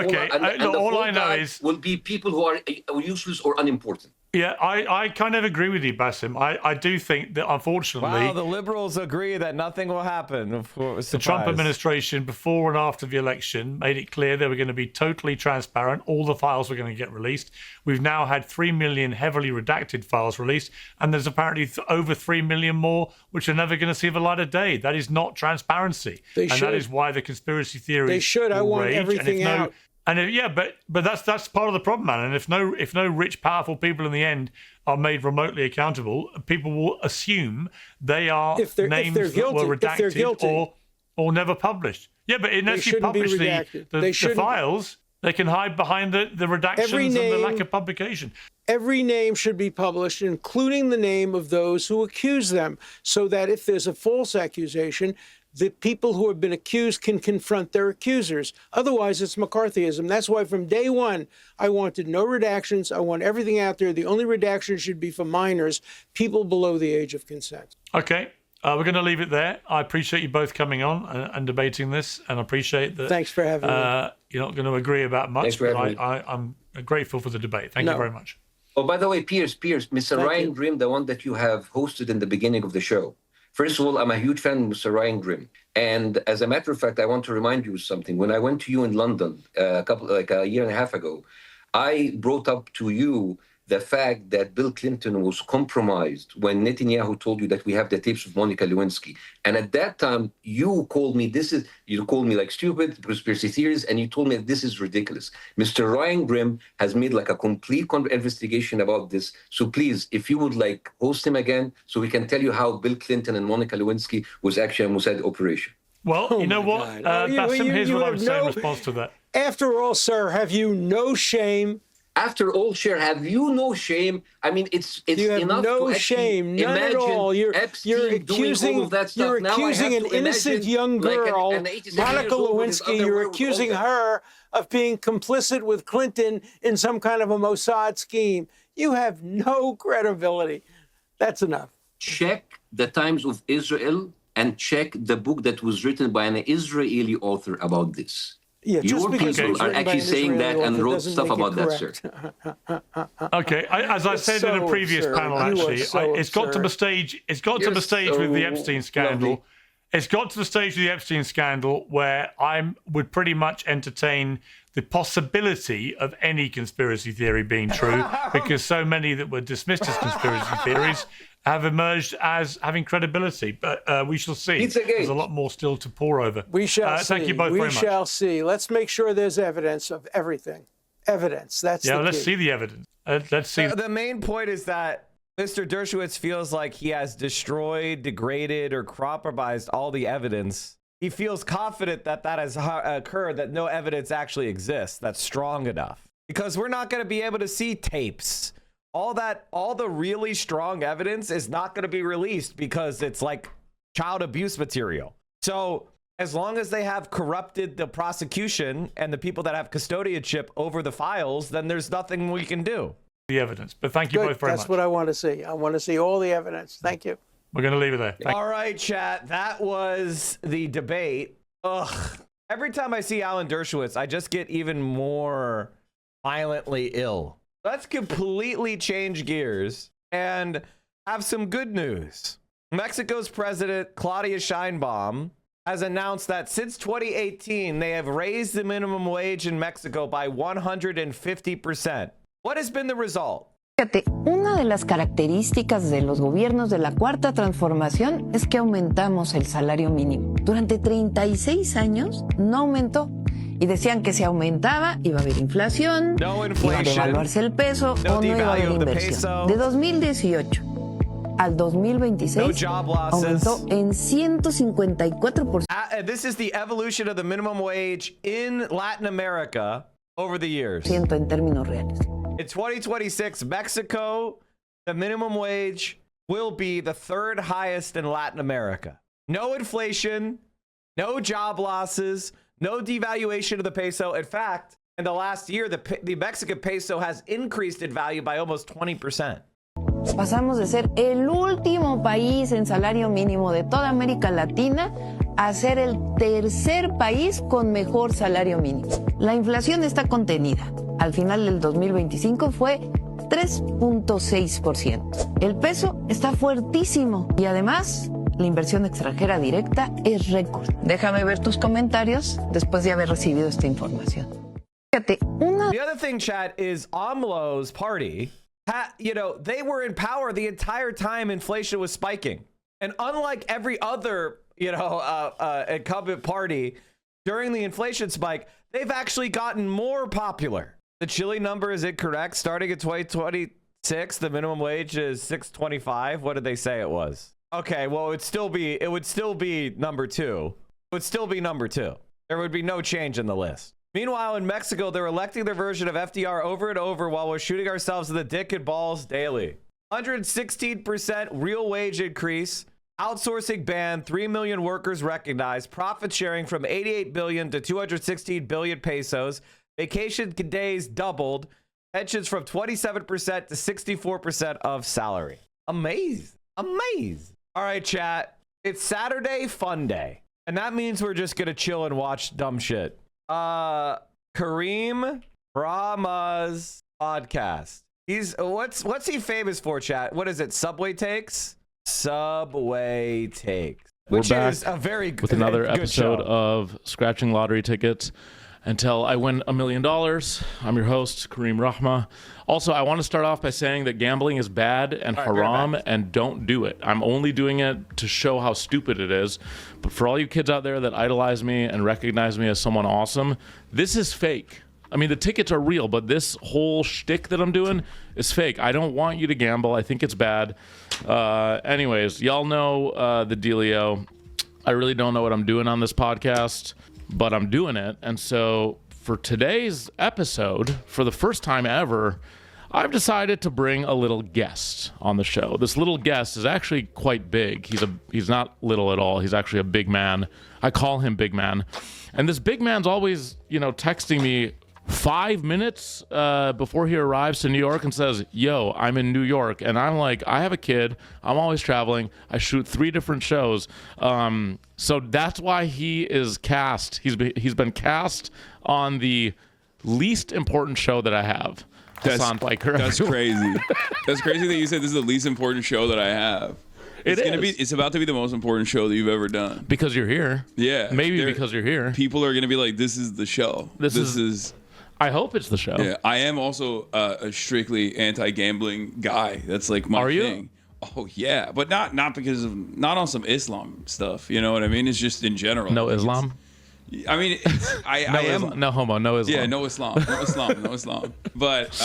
all I know is will be people who are useless or unimportant. Yeah, I kind of agree with you, Bassem. I do think that, unfortunately... Wow, the liberals agree that nothing will happen. The Trump administration, before and after the election, made it clear they were going to be totally transparent. All the files were going to get released. We've now had 3 million heavily redacted files released, and there's apparently over 3 million more which are never going to see the light of day. That is not transparency. That is why the conspiracy theories They should. I want everything out. But that's part of the problem, man. And if no rich, powerful people in the end are made remotely accountable, people will assume they are names that were redacted or never published. Yeah, but unless you publish the files, they can hide behind the redactions and the lack of publication. Every name should be published, including the name of those who accuse them, so that if there's a false accusation, the people who have been accused can confront their accusers. Otherwise, it's McCarthyism. That's why from day one, I wanted no redactions. I want everything out there. The only redaction should be for minors, people below the age of consent. Okay. We're going to leave it there. I appreciate you both coming on and debating this, and appreciate that. Thanks for having me. You're not going to agree about much, but I'm grateful for the debate. Thank you very much. Oh, by the way, Piers, Mr. Ryan Grimm, the one that you have hosted in the beginning of the show. First of all, I'm a huge fan of Mr. Ryan Grimm. And as a matter of fact, I want to remind you of something. When I went to you in London a year and a half ago, I brought up to you the fact that Bill Clinton was compromised when Netanyahu told you that we have the tapes of Monica Lewinsky. And at that time, you called me like stupid, conspiracy theories, and you told me that this is ridiculous. Mr. Ryan Grimm has made like a complete investigation about this. So please, if you would like host him again, so we can tell you how Bill Clinton and Monica Lewinsky was actually a Mossad operation. Well, you know what, Bassem, here's what I would say in response to that. After all, sir, have you no shame? After all, Cher, have you no shame? I mean, it's you have enough no to shame, none at imagine all. You're accusing, all of that stuff. You're accusing an innocent young girl, Monica Lewinsky. You're accusing her of being complicit with Clinton in some kind of a Mossad scheme. You have no credibility. That's enough. Check the Times of Israel and check the book that was written by an Israeli author about this. Yeah, your people are actually saying that and wrote stuff about that, sir. Okay, as I said in a previous panel, actually, it's got to the stage. It's got to the stage with the Epstein scandal. Lovely. It's got to the stage of the Epstein scandal where I would pretty much entertain the possibility of any conspiracy theory being true, because so many that were dismissed as conspiracy theories have emerged as having credibility. But we shall see. There's a lot more still to pour over. We shall see. Thank you both very much. We shall see. Let's make sure there's evidence of everything. Evidence. That's the key. Let's see the evidence. Let's see. The main point is that Mr. Dershowitz feels like he has destroyed, degraded, or compromised all the evidence. He feels confident that that has occurred, that no evidence actually exists that's strong enough. because we're not going to be able to see tapes. All the really strong evidence is not going to be released because it's like child abuse material. So as long as they have corrupted the prosecution and the people that have custodianship over the files, then there's nothing we can do. The evidence. But thank you both very much. That's what I want to see. I want to see all the evidence. Thank you. We're going to leave it there. All right, chat. That was the debate. Ugh. Every time I see Alan Dershowitz, I just get even more violently ill. Let's completely change gears and have some good news. Mexico's president, Claudia Sheinbaum, has announced that since 2018, they have raised the minimum wage in Mexico by 150%. What has been the result? Fíjate, una de las características de los gobiernos de la Cuarta Transformación es que aumentamos el salario mínimo. Durante 36 años no aumentó. Y decían que si aumentaba iba a haber inflación, iba a devaluarse el peso o no iba a haber inversión. De 2018 al 2026 aumentó en 154%. This is the evolution of the minimum wage in Latin America over the years. En términos reales. In 2026, Mexico, the minimum wage will be the third highest in Latin America. No inflation, no job losses, no devaluation of the peso. In fact, in the last year, the Mexican peso has increased in value by almost 20%. Pasamos de ser el último país en salario mínimo de toda América Latina a ser el tercer país con mejor salario mínimo. La inflación está contenida. Al final del 2025 fue 3.6%. El peso está fuertísimo y además la inversión extranjera directa es récord. Déjame ver tus comentarios después de haber recibido esta información. Fíjate, The other thing, chat, is AMLO's party, they were in power the entire time inflation was spiking. And unlike every other, incumbent party during the inflation spike, they've actually gotten more popular. The Chile number is incorrect. Starting in 2026, the minimum wage is $6.25. What did they say it was? Okay, well, it would still be number two. It would still be number two. There would be no change in the list. Meanwhile, in Mexico, they're electing their version of FDR over and over while we're shooting ourselves in the dick and balls daily. 116% real wage increase. Outsourcing ban, 3 million workers recognized. Profit sharing from 88 billion to 216 billion pesos. Vacation days doubled. Pensions from 27% to 64% of salary. Amazing. All right, chat. It's Saturday Fun Day. And that means we're just going to chill and watch dumb shit. Kareem Brahma's podcast. What's he famous for, chat? What is it? Subway Takes? Subway Takes. Which is a very good, with another good episode show. of Scratching Lottery Tickets until I win $1 million. I'm your host, Kareem Rahma. Also, I want to start off by saying that gambling is bad and haram, and don't do it. I'm only doing it to show how stupid it is. But for all you kids out there that idolize me and recognize me as someone awesome, this is fake. I mean, the tickets are real, but this whole shtick that I'm doing is fake. I don't want you to gamble. I think it's bad. Anyways, y'all know the dealio. I really don't know what I'm doing on this podcast, but I'm doing it. And so for today's episode, for the first time ever, I've decided to bring a little guest on the show. This little guest is actually quite big. He's not little at all. He's actually a big man. I call him Big Man. And this big man's always, texting me 5 minutes before he arrives to New York and says, yo, I'm in New York. And I'm like, I have a kid. I'm always traveling. I shoot 3 different shows. So that's why he is cast. He's been cast on the least important show that I have. That's crazy. That's crazy that you said this is the least important show that I have. It's about to be the most important show that you've ever done. Because you're here. Yeah. Maybe because you're here. People are going to be like, this is the show. This is... I hope it's the show. Yeah, I am also a strictly anti-gambling guy. That's like my thing. Oh yeah, but not on some Islam stuff. You know what I mean? It's just in general. No Islam. I mean, I am no homo, no Islam. Yeah, no Islam. But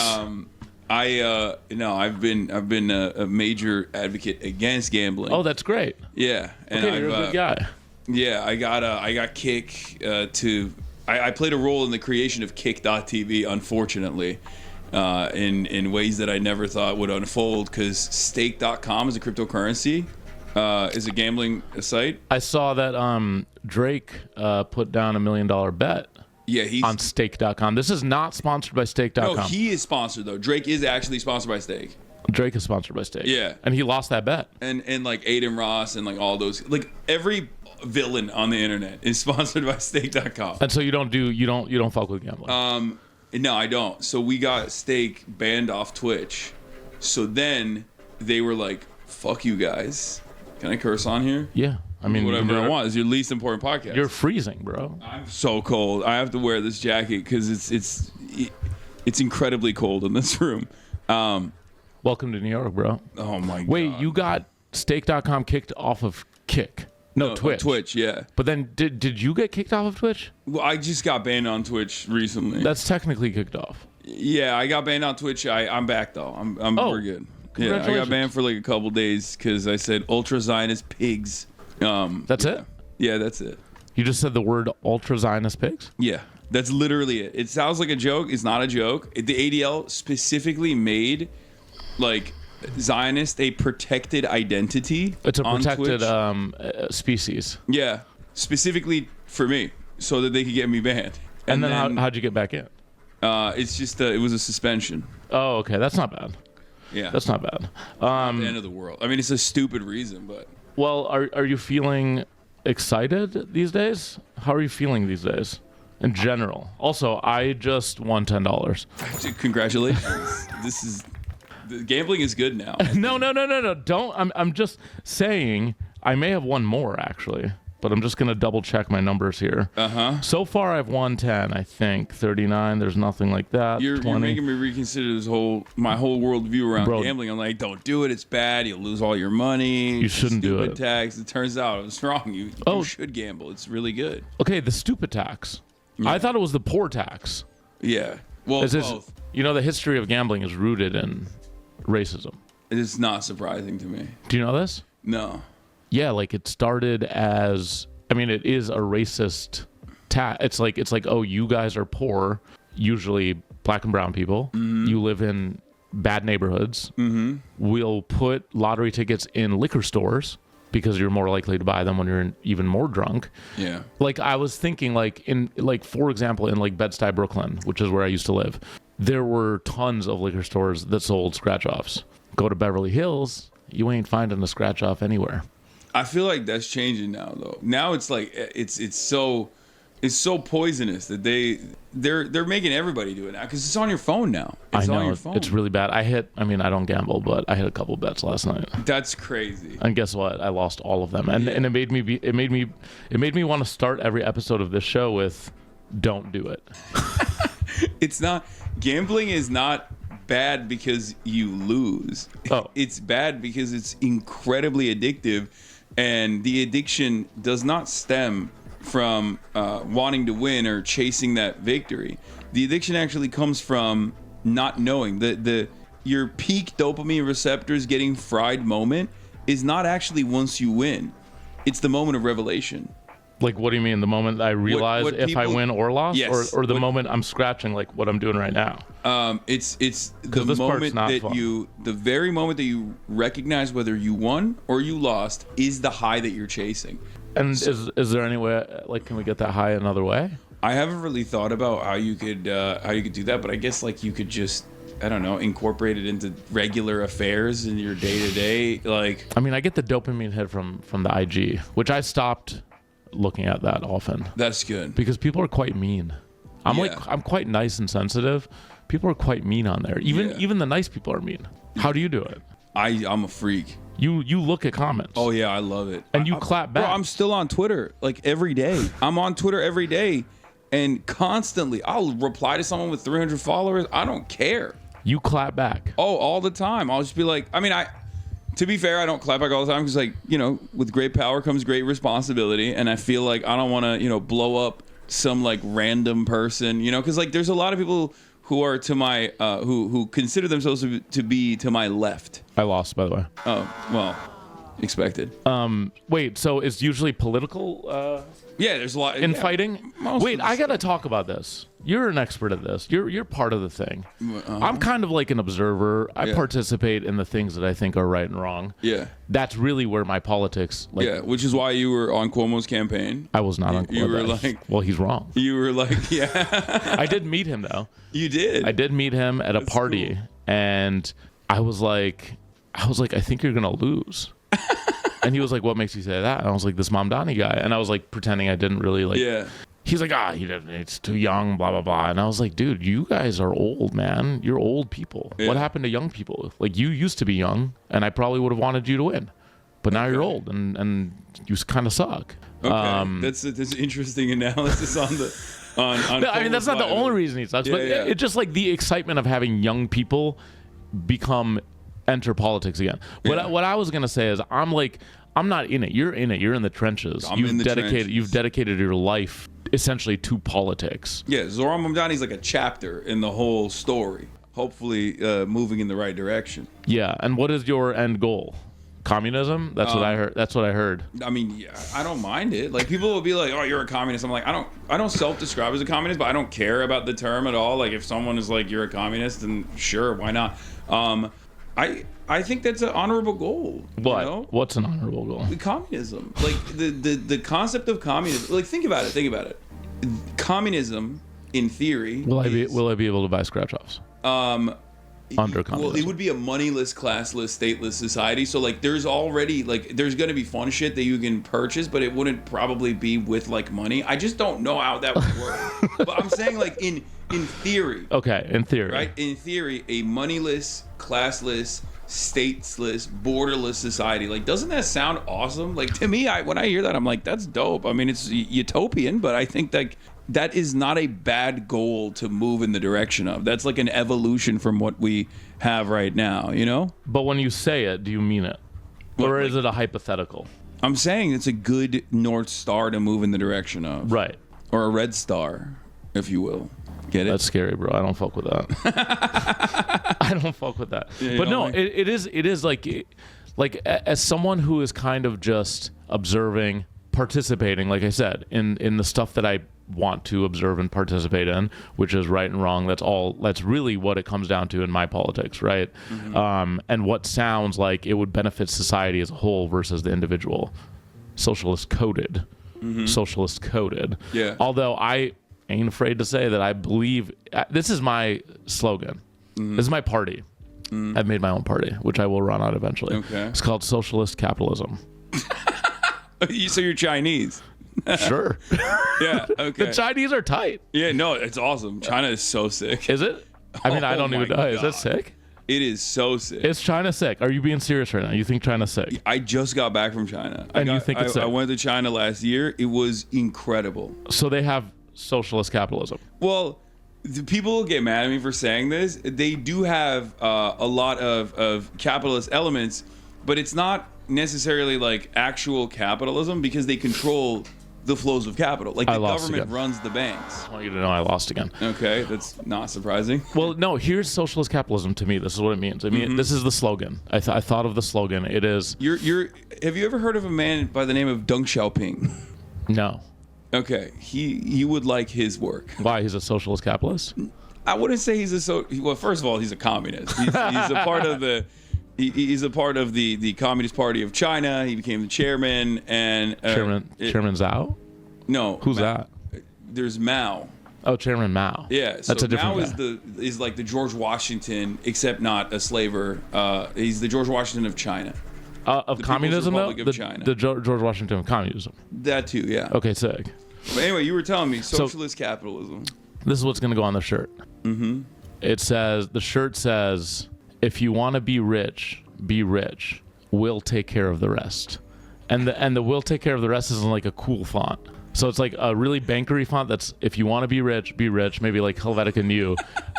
I've been a major advocate against gambling. Oh, that's great. Yeah, and okay, you're a good guy. Yeah, I got kick to I played a role in the creation of Kick.tv, unfortunately, in ways that I never thought would unfold, because Stake.com is a cryptocurrency, is a gambling site. I saw that Drake put down $1 million bet. Yeah, he's on Stake.com. This is not sponsored by Stake.com. No, he is sponsored though. Drake is actually sponsored by Stake. Drake is sponsored by Stake. Yeah, and he lost that bet. And like Aiden Ross and like all those, like every villain on the internet is sponsored by Stake.com. And so you don't fuck with gambling. No, I don't. So we got Stake banned off Twitch. So then they were like, "Fuck you guys." Can I curse on here? Yeah. I mean, whatever I want. It's your least important podcast. You're freezing, bro. I'm so cold. I have to wear this jacket because it's incredibly cold in this room. Welcome to New York, bro. Oh my god. Wait, you got Stake.com kicked off of Kick? No, Twitch. Twitch, yeah. But then did you get kicked off of Twitch? Well, I just got banned on Twitch recently. That's technically kicked off. Yeah, I got banned on Twitch. I'm back though. We're good. Yeah, I got banned for like a couple days because I said ultra Zionist pigs. That's it? Yeah, that's it. You just said the word ultra Zionist pigs? Yeah, that's literally it. It sounds like a joke. It's not a joke. The ADL specifically made like Zionist a protected identity. It's a protected species. Yeah, specifically for me, so that they could get me banned. And then how'd you get back in? It's just it was a suspension. Oh, okay, that's not bad. Yeah, that's not bad. Not the end of the world. I mean, it's a stupid reason, but. Well, are you feeling excited these days? How are you feeling these days, in general? Also, I just won $10. Congratulations! Gambling is good now. No. Don't. I'm just saying I may have won more actually, but I'm just gonna double check my numbers here. So far, I've won 10. I think 39. There's nothing like that. You're 20. making me reconsider my whole worldview around gambling. I'm like, don't do it. It's bad. You'll lose all your money. You shouldn't do it. Tax. It turns out I was wrong. You should gamble. It's really good. Okay, the stupid tax. Yeah. I thought it was the poor tax. Yeah. Well, both. You know, the history of gambling is rooted in racism. It is not surprising to me. Do you know this? No. Yeah, like it started as, I mean, it is a racist tax. It's like, oh, you guys are poor, usually black and brown people. Mm-hmm. You live in bad neighborhoods. Mm-hmm. We'll put lottery tickets in liquor stores because you're more likely to buy them when you're even more drunk. Yeah. Like I was thinking, for example, in like Bed-Stuy, Brooklyn, which is where I used to live, there were tons of liquor stores that sold scratch-offs. Go to Beverly Hills, you ain't finding a scratch-off anywhere. I feel like that's changing now, though. Now it's like it's so poisonous that they're making everybody do it now because it's on your phone now. It's on your phone. It's really bad. I don't gamble, but I hit a couple bets last night. That's crazy. And guess what? I lost all of them, and it made me want to start every episode of this show with, "Don't do it." It's not gambling is not bad because you lose. Oh. It's bad because it's incredibly addictive. And the addiction does not stem from wanting to win or chasing that victory. The addiction actually comes from not knowing. Your peak dopamine receptors getting fried moment is not actually once you win. It's the moment of revelation. Like, what do you mean? The moment I realize if I win or lost? Yes. Or the moment I'm scratching, like what I'm doing right now? It's the moment that the very moment that you recognize whether you won or you lost is the high that you're chasing. And is there any way, like, can we get that high another way? I haven't really thought about how you could do that, but I guess like you could just, I don't know, incorporate it into regular affairs in your day to day. Like, I mean, I get the dopamine hit from the IG, which I stopped looking at that often. That's good because people are quite mean. I'm quite nice and sensitive. People are quite mean on there. Even the nice people are mean. How do you do it? I'm a freak. You look at comments. Oh yeah, I love it. And you clap back. Bro, I'm still on Twitter like every day. I'm on Twitter every day and constantly I'll reply to someone with 300 followers. I don't care. You clap back. Oh, all the time. I'll just be like, to be fair, I don't clap back all the time because, like, you know, with great power comes great responsibility. And I feel like I don't want to, you know, blow up some, like, random person, you know, because, like, there's a lot of people who are to my, who consider themselves to be to my left. I lost, by the way. Oh, well, expected. Wait, so it's usually political Yeah, there's a lot infighting? Wait, I got to talk about this. You're an expert at this. You're part of the thing. I'm kind of like an observer. I participate in the things that I think are right and wrong. Yeah. That's really where my politics which is why you were on Cuomo's campaign. I was not on Cuomo. You were like, well, he's wrong. You were like, yeah. I did meet him though. You did? I did meet him at a party, and I was like, I think you're going to lose. And he was like, what makes you say that? And I was like, this Mamdani guy. And I was like pretending I didn't really like. Yeah. He's like, it's too young, blah, blah, blah. And I was like, dude, you guys are old, man. You're old people. Yeah. What happened to young people? Like, you used to be young, and I probably would have wanted you to win. But now you're old, and you kind of suck. Okay. That's an interesting analysis on the... On I mean, that's not the only reason he sucks, but it's just like the excitement of having young people enter politics again. What I was gonna say is, I'm not in it. You're in it. You're in the trenches. You've dedicated your life essentially to politics. Yeah, Zohran Mamdani's like a chapter in the whole story. Hopefully, moving in the right direction. Yeah, and what is your end goal? Communism? That's what I heard. That's what I heard. I mean, yeah, I don't mind it. Like, people will be like, "Oh, you're a communist." I'm like, I don't self-describe as a communist, but I don't care about the term at all. Like, if someone is like, "You're a communist," then sure, why not? I think that's an honorable goal. What? You know? What's an honorable goal? Communism. Like the concept of communism. Like, think about it. Communism, in theory, will I be able to buy scratch-offs? Under communism. Well, it would be a moneyless, classless, stateless society. So like, there's already there's gonna be fun shit that you can purchase, but it wouldn't probably be with like money. I just don't know how that would work. But I'm saying, like, in theory. Okay, in theory. Right? In theory, a moneyless, classless, stateless, borderless society. Like, doesn't that sound awesome? Like, to me, when I hear that, I'm like, that's dope. I mean, it's utopian, but I think that is not a bad goal to move in the direction of. That's like an evolution from what we have right now, you know? But when you say it, do you mean it? Or is it a hypothetical? I'm saying it's a good North Star to move in the direction of. Right. Or a red star, if you will. Get it? That's scary, bro. I don't fuck with that. I don't fuck with that. Yeah, but no, it is like as someone who is kind of just observing, participating, like I said, in the stuff that I want to observe and participate in, which is right and wrong. That's really what it comes down to in my politics, right? Mm-hmm. And what sounds like it would benefit society as a whole versus the individual. Socialist coded. Mm-hmm. Socialist coded. Yeah. Although I ain't afraid to say that I believe this is my slogan. Mm-hmm. This is my party. Mm-hmm. I've made my own party, which I will run out eventually. Okay. It's called Socialist Capitalism. So you're Chinese? Sure. Yeah. Okay. The Chinese are tight. Yeah. No, it's awesome. China is so sick. Is it? I mean, I don't even know. Is that sick? It is so sick. Is China sick? Are you being serious right now? You think China's sick? I just got back from China. You think it's sick? I went to China last year. It was incredible. So they have socialist capitalism. Well, the people get mad at me for saying this. They do have a lot of capitalist elements, but it's not necessarily like actual capitalism because they control the flows of capital. Like, the government runs the banks. I want you to know I lost again. Okay, that's not surprising. Well, no, here's socialist capitalism to me. This is what it means. I mean, this is the slogan. I thought of the slogan. It is... Have you ever heard of a man by the name of Deng Xiaoping? No. Okay, you would like his work. Why? He's a socialist capitalist? I wouldn't say he's well, first of all, he's a communist. He's a part of the... He's a part of the Communist Party of China. He became the chairman and Chairman Zhao. No, who's that? There's Mao. Oh, Chairman Mao. Yeah, so that's a different Mao is like the George Washington, except not a slaver. He's the George Washington of China. Of the communism, though. China. The George Washington of communism. That too, yeah. Okay, sick. But anyway, you were telling me socialist capitalism. This is what's going to go on the shirt. Mm-hmm. The shirt says, if you want to be rich, we'll take care of the rest. And the we'll take care of the rest is in like a cool font. So it's like a really bankery font that's, if you want to be rich, maybe like Helvetica Neue.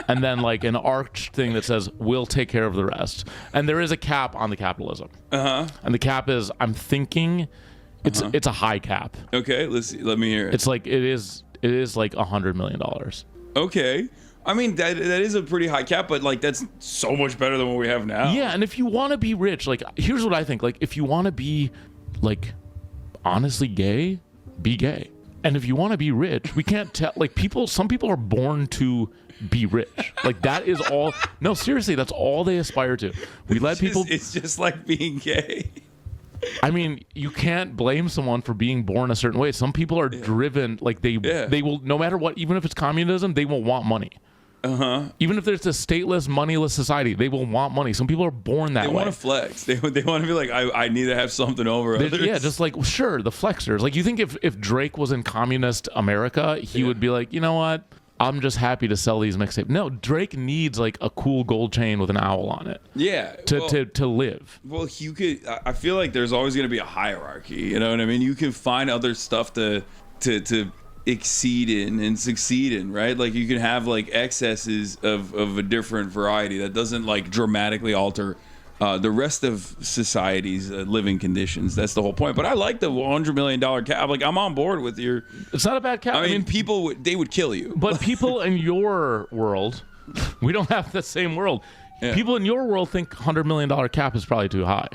And then like an arched thing that says, we'll take care of the rest. And there is a cap on the capitalism. Uh-huh. And the cap is, I'm thinking, it's a high cap. Okay, let me hear it. It's like, it is like $100 million. Okay. I mean, that is a pretty high cap, but like that's so much better than what we have now. Yeah, and if you want to be rich, like here's what I think. Like if you want to be like honestly gay, be gay. And if you want to be rich, we can't tell like some people are born to be rich. Like that is all. No, seriously, that's all they aspire to. We let people. It's just like being gay. I mean, you can't blame someone for being born a certain way. Some people are driven, like they will, no matter what, even if it's communism, they will want money. Even if there's a stateless, moneyless society, they will want money. Some people are born that way. They want to flex. They want to be like, I need to have something over others. Yeah, just like, sure, the flexers. Like, you think if Drake was in communist America, he would be like, you know what? I'm just happy to sell these mixtapes. No, Drake needs like a cool gold chain with an owl on it. Yeah. To live. Well, you could. I feel like there's always going to be a hierarchy. You know what I mean? You can find other stuff to exceed in and succeed in, right? Like you can have like excesses of a different variety that doesn't like dramatically alter the rest of society's living conditions. That's the whole point. But I like the $100 million cap. Like I'm on board with your. It's not a bad cap. I mean people they would kill you. But people in your world, we don't have the same world. Yeah. People in your world think $100 million cap is probably too high.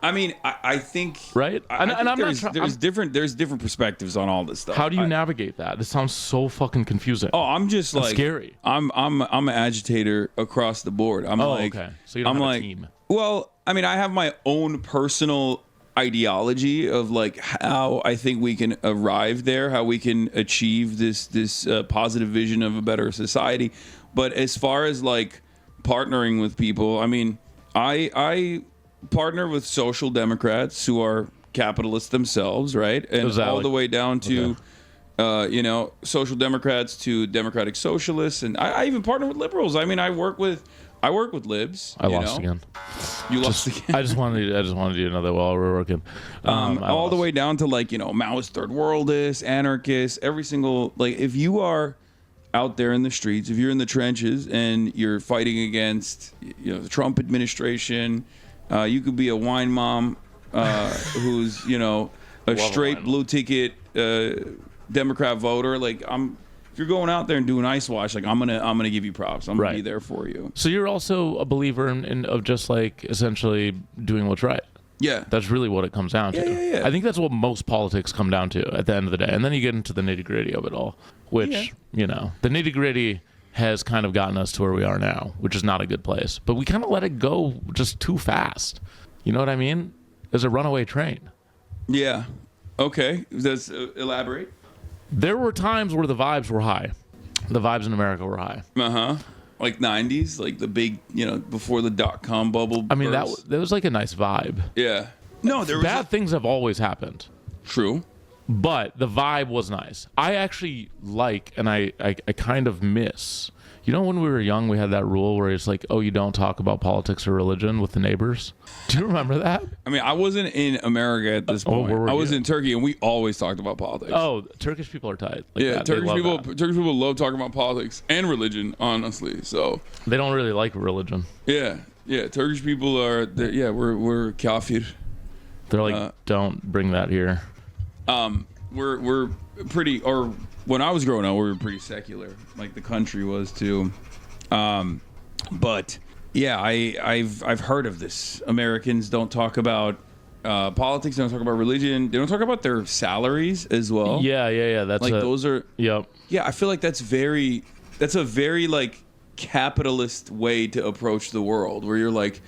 I mean, I think right, there's different perspectives on all this stuff. How do you navigate that? This sounds so fucking confusing. Oh, I'm just like scary. I'm an agitator across the board. Okay. So you don't have a team. Well, I mean, I have my own personal ideology of like how I think we can arrive there, how we can achieve this positive vision of a better society. But as far as like partnering with people, I mean, I partner with social democrats who are capitalists themselves, right? And all the way down to, social democrats to democratic socialists, and I even partner with liberals. I mean, I work with libs. I lost again. You lost again. I just wanted to do another while we were working. All the way down to like Maoist third worldists, anarchists, every single like if you are out there in the streets, if you're in the trenches and you're fighting against the Trump administration. You could be a wine mom who's, a straight blue ticket Democrat voter. Like if you're going out there and doing ice wash, like I'm gonna give you props. I'm gonna be there for you. So you're also a believer of just like essentially doing what's right. Yeah, that's really what it comes down to. Yeah. I think that's what most politics come down to at the end of the day, and then you get into the nitty gritty of it all, which the nitty gritty has kind of gotten us to where we are now, which is not a good place. But we kind of let it go just too fast. You know what I mean? There's a runaway train. Yeah. Okay. Let's elaborate. There were times where the vibes were high. The vibes in America were high. Like 90s, like the big, before the .com bubble. I mean, that was like a nice vibe. Yeah. No, there was bad things have always happened. True. But the vibe was nice. I actually like, and I kind of miss. When we were young, we had that rule where it's like, oh, you don't talk about politics or religion with the neighbors. Do you remember that? I mean, I wasn't in America at this point. I was in Turkey, and we always talked about politics. Oh, Turkish people are tight. Turkish people love talking about politics and religion, honestly. So they don't really like religion. Yeah. Turkish people are. We're kafir. They're like, don't bring that here. We're pretty, or when I was growing up, we were pretty secular, like the country was too. But yeah, I've heard of this. Americans don't talk about politics. They don't talk about religion. They don't talk about their salaries as well. Yeah. That's like those are. Yep. Yeah, I feel like that's a very like capitalist way to approach the world, where you're like,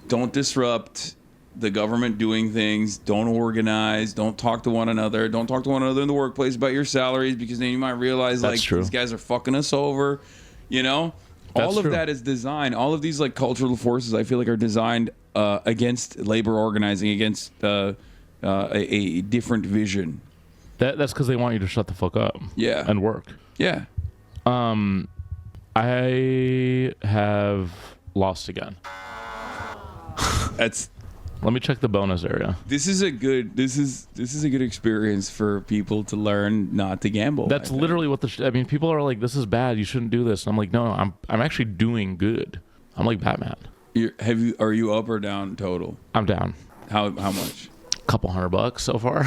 don't disrupt the government doing things, don't organize, don't talk to one another, don't talk to one another in the workplace about your salaries, because then you might realize these guys are fucking us over, all of that is designed, all of these like cultural forces I feel like are designed against labor organizing, against a different vision. That's because they want you to shut the fuck up and work. Yeah. I have lost again. Let me check the bonus area. This is a good experience for people to learn not to gamble. That's literally what people are like, this is bad, you shouldn't do this. And I'm like, no, I'm actually doing good. I'm like Batman. Are you up or down total? I'm down. How much? A couple $100 so far.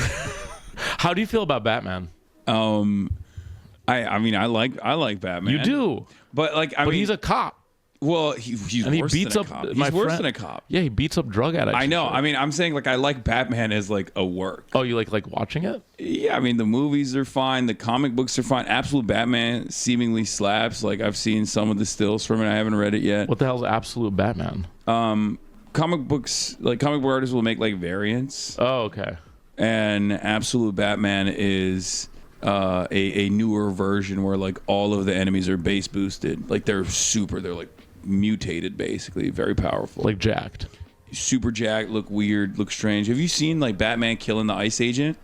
How do you feel about Batman? I mean, I like Batman. You do, but like, I mean, he's a cop. Well, he's and worse he beats than up a cop. He's my worse friend. than a cop. Yeah, he beats up drug addicts. I know. I mean, I'm saying like I like Batman as like a work. Oh, you like watching it? Yeah, I mean the movies are fine. The comic books are fine. Absolute Batman seemingly slaps. Like I've seen some of the stills from it. I haven't read it yet. What the hell's Absolute Batman? Comic books, like comic book artists will make like variants. Oh, okay. And Absolute Batman is a newer version where like all of the enemies are base boosted. Like they're like mutated, basically very powerful, like jacked, super jacked, look weird, look strange. Have you seen like Batman killing the ICE agent?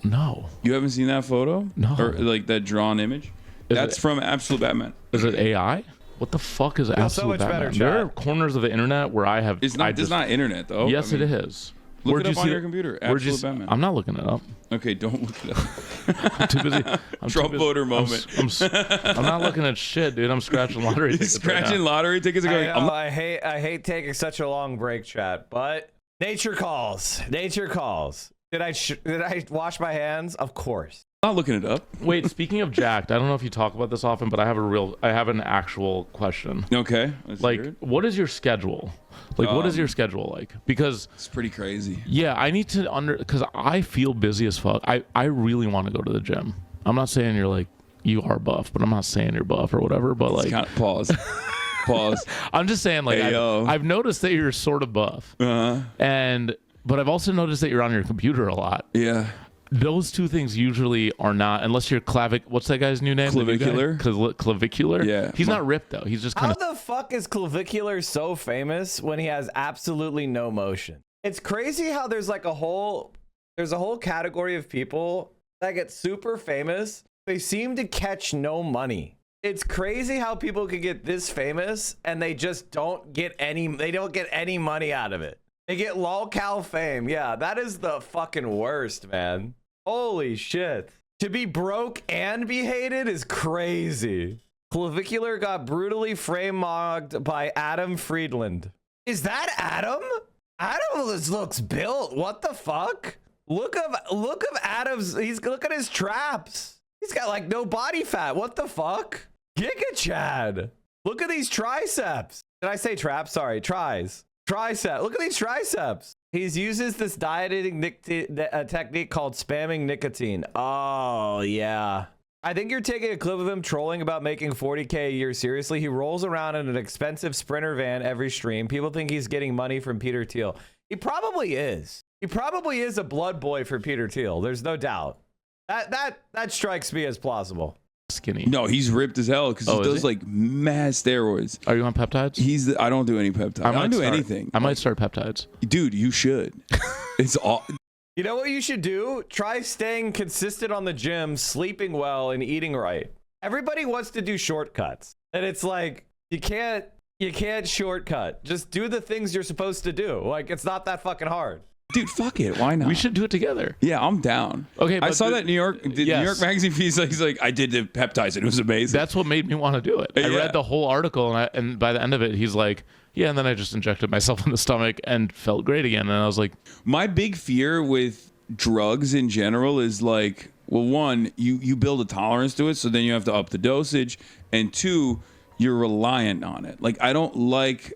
No. You haven't seen that photo? No. Or like that drawn image? That's from Absolute Batman. Is it AI? What the fuck is Absolute Batman? There are corners of the internet where I have. It's not internet though. Yes, I mean, it is. Look Where'd it you up on see your it? computer. Where'd you Absolute Batman. I'm not looking it up. Okay, don't look it up. I'm too busy. Trump voter moment. I'm not looking at shit, dude. I'm scratching lottery tickets. Scratching lottery tickets are going. I hate taking such a long break, chat, but nature calls. Nature calls. Did I wash my hands? Of course. I'm not looking it up. Wait, speaking of jacked, I don't know if you talk about this often, but I have an actual question. Okay. Like, what is your schedule? Like, what is your schedule like? Because it's pretty crazy. Yeah, I need to because I feel busy as fuck. I really want to go to the gym. I'm not saying you're like you are buff, but I'm not saying you're buff or whatever. But like, pause. Pause. I'm just saying, like, I've noticed that you're sort of buff, but I've also noticed that you're on your computer a lot. Yeah. Those two things usually are not, unless you're what's that guy's new name? Clavicular. Clavicular. Yeah. He's not ripped though. He's just kind of. How the fuck is Clavicular so famous when he has absolutely no motion? It's crazy how there's a whole category of people that get super famous. They seem to catch no money. It's crazy how people can get this famous and they just don't get any money out of it. They get lol-cal fame. Yeah, that is the fucking worst, man. Holy shit. To be broke and be hated is crazy. Clavicular got brutally frame-mogged by Adam Friedland. Is that Adam? Adam looks built. What the fuck? Look of Adam's. Look at his traps. He's got like no body fat. What the fuck? Giga Chad. Look at these triceps. Did I say traps? Sorry, tries. Tricep. Look at these triceps. He uses this dieting technique called spamming nicotine. Oh, yeah. I think you're taking a clip of him trolling about making $40K a year seriously. He rolls around in an expensive Sprinter van every stream. People think he's getting money from Peter Thiel. He probably is. He probably is a blood boy for Peter Thiel. There's no doubt. That strikes me as plausible. Skinny. No, he's ripped as hell because he does like mad steroids. Are you on peptides? I don't do any peptides. I don't do anything. I might start peptides. Dude, you should. It's all. You know what you should do? Try staying consistent on the gym, sleeping well, and eating right. Everybody wants to do shortcuts, and it's like you can't shortcut. Just do the things you're supposed to do. Like it's not that fucking hard. Dude, fuck it. Why not? We should do it together. Yeah, I'm down. Okay, I saw that New York Magazine piece. He's like, I did the peptides and it was amazing. That's what made me want to do it. I read the whole article and by the end of it, he's like, yeah, and then I just injected myself in the stomach and felt great again. And I was like, my big fear with drugs in general is like, well, one, you build a tolerance to it, so then you have to up the dosage, and two, you're reliant on it. Like, I don't like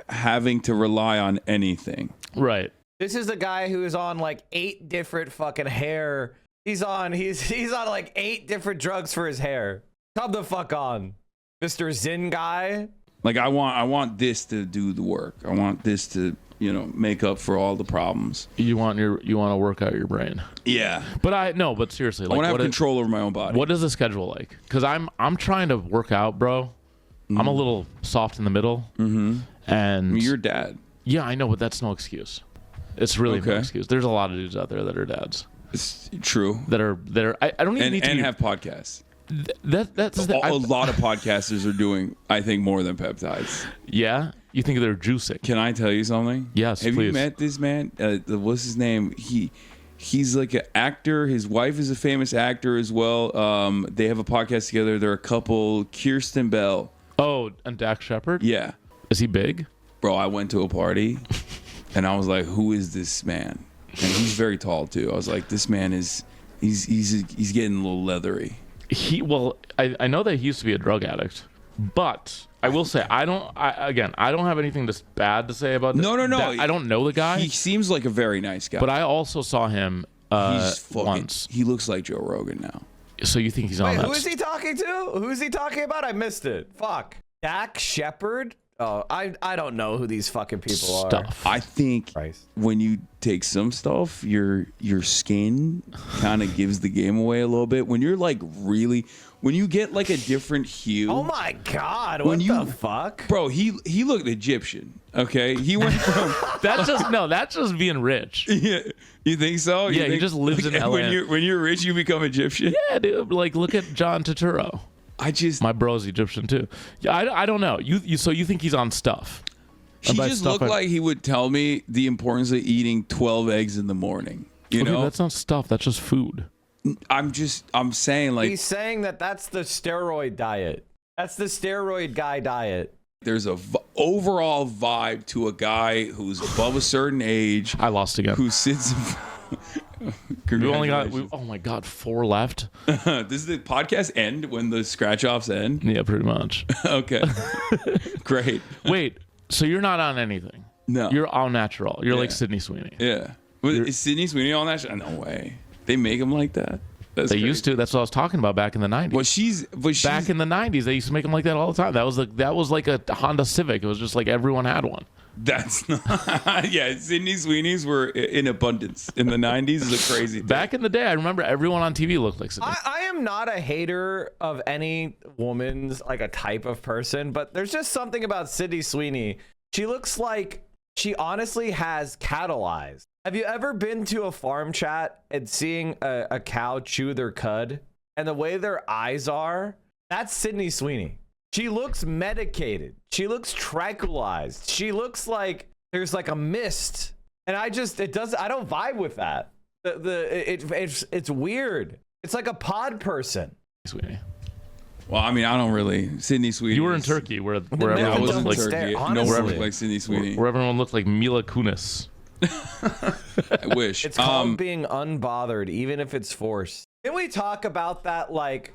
having to rely on anything. Right. This is a guy who is on like 8 different fucking hair. He's on like 8 different drugs for his hair. Come the fuck on, Mr. Zen guy. Like I want this to do the work. I want this to, make up for all the problems. You want to work out your brain. Yeah. But seriously, like, I want to have control over my own body. What is the schedule like? Because I'm trying to work out, bro. I'm a little soft in the middle. Mm-hmm. And you're dad. Yeah, I know, but that's no excuse. It's really no excuse. There's a lot of dudes out there that are dads. It's true. That are I don't even need to have podcasts. That's a lot of podcasters are doing, I think, more than peptides. Yeah, you think they're juicing? Can I tell you something? Yes, Have please. you met this man? What's his name? He's like an actor. His wife is a famous actor as well. They have a podcast together. They're a couple. Kirsten Bell. Oh, and Dax Shepard. Yeah. Is he big? Bro, I went to a party. And I was like, who is this man? And he's very tall too. I was like, this man is, he's getting a little leathery. I know that he used to be a drug addict, but I will say I don't have anything bad to say about No. I don't know the guy. He seems like a very nice guy. But I also saw him once. He looks like Joe Rogan now. So you think he's on that? Who is he talking to? Who is he talking about? I missed it. Fuck. Dak Shepard? Oh, I don't know who these fucking people are. I think when you take some stuff, your skin kind of gives the game away a little bit. When you're like when you get like a different hue. Oh my God! What the fuck, bro? He looked Egyptian. Okay, he went from that's just being rich. Yeah, you think so? Yeah, he just lives in LA. When you're rich, you become Egyptian. Yeah, dude. Like, look at John Turturro. My bro's Egyptian too. Yeah, I don't know. So you think he's on stuff? He just looked like he would tell me the importance of eating 12 eggs in the morning. You know, that's not stuff. That's just food. I'm saying like he's saying that's the steroid diet. That's the steroid guy diet. There's a overall vibe to a guy who's above a certain age. I lost again. Who sits. We only got, oh my God, 4 left. Does the podcast end when the scratch offs end? Yeah, pretty much. Okay. Great. Wait, so you're not on anything? No. You're all natural. You're like Sydney Sweeney. Yeah. Is Sydney Sweeney all natural? No way. They make him like that? They used to. That's what I was talking about back in the 90s. Well, she's back in the 90s. They used to make them like that all the time. That was like a Honda Civic. It was just like everyone had one. That's not. Yeah, Sydney Sweeney's were in abundance in the 90s. Is a crazy thing. Back in the day, I remember everyone on TV looked like Sydney. I am not a hater of any woman's like a type of person, but there's just something about Sydney Sweeney. She looks like she honestly has cattle eyes. Have you ever been to a farm chat and seeing a cow chew their cud and the way their eyes are? That's Sydney Sweeney. She looks medicated. She looks tranquilized. She looks like there's like a mist. And I don't vibe with that. It's weird. It's like a pod person. Sweeney. Well, I mean, I don't really. Sydney Sweeney. You were in Turkey where everyone looked like Turkey. Like Sydney Sweeney. Where everyone looked like Mila Kunis. I wish. It's called being unbothered, even if it's forced. Can we talk about that? Like,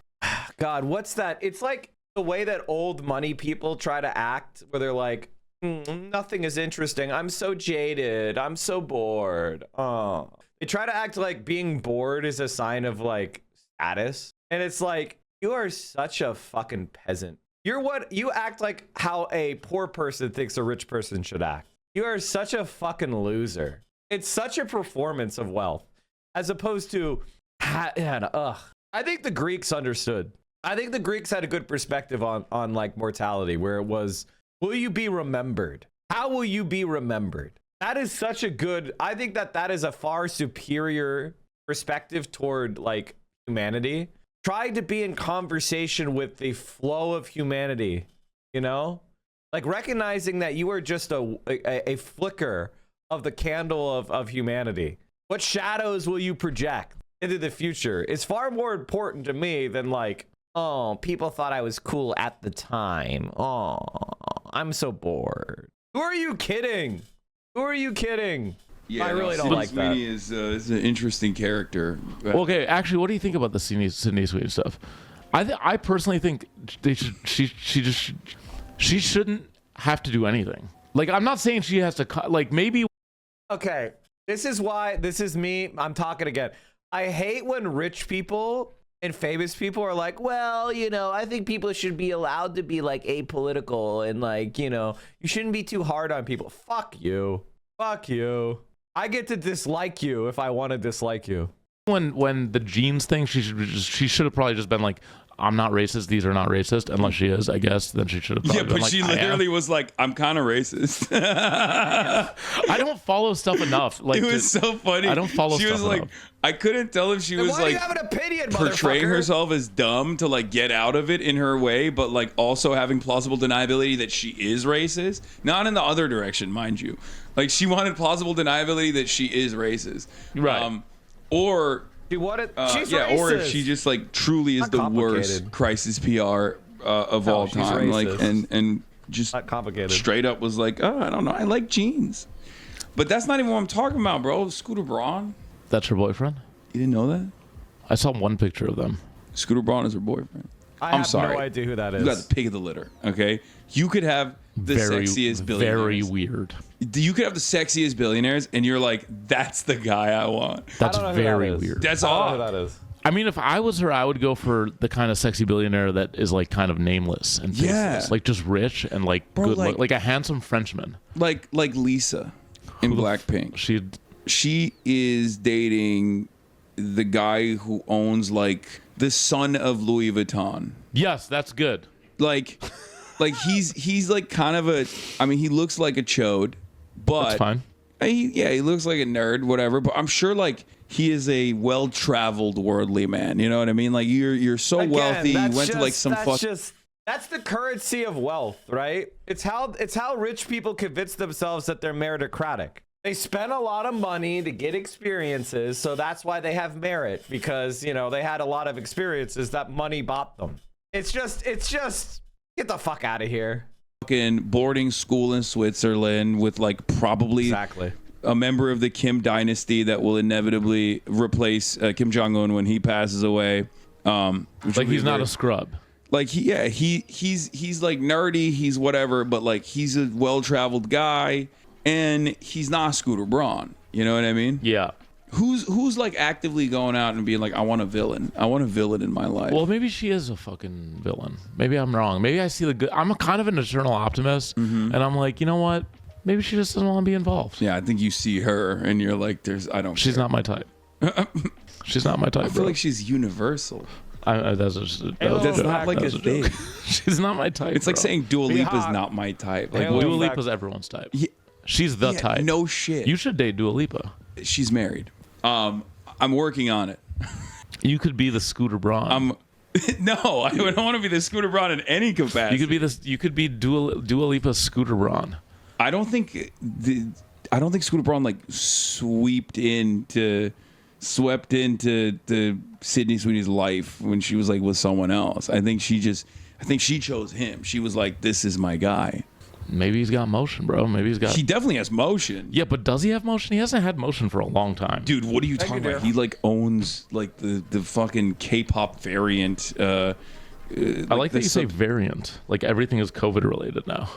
God, what's that? It's like the way that old money people try to act, where they're like, nothing is interesting. I'm so jaded. I'm so bored. Oh, they try to act like being bored is a sign of like status, and it's like you are such a fucking peasant. You act like how a poor person thinks a rich person should act. You are such a fucking loser. It's such a performance of wealth, as opposed to, I think the Greeks understood. I think the Greeks had a good perspective on like mortality, where it was, will you be remembered? How will you be remembered? That is such a good, I think that is a far superior perspective toward like humanity. Try to be in conversation with the flow of humanity, you know? Like recognizing that you are just a flicker of the candle of humanity. What shadows will you project into the future? It's far more important to me than like, oh, people thought I was cool at the time. Oh, I'm so bored. Who are you kidding? Who are you kidding? Yeah, I really don't like that. Sweeney is an interesting character. Okay, actually, what do you think about the Sydney Sweeney stuff? I personally think she shouldn't have to do anything. Like, I'm not saying she has to like maybe. Okay, this is me. I'm talking again. I hate when rich people and famous people are like, well, you know, I think people should be allowed to be like apolitical and like, you know, you shouldn't be too hard on people. Fuck you. Fuck you. I get to dislike you if I want to dislike you. When the jeans thing, she should have probably just been like, I'm not racist. These are not racist. Unless she is, I guess. Then she should have. Yeah, but she literally was like, I'm kind of racist. I don't follow stuff enough. Like, it was so funny. I don't follow. She stuff was like, enough. I couldn't tell if she was why like do you have an opinion, portraying herself as dumb to like get out of it in her way, but like also having plausible deniability that she is racist. Not in the other direction, mind you. Like she wanted plausible deniability that she is racist. Right. Or. She's yeah, or if she just like truly is the worst crisis PR of all time, like and just not complicated. Straight up was like, oh, I don't know, I like jeans, but that's not even what I'm talking about, bro. Scooter Braun. That's her boyfriend. You didn't know that? I saw one picture of them. Scooter Braun is her boyfriend. I'm sorry. no idea who that is. You got the pick of the litter. Okay, you could have the sexiest billionaires. Very weird. You could have the sexiest billionaires, and you're like, that's the guy I want. That's very weird. That's I don't know odd. who that is. I mean, if I was her, I would go for the kind of sexy billionaire that is like kind of nameless and faceless. Like just rich and like Bro, good, like- like a handsome Frenchman. Like Lisa in Blackpink. She is dating the guy who owns like the son of Louis Vuitton. Yes, that's good. Like he's like kind of a. I mean, he looks like a chode, but That's fine. He looks like a nerd, whatever. But I'm sure like he is a well-traveled worldly man. You know what I mean? Like you're so Again, wealthy. You that's went to like just- some That's the currency of wealth, right? It's how rich people convince themselves that they're meritocratic. They spend a lot of money to get experiences, so that's why they have merit, because they had a lot of experiences that money bought them. It's just get the fuck out of here. fucking boarding school in Switzerland with like probably a member of the Kim dynasty that will inevitably replace Kim Jong-un when he passes away. Like he's not a scrub. Like he's like nerdy, he's whatever, but like he's a well-traveled guy, and he's not Scooter Braun. You know what I mean? Yeah. Who's like actively going out and being like, I want a villain. I want a villain in my life. Well, maybe she is a fucking villain. Maybe I'm wrong. Maybe I see the good. I'm a kind of an eternal optimist, and I'm like, you know what? Maybe she just doesn't want to be involved. Yeah, I think you see her and you're like, She's not my type. She's not my type. I feel like she's universal. That's not like a thing. She's not my type. It's like bro. saying Dua Lipa's not my type. Like Dua Lipa's everyone's type. Yeah, she's the type. No shit. You should date Dua Lipa. She's married. I'm working on it. You could be the Scooter Braun. No, I don't want to be the Scooter Braun in any capacity. You could be this. You could be Dua Lipa's Scooter Braun. I don't think Scooter Braun like swept into the Sydney Sweeney's life when she was like with someone else. I think she chose him. She was like, this is my guy. Maybe he's got motion, bro. Maybe he's got. He definitely has motion. Yeah, but does he have motion? He hasn't had motion for a long time. Dude, what are you talking about? He like owns like the fucking K-pop variant. I like that you say variant. Like everything is COVID related now.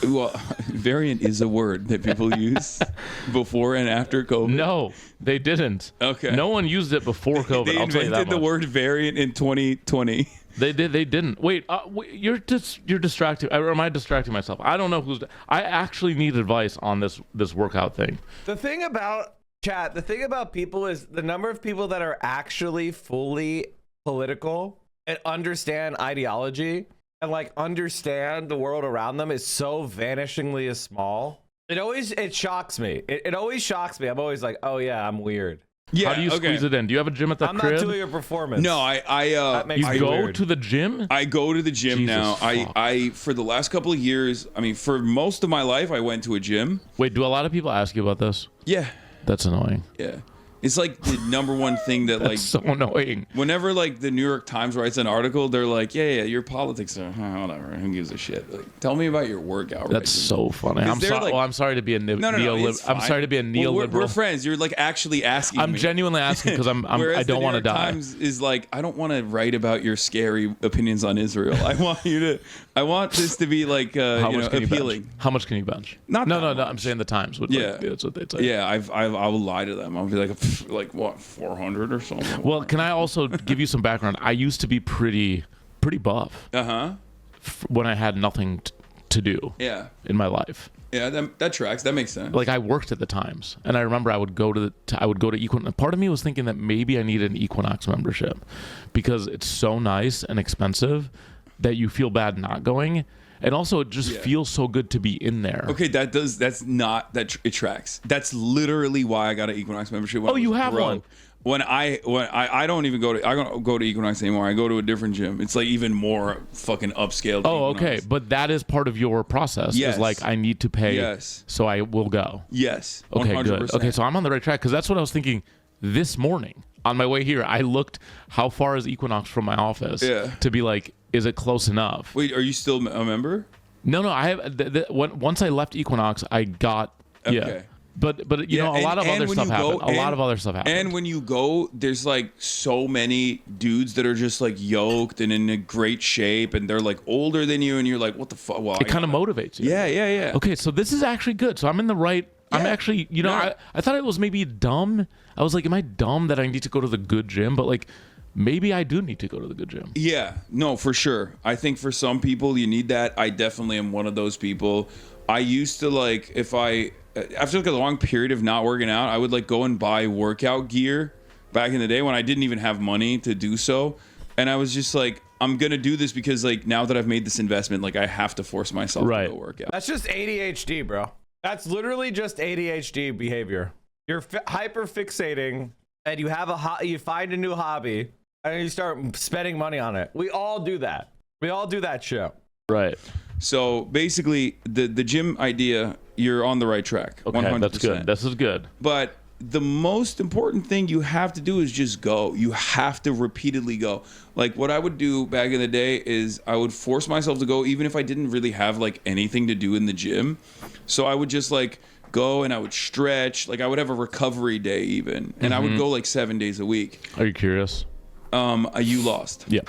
Well, variant is a word that people use before and after COVID. No, they didn't. Okay. No one used it before COVID. They I'll tell you that invented the much. word variant in 2020. They did. They didn't. Wait. You're distracting. Or am I distracting myself? I don't know who's. I actually need advice on this workout thing. The thing about people is the number of people that are actually fully political and understand ideology and like understand the world around them is so vanishingly small. It shocks me. It always shocks me. I'm always like, oh yeah, I'm weird. Yeah. How do you squeeze it in? Do you have a gym at the I'm crib? not doing a performance. No, You go to the gym? I go to the gym Jesus now. fuck. I for the last couple of years, I mean, for most of my life, I went to a gym. Wait, do a lot of people ask you about this? Yeah. That's annoying. Yeah. It's like the number one thing that like so annoying. Whenever like the New York Times writes an article, they're like, yeah, your politics are whatever. Who gives a shit? Like, tell me about your workout. That's so funny. I'm sorry to be a neoliberal. I'm sorry to be a neoliberal. We're friends. You're like actually asking. I'm me. genuinely asking because I don't want to die. Times is like, I don't want to write about your scary opinions on Israel. I want this to be like appealing. How much can you bench? No. I'm saying the Times would. Yeah, that's what they'd say. Yeah, I will lie to them. I'll be like what 400 or something. Well, can I also give you some background? I used to be pretty buff. When I had nothing to do. Yeah. In my life. Yeah, that tracks. That makes sense. Like I worked at the Times, and I remember I would go to Equinox. Part of me was thinking that maybe I needed an Equinox membership because it's so nice and expensive that you feel bad not going, and also it just feels so good to be in there. Okay, it tracks. That's literally why I got an Equinox membership. When you have one. When I don't even go to Equinox anymore. I go to a different gym. It's like even more fucking upscale. Oh, okay, but that is part of your process. Yes. Is like I need to pay. Yes. So I will go. Yes. Okay, 100%. good. Okay, so I'm on the right track because that's what I was thinking this morning on my way here. I looked how far is Equinox from my office to be like, is it close enough? Wait, are you still a member? No. I have. Once I left Equinox, I got. Okay. Yeah. But you know, a lot of other stuff happened. A lot of other stuff happened. And when you go, there's like so many dudes that are just like yoked and in a great shape, and they're like older than you, and you're like, what the fuck? Well, it kind of motivates you. Yeah. Okay, so this is actually good. So I'm in the right. Yeah. I'm actually, you know, I thought it was maybe dumb. I was like, am I dumb that I need to go to the good gym? But like, maybe I do need to go to the good gym. Yeah, no, for sure. I think for some people you need that. I definitely am one of those people. I used to like, if I after like a long period of not working out, I would like go and buy workout gear back in the day when I didn't even have money to do so. And I was just like, I'm going to do this because like now that I've made this investment, like I have to force myself to go work out. That's just ADHD, bro. That's literally just ADHD behavior. You're hyper fixating and you have you find a new hobby and you start spending money on it. We all do that. We all do that shit. Right. So basically the gym idea, you're on the right track. Okay, 100%. that's good. This is good. But the most important thing you have to do is just go. You have to repeatedly go. Like what I would do back in the day is I would force myself to go even if I didn't really have like anything to do in the gym. So I would just like go and I would stretch. Like I would have a recovery day even. And I would go like 7 days a week. Are you curious? You lost. Yeah.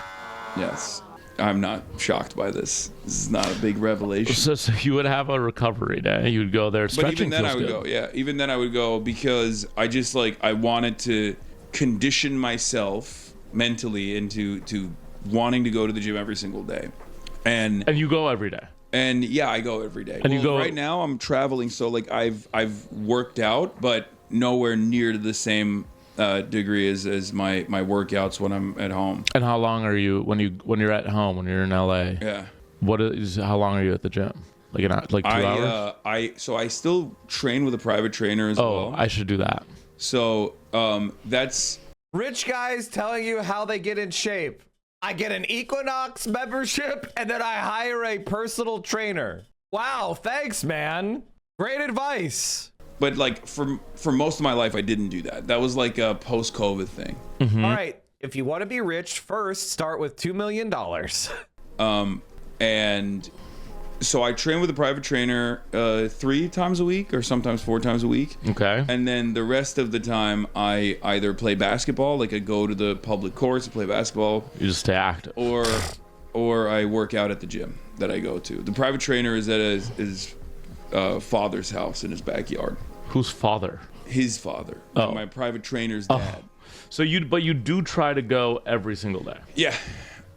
Yes. I'm not shocked by this. This is not a big revelation. So you would have a recovery day. You would go there. But even then I would good. go. Yeah. Even then I would go because I just like, I wanted to condition myself mentally into wanting to go to the gym every single day. And you go every day. And yeah, I go every day. And you go right now I'm traveling. So like I've worked out, but nowhere near to the same degree as my workouts when I'm at home. And how long are you when you're at home, when you're in LA? Yeah. How long are you at the gym? Like 2 hours? I still train with a private trainer as well. Oh, I should do that. So that's rich guys telling you how they get in shape. I get an Equinox membership and then I hire a personal trainer. Wow, thanks, man. Great advice. But like for most of my life, I didn't do that. That was like a post-COVID thing. All right, if you want to be rich, first start with $2 million. And so I train with a private trainer 3 times a week or sometimes 4 times a week. Okay. And then the rest of the time, I either play basketball, like I go to the public courts to play basketball. You just stay active. Or I work out at the gym that I go to. The private trainer is at his father's house in his backyard. Whose father? His father. Oh. My private trainer's dad. So you do try to go every single day. Yeah.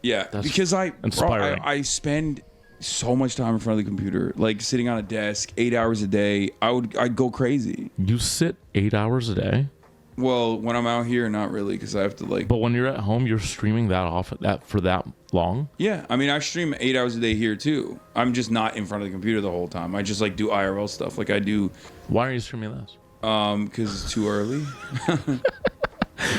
That's because inspiring. I spend so much time in front of the computer, like sitting on a desk 8 hours a day. I'd go crazy. You sit 8 hours a day? Well, when I'm out here, not really, because I have to like. But when you're at home, you're streaming for that long? Yeah, I mean, I stream 8 hours a day here too. I'm just not in front of the computer the whole time. I just like do IRL stuff, like I do. Why are you streaming this? Because it's too early.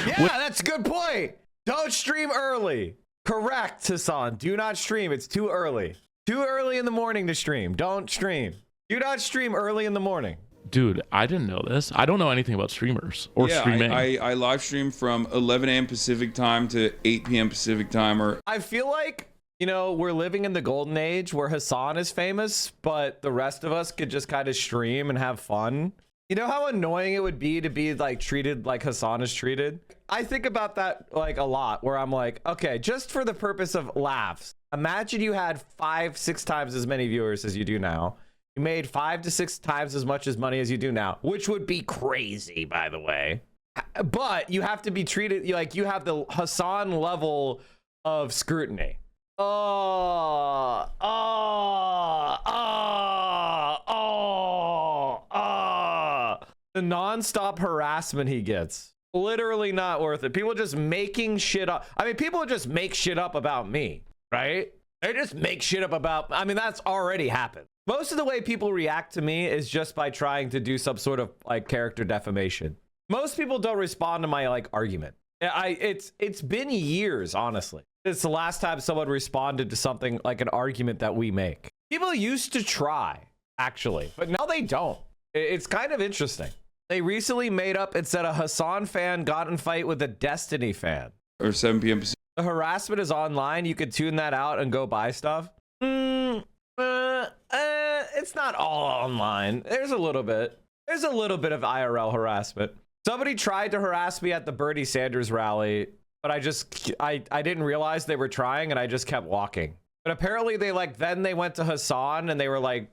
Yeah, that's a good point. Don't stream early. Correct, Hassan. Do not stream. It's too early. Too early in the morning to stream. Don't stream. Do not stream early in the morning. Dude, I didn't know this. I don't know anything about streamers or streaming. I live stream from 11 a.m. Pacific time to 8 p.m. Pacific time. I feel like, we're living in the golden age where Hassan is famous, but the rest of us could just kind of stream and have fun. You know how annoying it would be to be like treated like Hassan is treated? I think about that like a lot, where I'm like, okay, just for the purpose of laughs, imagine you had 5-6 times as many viewers as you do now. You made 5 to 6 times as much money as you do now, which would be crazy, by the way. But you have to be treated like you have the Hassan level of scrutiny. The nonstop harassment he gets. Literally not worth it. People just making shit up. I mean, people just make shit up about me, right? They just make shit up about, that's already happened. Most of the way people react to me is just by trying to do some sort of like character defamation. Most people don't respond to my like argument. It's been years, honestly. It's the last time someone responded to something like an argument that we make. People used to try, actually, but now they don't. It's kind of interesting. They recently made up and said a Hassan fan got in fight with a Destiny fan. Or 7 p.m. Pacific. The harassment is online. You could tune that out and go buy stuff. It's not all online. There's a little bit. There's a little bit of IRL harassment. Somebody tried to harass me at the Bernie Sanders rally, but I didn't realize they were trying, and I just kept walking. But apparently they went to Hassan, and they went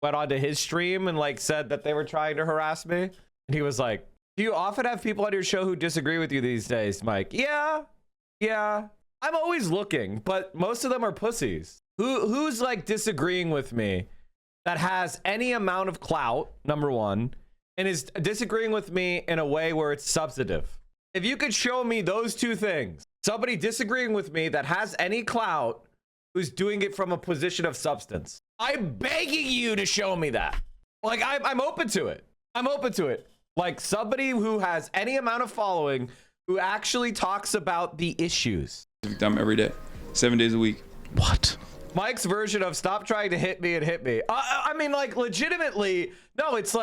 onto his stream and said that they were trying to harass me. And he was like, do you often have people on your show who disagree with you these days, Mike? Yeah. I'm always looking, but most of them are pussies. Who's disagreeing with me that has any amount of clout, number one, and is disagreeing with me in a way where it's substantive? If you could show me those two things, somebody disagreeing with me that has any clout, who's doing it from a position of substance, I'm begging you to show me that. I'm open to it. I'm open to it. Somebody who has any amount of following who actually talks about the issues. Time every day, 7 days a week. What? Mike's version of stop trying to hit me and hit me. I mean, legitimately, no, it's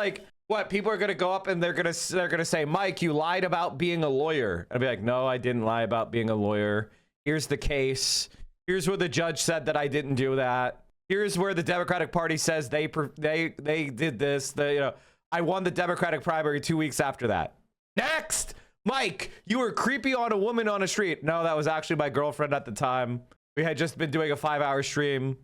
what people are gonna go up and they're gonna say, Mike, you lied about being a lawyer. I'd be like, no, I didn't lie about being a lawyer. Here's the case. Here's where the judge said that I didn't do that. Here's where the Democratic Party says they did this. I won the Democratic primary 2 weeks after that. Next, Mike, you were creepy on a woman on a street. No, that was actually my girlfriend at the time. We had just been doing a 5-hour stream.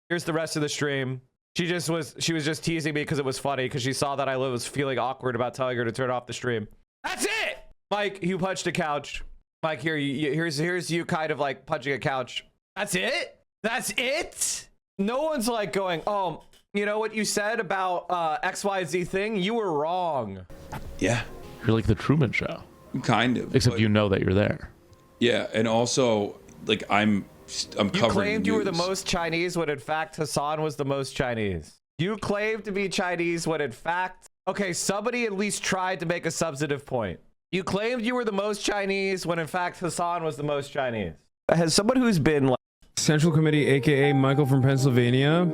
Here's the rest of the stream. She was just teasing me because it was funny, because she saw that I was feeling awkward about telling her to turn off the stream. That's it. Mike, you punched a couch. Mike, here's you kind of punching a couch. That's it? That's it? No one's going, oh, you know what you said about XYZ thing? You were wrong. Yeah. You're like the Truman Show. Kind of. Except you know that you're there. Yeah, and also, I'm covering You claimed news. You were the most Chinese when in fact Hassan was the most Chinese. You claimed to be Chinese when in fact... Okay, somebody at least tried to make a substantive point. You claimed you were the most Chinese when in fact Hassan was the most Chinese. Has someone who's been Central Committee, aka Michael from Pennsylvania,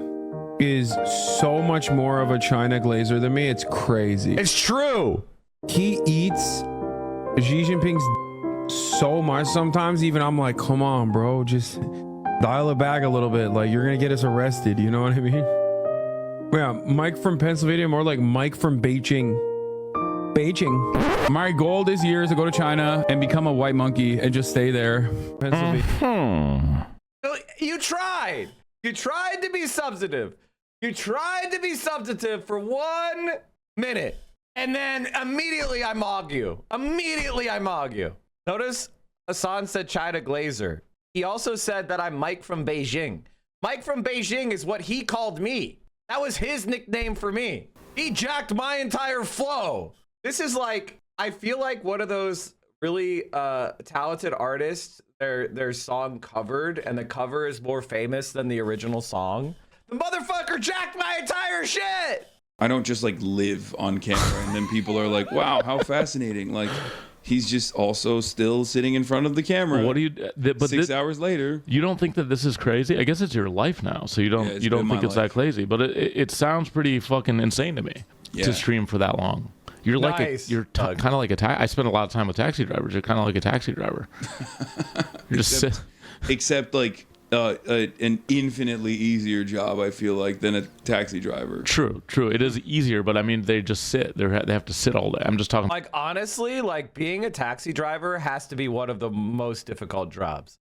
is so much more of a China glazer than me. It's crazy. It's true. He eats Xi Jinping's so much sometimes, even I'm like, come on, bro, just dial it back a little bit. You're gonna get us arrested, you know what I mean? Yeah, Mike from Pennsylvania, more like Mike from Beijing. My goal this year is to go to China and become a white monkey and just stay there. Pennsylvania. You tried. You tried to be substantive. You tried to be substantive for 1 minute. And then immediately I mog you. Notice Hassan said China glazer. He also said that I'm Mike from Beijing. Mike from Beijing is what he called me. That was his nickname for me. He jacked my entire flow. This is I feel like one of those really talented artists, their song covered, and the cover is more famous than the original song. The motherfucker jacked my entire shit. I don't just live on camera and then people are like, wow, how fascinating. He's just also still sitting in front of the camera. What do you? But 6 hours later, you don't think that this is crazy? I guess it's your life now, so you don't think it's that crazy. But it sounds pretty fucking insane to me to stream for that long. You're nice. kind of like a I spend a lot of time with taxi drivers. You're kind of like a taxi driver. You're just except an infinitely easier job, I feel like, than a taxi driver. True. It is easier, but I mean, they just sit. They have to sit all day. I'm just talking. Honestly, being a taxi driver has to be one of the most difficult jobs.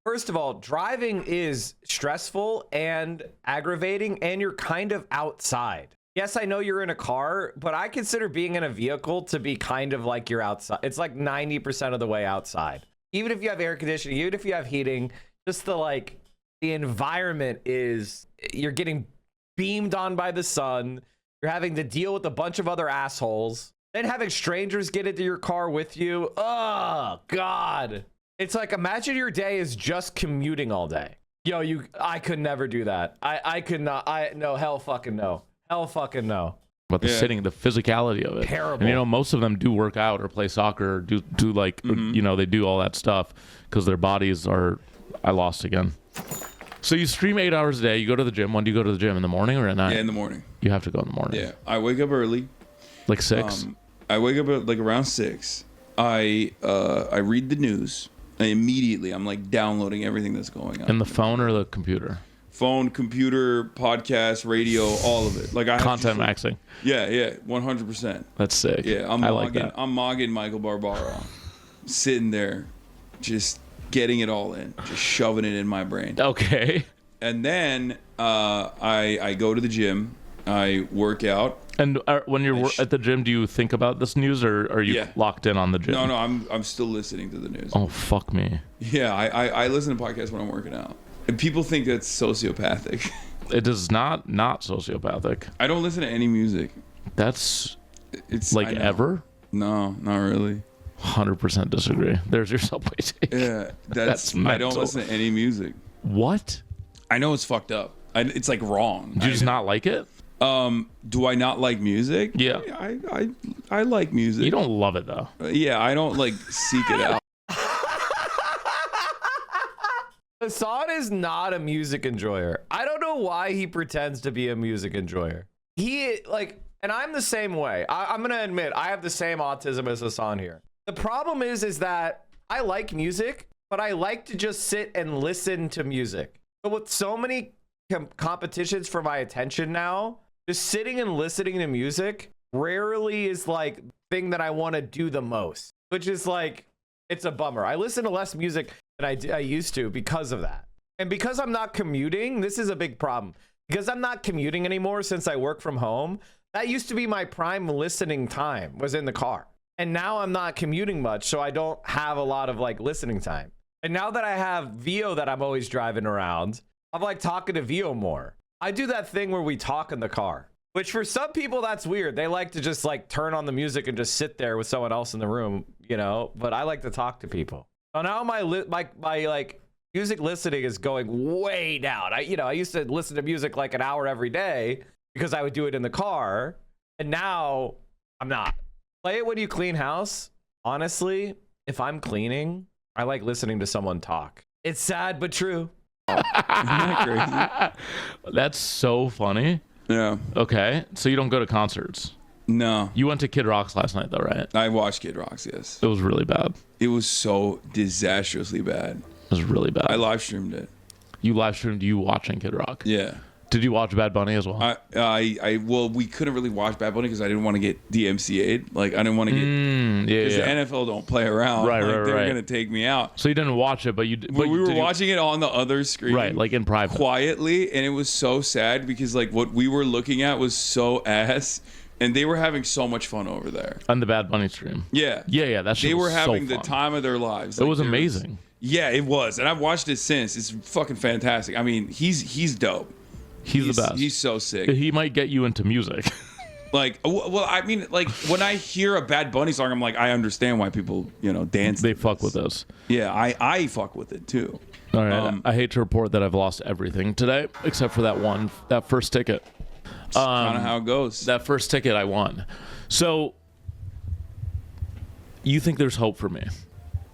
First of all, driving is stressful and aggravating, and you're kind of outside. Yes, I know you're in a car, but I consider being in a vehicle to be kind of like you're outside. It's 90% of the way outside. Even if you have air conditioning, even if you have heating, just the environment is, you're getting beamed on by the sun. You're having to deal with a bunch of other assholes. Then having strangers get into your car with you. Oh, God. It's imagine your day is just commuting all day. Yo, I could never do that. I could not. No, hell fucking no. Hell fucking no. But the sitting, the physicality of it. Terrible. And most of them do work out or play soccer or do they do all that stuff because their bodies are. I lost again. So you stream 8 hours a day. You go to the gym. When do you go to the gym? In the morning or at night? Yeah, in the morning. You have to go in the morning. Yeah, I wake up early. 6? I wake up at around 6. I read the news. Immediately, I'm downloading everything that's going on. In the phone or the computer? phone, computer, podcast, radio, all of it. Like I have Content just, maxing. Yeah, 100%. That's sick. Yeah, I'm like that. I'm mogging Michael Barbaro, sitting there, just getting it all in, just shoving it in my brain. Okay. And then I go to the gym, I work out. And when you're at the gym, do you think about this news, or are you locked in on the gym? No, I'm still listening to the news. Oh, fuck me. Yeah, I listen to podcasts when I'm working out. And people think that's sociopathic. It is not sociopathic. I don't listen to any music. It's like ever? No, not really. 100% disagree. There's your Subway take. Yeah, that's I don't listen to any music. What? I know it's fucked up. It's like wrong. Do you just not like it? Do I not like music? Yeah. I like music. You don't love it though. Yeah, I don't like seek it out. Hassan is not a music enjoyer. I don't know why he pretends to be a music enjoyer. He and I'm the same way. I'm gonna admit I have the same autism as Hassan here. The problem is that I like music, but I like to just sit and listen to music. But with so many competitions for my attention now, just sitting and listening to music rarely is like the thing that I want to do the most, which is like, it's a bummer. I listen to less music than I used to because of that. And because I'm not commuting, this is a big problem. Because I'm not commuting anymore since I work from home, that used to be my prime listening time, was in the car. And now I'm not commuting much, so I don't have a lot of like listening time. And now that I have Vio that I'm always driving around, I'm like talking to Vio more. I do that thing where we talk in the car, which for some people that's weird. They like to just like turn on the music and just sit there with someone else in the room, you know, but I like to talk to people. So now my like music listening is going way down. I used to listen to music like an hour every day because I would do it in the car, and now I'm not. Play it when you clean house. Honestly, if I'm cleaning, I like listening to someone talk. It's sad but true. Isn't that crazy? That's so funny. Yeah. Okay, so you don't go to concerts? No. You went to Kid Rock's last night, though, right? I watched Kid Rock's, yes. It was really bad. It was so disastrously bad. It was really bad. I live streamed it. You live streamed you watching Kid Rock? Yeah. Did you watch Bad Bunny as well? Well, we couldn't really watch Bad Bunny because I didn't want to get DMCA'd. Like, I didn't want to get... Because the NFL don't play around. Right, like, right, they're right. going to take me out. So you didn't watch it, but you... We were watching it on the other screen. Right, like in private. Quietly, and it was so sad because, like, what we were looking at was so ass, and they were having so much fun over there. On the Bad Bunny stream. Yeah. Yeah, that shit They were was having so the fun. time of their lives. It was amazing. Yeah, it was. And I've watched it since. It's fucking fantastic. I mean, he's dope. He's the best. He's so sick. He might get you into music. Like, well, I mean, like, when I hear a Bad Bunny song, I'm like, I understand why people, dance. They fuck with us. Yeah, I fuck with it too. All right. I hate to report that I've lost everything today, except for that first ticket. Kind of how it goes. That first ticket I won. So, you think there's hope for me?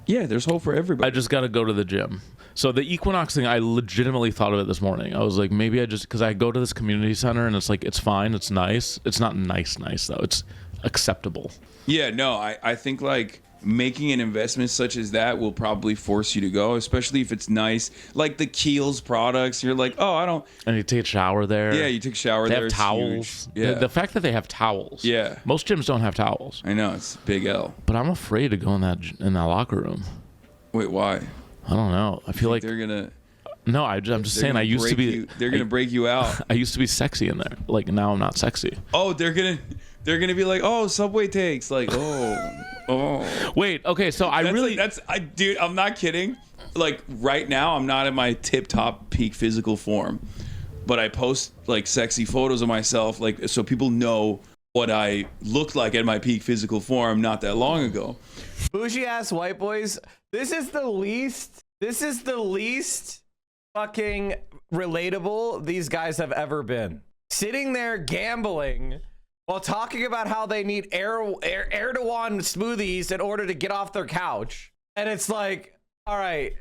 Yeah, there's hope for everybody. I just got to go to the gym. So the Equinox thing, I legitimately thought of it this morning. I was like, maybe because I go to this community center and it's like, it's fine, it's nice. It's not nice though. It's acceptable. Yeah, no, I think like making an investment such as that will probably force you to go, especially if it's nice. Like the Kiehl's products, you're like, oh, I don't. And you take a shower there. Yeah, you take a shower there. They have towels. Yeah. The fact that they have towels. Yeah. Most gyms don't have towels. I know, it's big L. But I'm afraid to go in that locker room. Wait, why? I don't know. I feel like they're gonna. No, I'm just saying. I used to be. They're gonna break you out. I used to be sexy in there. Like now, I'm not sexy. Oh, they're gonna be like, oh, Subway takes. Like, oh. Wait. Okay. So dude. I'm not kidding. Like right now, I'm not in my tip-top peak physical form, but I post like sexy photos of myself, like so people know what I looked like at my peak physical form not that long ago. Bougie ass white boys. This is the least fucking relatable these guys have ever been. Sitting there gambling while talking about how they need Erdogan smoothies in order to get off their couch. And it's like, all right,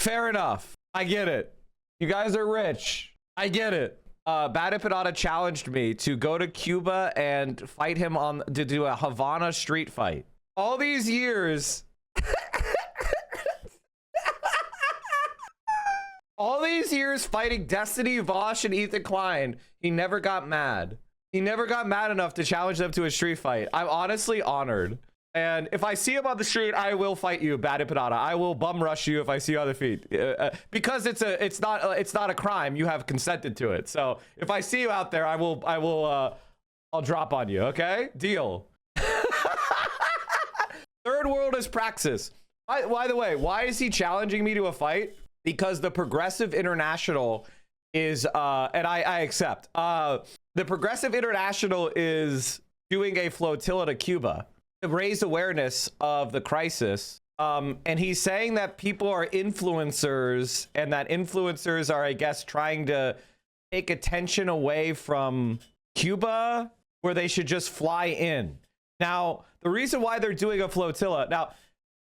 fair enough. I get it. You guys are rich. I get it. Bad Empanada challenged me to go to Cuba and fight him to do a Havana street fight. All these years... All these years fighting Destiny, Vosh, and Ethan Klein, he never got mad. He never got mad enough to challenge them to a street fight. I'm honestly honored. And if I see him on the street, I will fight you, Bad Panada. I will bum rush you if I see you on the feet, because it's not a crime. You have consented to it. So if I see you out there, I'll drop on you. Okay, deal. Third world is praxis. By the way, why is he challenging me to a fight? Because the Progressive International is, and I accept. The Progressive International is doing a flotilla to Cuba to raise awareness of the crisis. And he's saying that people are influencers, and that influencers are, I guess, trying to take attention away from Cuba, where they should just fly in. Now, the reason why they're doing a flotilla, now,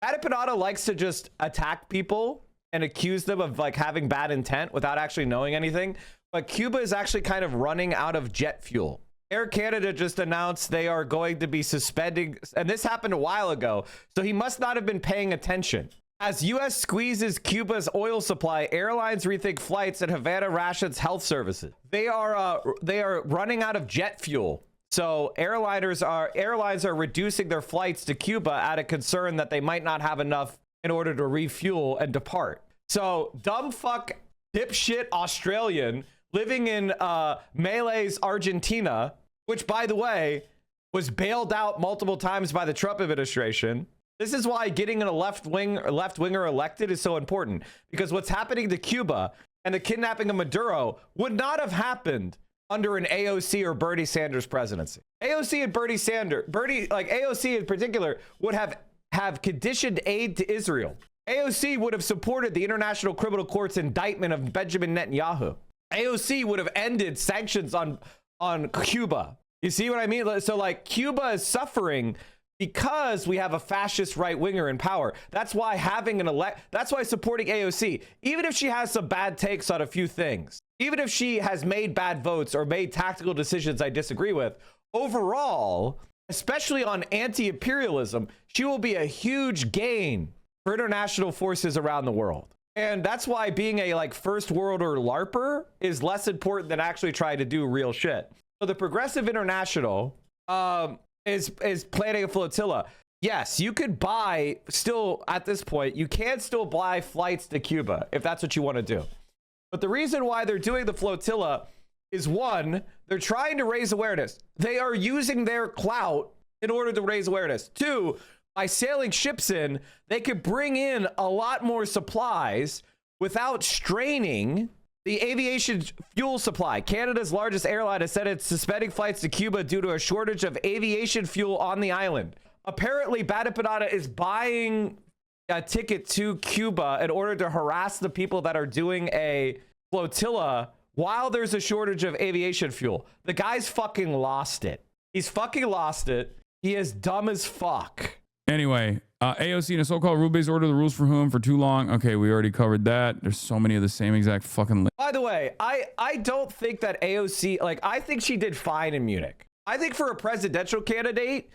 Adepanada likes to just attack people and accuse them of like having bad intent without actually knowing anything. But Cuba is actually kind of running out of jet fuel. Air Canada just announced they are going to be suspending, and this happened a while ago, so he must not have been paying attention. As U.S. squeezes Cuba's oil supply, airlines rethink flights and Havana rations health services. They are running out of jet fuel. So airlines are reducing their flights to Cuba out of concern that they might not have enough in order to refuel and depart. So dumb fuck dipshit Australian living in Malays, Argentina, which, by the way, was bailed out multiple times by the Trump administration. This is why getting a left-winger elected is so important, because what's happening to Cuba and the kidnapping of Maduro would not have happened under an AOC or Bernie Sanders presidency. AOC and AOC in particular would have conditioned aid to Israel. AOC would have supported the International Criminal Court's indictment of Benjamin Netanyahu. AOC would have ended sanctions on Cuba. You see what I mean? So like Cuba is suffering because we have a fascist right winger in power. That's why that's why supporting AOC, even if she has some bad takes on a few things, even if she has made bad votes or made tactical decisions I disagree with, overall, especially on anti-imperialism, she will be a huge gain for international forces around the world. And that's why being a like first worlder LARPer is less important than actually trying to do real shit. So the Progressive International is planning a flotilla. Yes, you could buy, still at this point, you can still buy flights to Cuba if that's what you want to do. But the reason why they're doing the flotilla is, one, they're trying to raise awareness. They are using their clout in order to raise awareness. Two, by sailing ships in, they could bring in a lot more supplies without straining the aviation fuel supply. Canada's largest airline has said it's suspending flights to Cuba due to a shortage of aviation fuel on the island. Apparently, Bad Panada is buying a ticket to Cuba in order to harass the people that are doing a flotilla while there's a shortage of aviation fuel. The guy's fucking lost it. He's fucking lost it. He is dumb as fuck. Anyway, AOC and a so-called rule-based order, the rules for whom for too long. Okay, we already covered that. There's so many of the same exact fucking. By the way, I don't think that AOC, like, I think she did fine in Munich. I think for a presidential candidate,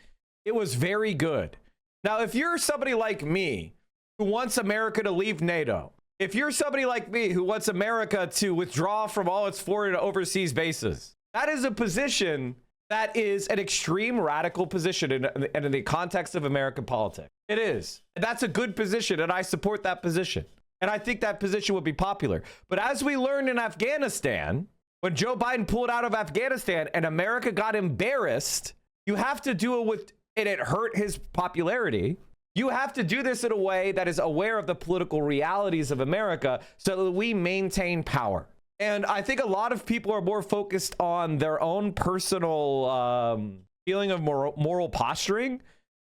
it was very good. Now, if you're somebody like me who wants America to leave NATO, if you're somebody like me who wants America to withdraw from all its foreign and overseas bases, that is a position that is an extreme radical position in the context of American politics. It is. And that's a good position, and I support that position. And I think that position would be popular. But as we learned in Afghanistan, when Joe Biden pulled out of Afghanistan and America got embarrassed, you have to do it with, and it hurt his popularity. You have to do this in a way that is aware of the political realities of America so that we maintain power. And I think a lot of people are more focused on their own personal feeling of moral posturing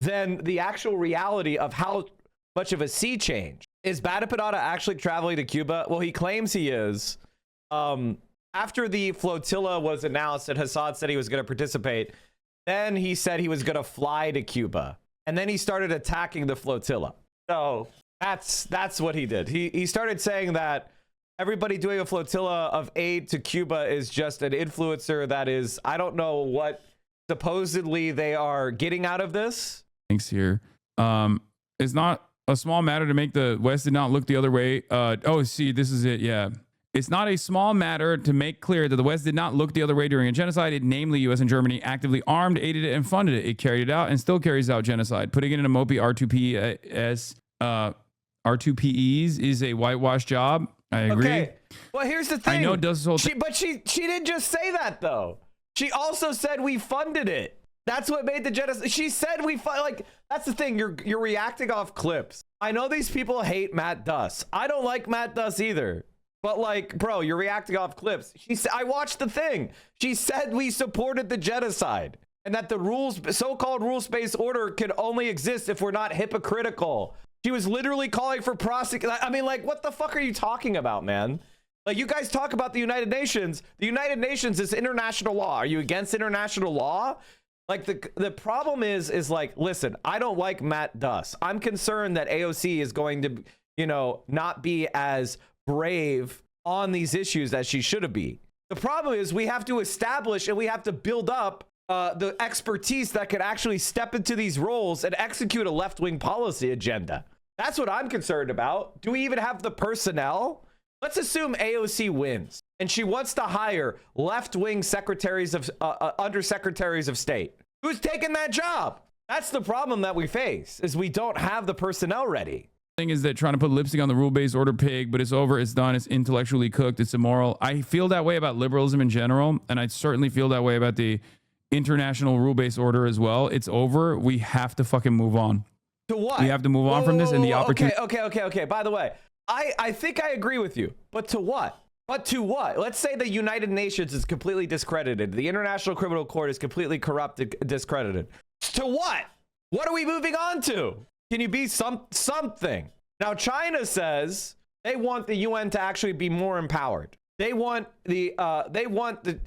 than the actual reality of how much of a sea change. Is Bad Panada actually traveling to Cuba? Well, he claims he is. After the flotilla was announced and Hassan said he was going to participate, then he said he was going to fly to Cuba. And then he started attacking the flotilla. So that's what he did. He started saying that everybody doing a flotilla of aid to Cuba is just an influencer that is, I don't know what supposedly they are getting out of this. Thanks here. It's not A small matter to make the West did not look the other way. Oh, see, this is it. Yeah. It's not a small matter to make clear that the West did not look the other way during a genocide. It, namely, U.S. and Germany actively armed, aided it, and funded it. It carried it out and still carries out genocide. Putting it in a mopey R2Pes is a whitewash job. I agree. Okay. Well, here's the thing. I know it does this whole but she didn't just say that though. She also said we funded it. That's what made the genocide. She said we like. That's the thing. You're reacting off clips. I know these people hate Matt Duss. I don't like Matt Duss either. But like, bro, you're reacting off clips. She said, I watched the thing. She said we supported the genocide and that the so-called rules-based order can only exist if we're not hypocritical. She was literally calling for prosecution. I mean, like, what the fuck are you talking about, man? Like, you guys talk about the United Nations. The United Nations is international law. Are you against international law? Like, the problem is like, listen, I don't like Matt Duss. I'm concerned that AOC is going to, you know, not be as brave on these issues as she should be. The problem is we have to establish and we have to build up the expertise that could actually step into these roles and execute a left-wing policy agenda. That's what I'm concerned about. Do we even have the personnel? Let's assume AOC wins and she wants to hire left-wing secretaries of undersecretaries of state. Who's taking that job? That's the problem that we face, is we don't have the personnel ready. Thing is that trying to put lipstick on the rule-based order pig, but it's over, it's done, it's intellectually cooked, it's immoral. I feel that way about liberalism in general, and I certainly feel that way about the international rule-based order as well. It's over. We have to fucking move on. To what? We have to move on from this and the opportunity. Okay. By the way, I think I agree with you, but to what? But to what? Let's say the United Nations is completely discredited. The International Criminal Court is completely corrupted, discredited. To what? What are we moving on to? Can you be something? Now, China says they want the UN to actually be more empowered. They want the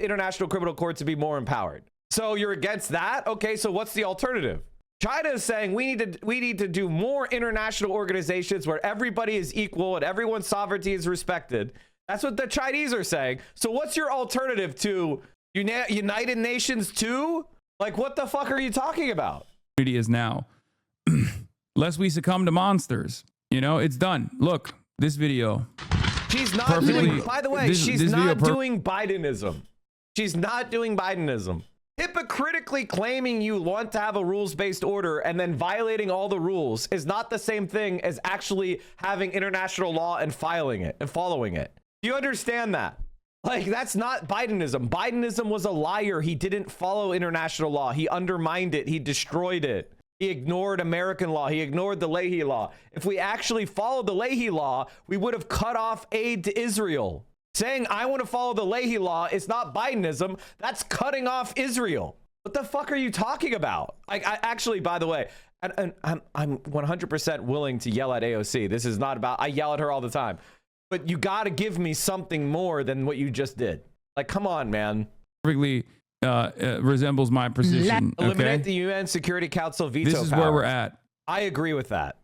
International Criminal Court to be more empowered. So you're against that? Okay, so what's the alternative? China is saying we need to do more international organizations where everybody is equal and everyone's sovereignty is respected. That's what the Chinese are saying. So what's your alternative to United Nations 2? Like, what the fuck are you talking about? Is now. Lest we succumb to monsters. You know, it's done. Look, this video. She's not doing, by the way, she's not doing Bidenism. She's not doing Bidenism. Hypocritically claiming you want to have a rules-based order and then violating all the rules is not the same thing as actually having international law and following it. Do you understand that? Like, that's not Bidenism. Bidenism was a liar. He didn't follow international law. He undermined it. He destroyed it. He ignored American law. He ignored the Leahy law. If we actually followed the Leahy law, we would have cut off aid to Israel. Saying I want to follow the Leahy law is not Bidenism. That's cutting off Israel. What the fuck are you talking about? I actually, by the way, I'm 100% willing to yell at AOC. This is not about, I yell at her all the time. But you got to give me something more than what you just did. Like, come on, man. Perfectly resembles my position. Eliminate the UN Security Council veto This is power. where we're at. I agree with that.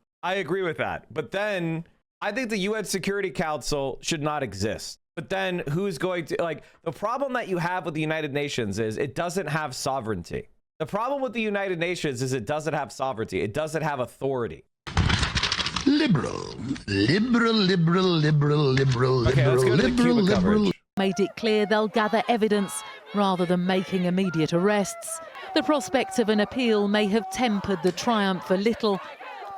But then I think the UN Security Council should not exist. But then who's going to, like, the problem that you have with the United Nations is it doesn't have sovereignty. The problem with the United Nations is it doesn't have sovereignty. It doesn't have authority. Liberal. Okay, let's go to the Cuba coverage. Made it clear they'll gather evidence rather than making immediate arrests. The prospect of an appeal may have tempered the triumph a little,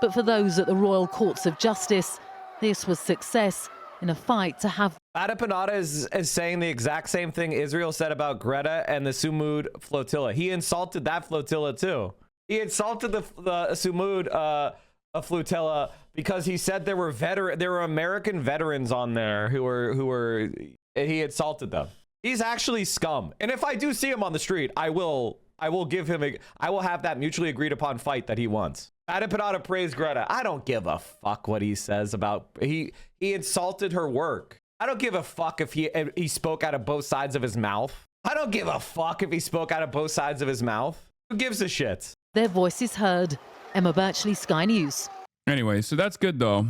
but for those at the Royal Courts of Justice, this was success in a fight to have. Adepanada is saying the exact same thing Israel said about Greta and the Sumud flotilla. He insulted that flotilla too. He insulted the Sumud flotilla because he said there were American veterans on there who were he insulted them. He's actually scum. And if I do see him on the street, I will give him I will have that mutually agreed upon fight that he wants. Adepanada praised Greta. I don't give a fuck what he says about he insulted her work. I don't give a fuck if he spoke out of both sides of his mouth. I don't give a fuck if he spoke out of both sides of his mouth. Who gives a shit? Their voices heard. Emma Birchley, Sky News. Anyway, so that's good though.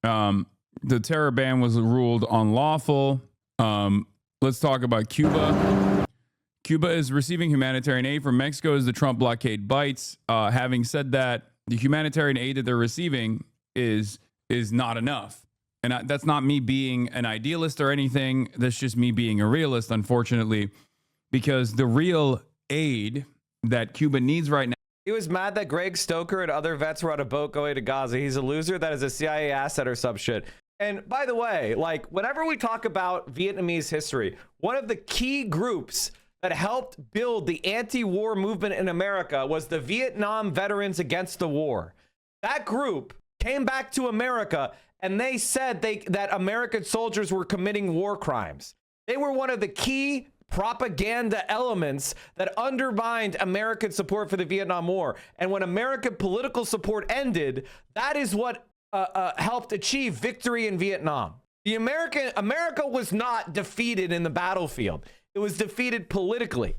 The terror ban was ruled unlawful. Let's talk about Cuba. Cuba is receiving humanitarian aid from Mexico as the Trump blockade bites. Having said that, the humanitarian aid that they're receiving is not enough. And that's not me being an idealist or anything. That's just me being a realist, unfortunately, because the real aid that Cuba needs right now. He was mad that Greg Stoker and other vets were on a boat going to Gaza. He's a loser. That is a CIA asset or some shit. And by the way, like, whenever we talk about Vietnamese history, one of the key groups that helped build the anti-war movement in America was the Vietnam Veterans Against the War. That group came back to America and they said that American soldiers were committing war crimes. They were one of the key propaganda elements that undermined American support for the Vietnam War. And when American political support ended, that is what helped achieve victory in Vietnam. America was not defeated in the battlefield. It was defeated politically.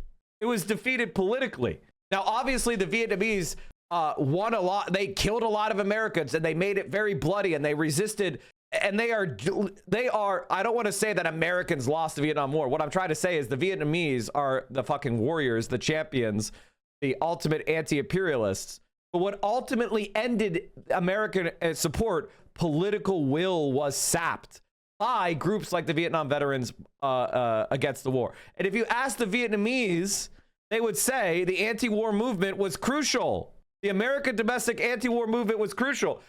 Now, obviously, the Vietnamese won a lot. They killed a lot of Americans and they made it very bloody and they resisted. And they are, I don't want to say that Americans lost the Vietnam War. What I'm trying to say is the Vietnamese are the fucking warriors, the champions, the ultimate anti-imperialists. But what ultimately ended American support, political will, was sapped by groups like the Vietnam Veterans Against the War. And if you ask the Vietnamese, they would say the anti-war movement was crucial. The American domestic anti-war movement was crucial.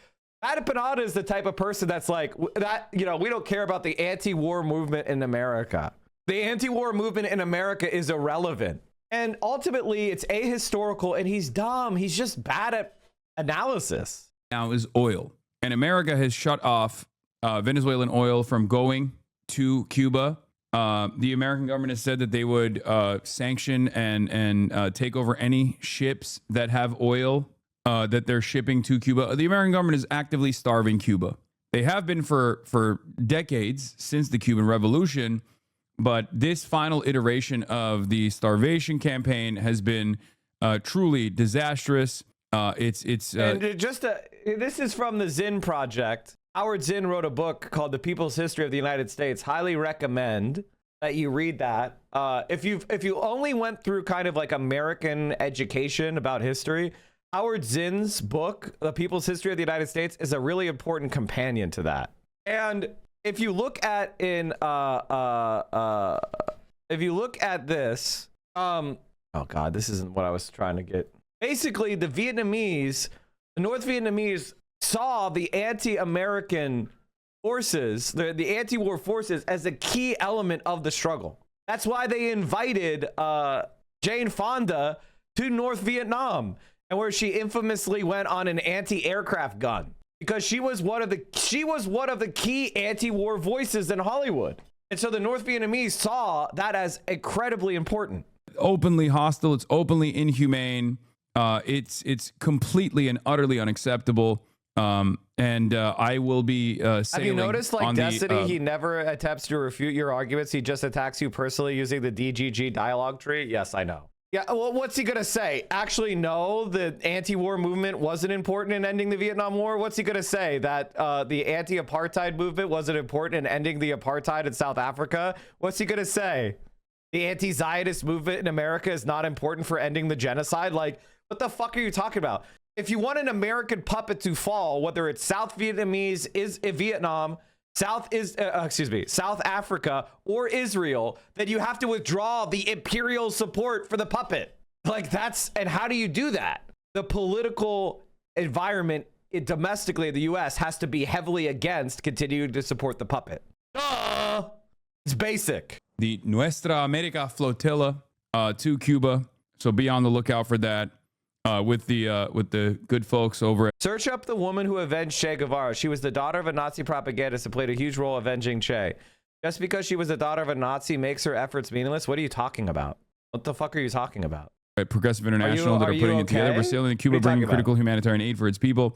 Matt Panada is the type of person that's like, that, you know, we don't care about the anti-war movement in America. The anti-war movement in America is irrelevant. And ultimately, it's ahistorical, and he's dumb. He's just bad at analysis. Now is oil. And America has shut off Venezuelan oil from going to Cuba. The American government has said that they would sanction and take over any ships that have oil that they're shipping to Cuba. The American government is actively starving Cuba. They have been for decades since the Cuban Revolution, but this final iteration of the starvation campaign has been truly disastrous. This is from the Zinn Project. Howard Zinn wrote a book called The People's History of the United States. Highly recommend that you read that. If you only went through kind of like American education about history, Howard Zinn's book, The People's History of the United States, is a really important companion to that. And if you look at this, oh God, this isn't what I was trying to get. Basically, the North Vietnamese saw the anti-American forces, the anti-war forces, as a key element of the struggle. That's why they invited Jane Fonda to North Vietnam, and where she infamously went on an anti-aircraft gun, because she was one of the key anti-war voices in Hollywood. And so the North Vietnamese saw that as incredibly important. Openly hostile. It's openly inhumane. It's completely and utterly unacceptable. I will be have you sailing noticed, like on Destiny, he never attempts to refute your arguments. He just attacks you personally using the DGG dialogue tree. Yes, I know. Yeah, well, what's he gonna say? Actually, no, the anti-war movement wasn't important in ending the Vietnam War? What's he gonna say? That the anti-apartheid movement wasn't important in ending the apartheid in South Africa? What's he gonna say? The anti-Zionist movement in America is not important for ending the genocide? Like, what the fuck are you talking about? If you want an American puppet to fall, whether it's South Vietnamese, Vietnam, South Africa, or Israel, then you have to withdraw the imperial support for the puppet. Like, and how do you do that? The political environment domestically in the U.S. has to be heavily against continuing to support the puppet. It's basic. The Nuestra America flotilla to Cuba, so be on the lookout for that. With the good folks over at... Search up the woman who avenged Che Guevara. She was the daughter of a Nazi propagandist and played a huge role avenging Che. Just because she was the daughter of a Nazi makes her efforts meaningless? What are you talking about? What the fuck are you talking about? At Progressive International that are putting it together. We're sailing to Cuba, bringing critical humanitarian aid for its people.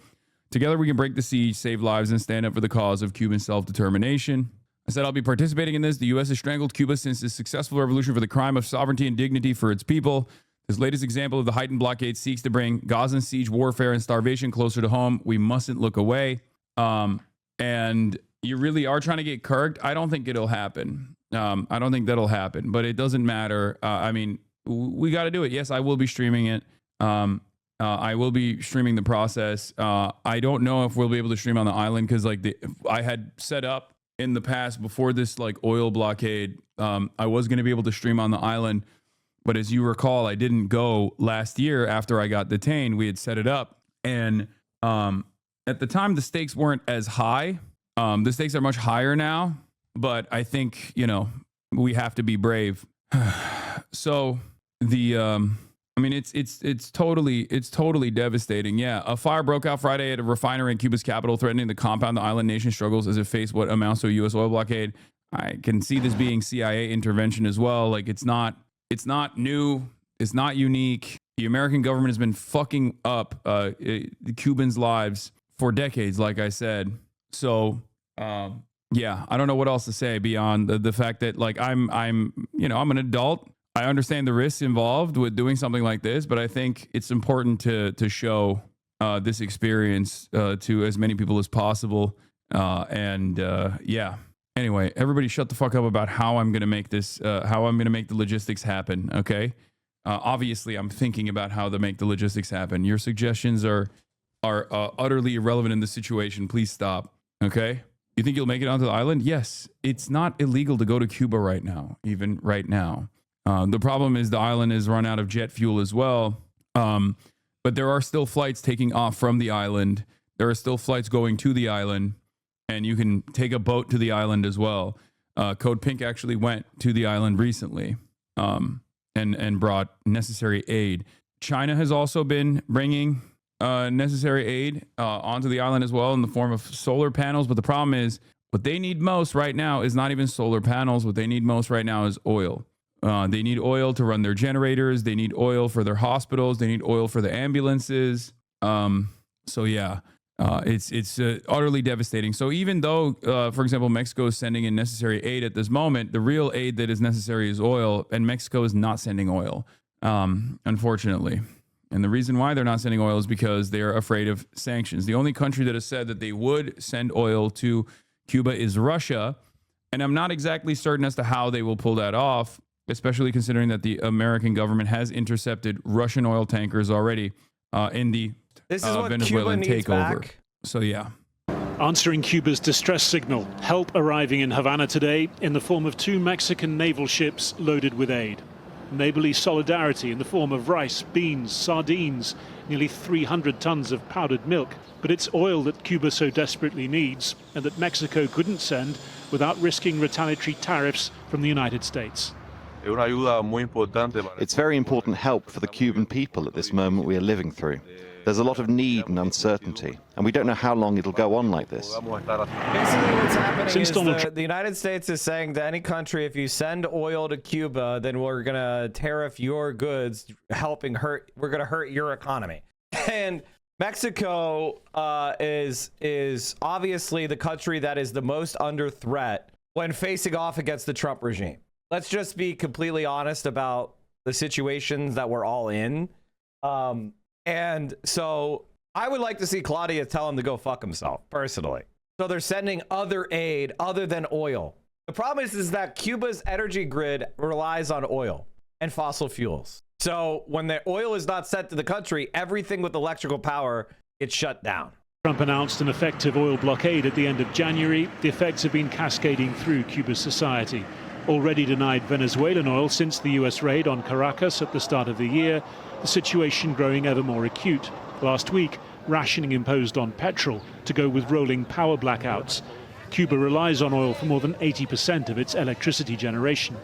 Together we can break the siege, save lives, and stand up for the cause of Cuban self-determination. I said I'll be participating in this. The U.S. has strangled Cuba since its successful revolution for the crime of sovereignty and dignity for its people. This latest example of the heightened blockade seeks to bring Gazan siege warfare and starvation closer to home. We mustn't look away. And you really are trying to get kirked. I don't think it'll happen. I don't think that'll happen, but it doesn't matter. I mean, we got to do it. Yes, I will be streaming it. I will be streaming the process. I don't know if we'll be able to stream on the island because like I had set up in the past before this like oil blockade. I was going to be able to stream on the island, but as you recall, I didn't go last year after I got detained. We had set it up, and at the time the stakes weren't as high. The stakes are much higher now, but I think we have to be brave. So I mean, it's totally devastating. Yeah, a fire broke out Friday at a refinery in Cuba's capital, threatening to compound the island nation struggles as it faced what amounts to a U.S. oil blockade. I can see this being CIA intervention as well. Like it's not new, it's not unique. The American government has been fucking up the Cubans' lives for decades, like I said. So yeah, I don't know what else to say beyond the fact that like I'm an adult. I understand the risks involved with doing something like this, but I think it's important to show this experience to as many people as possible. Yeah. Anyway, everybody shut the fuck up about how I'm going to make this, how I'm going to make the logistics happen. Okay. Obviously I'm thinking about how to make the logistics happen. Your suggestions are utterly irrelevant in the situation. Please stop. Okay. You think you'll make it onto the island? Yes. It's not illegal to go to Cuba right now, even right now. The problem is the island is run out of jet fuel as well. But there are still flights taking off from the island. There are still flights going to the island, and you can take a boat to the island as well. Code Pink actually went to the island recently and brought necessary aid. China has also been bringing necessary aid onto the island as well in the form of solar panels. But the problem is what they need most right now is not even solar panels. What they need most right now is oil. They need oil to run their generators. They need oil for their hospitals. They need oil for the ambulances. So yeah, it's utterly devastating. So even though, for example, Mexico is sending in necessary aid at this moment, the real aid that is necessary is oil, and Mexico is not sending oil, unfortunately. And the reason why they're not sending oil is because they're afraid of sanctions. The only country that has said that they would send oil to Cuba is Russia, and I'm not exactly certain as to how they will pull that off, especially considering that the American government has intercepted Russian oil tankers already in the Venezuelan takeover. So yeah. Answering Cuba's distress signal, help arriving in Havana today in the form of 2 Mexican naval ships loaded with aid. Neighborly solidarity in the form of rice, beans, sardines, nearly 300 tons of powdered milk. But it's oil that Cuba so desperately needs and that Mexico couldn't send without risking retaliatory tariffs from the United States. It's very important help for the Cuban people at this moment we are living through. There's a lot of need and uncertainty, and we don't know how long it'll go on like this. Basically what's happening is the United States is saying to any country, if you send oil to Cuba, then we're going to tariff your goods, we're going to hurt your economy. And Mexico is obviously the country that is the most under threat when facing off against the Trump regime. Let's just be completely honest about the situations that we're all in. And so I would like to see Claudia tell him to go fuck himself, personally. So they're sending other aid other than oil. The problem is that Cuba's energy grid relies on oil and fossil fuels. So when the oil is not sent to the country, everything with electrical power gets shut down. Trump announced an effective oil blockade at the end of January. The effects have been cascading through Cuba's society. Already denied Venezuelan oil since the US raid on Caracas at the start of the year, the situation growing ever more acute. Last week, rationing imposed on petrol to go with rolling power blackouts. Cuba relies on oil for more than 80% of its electricity generation.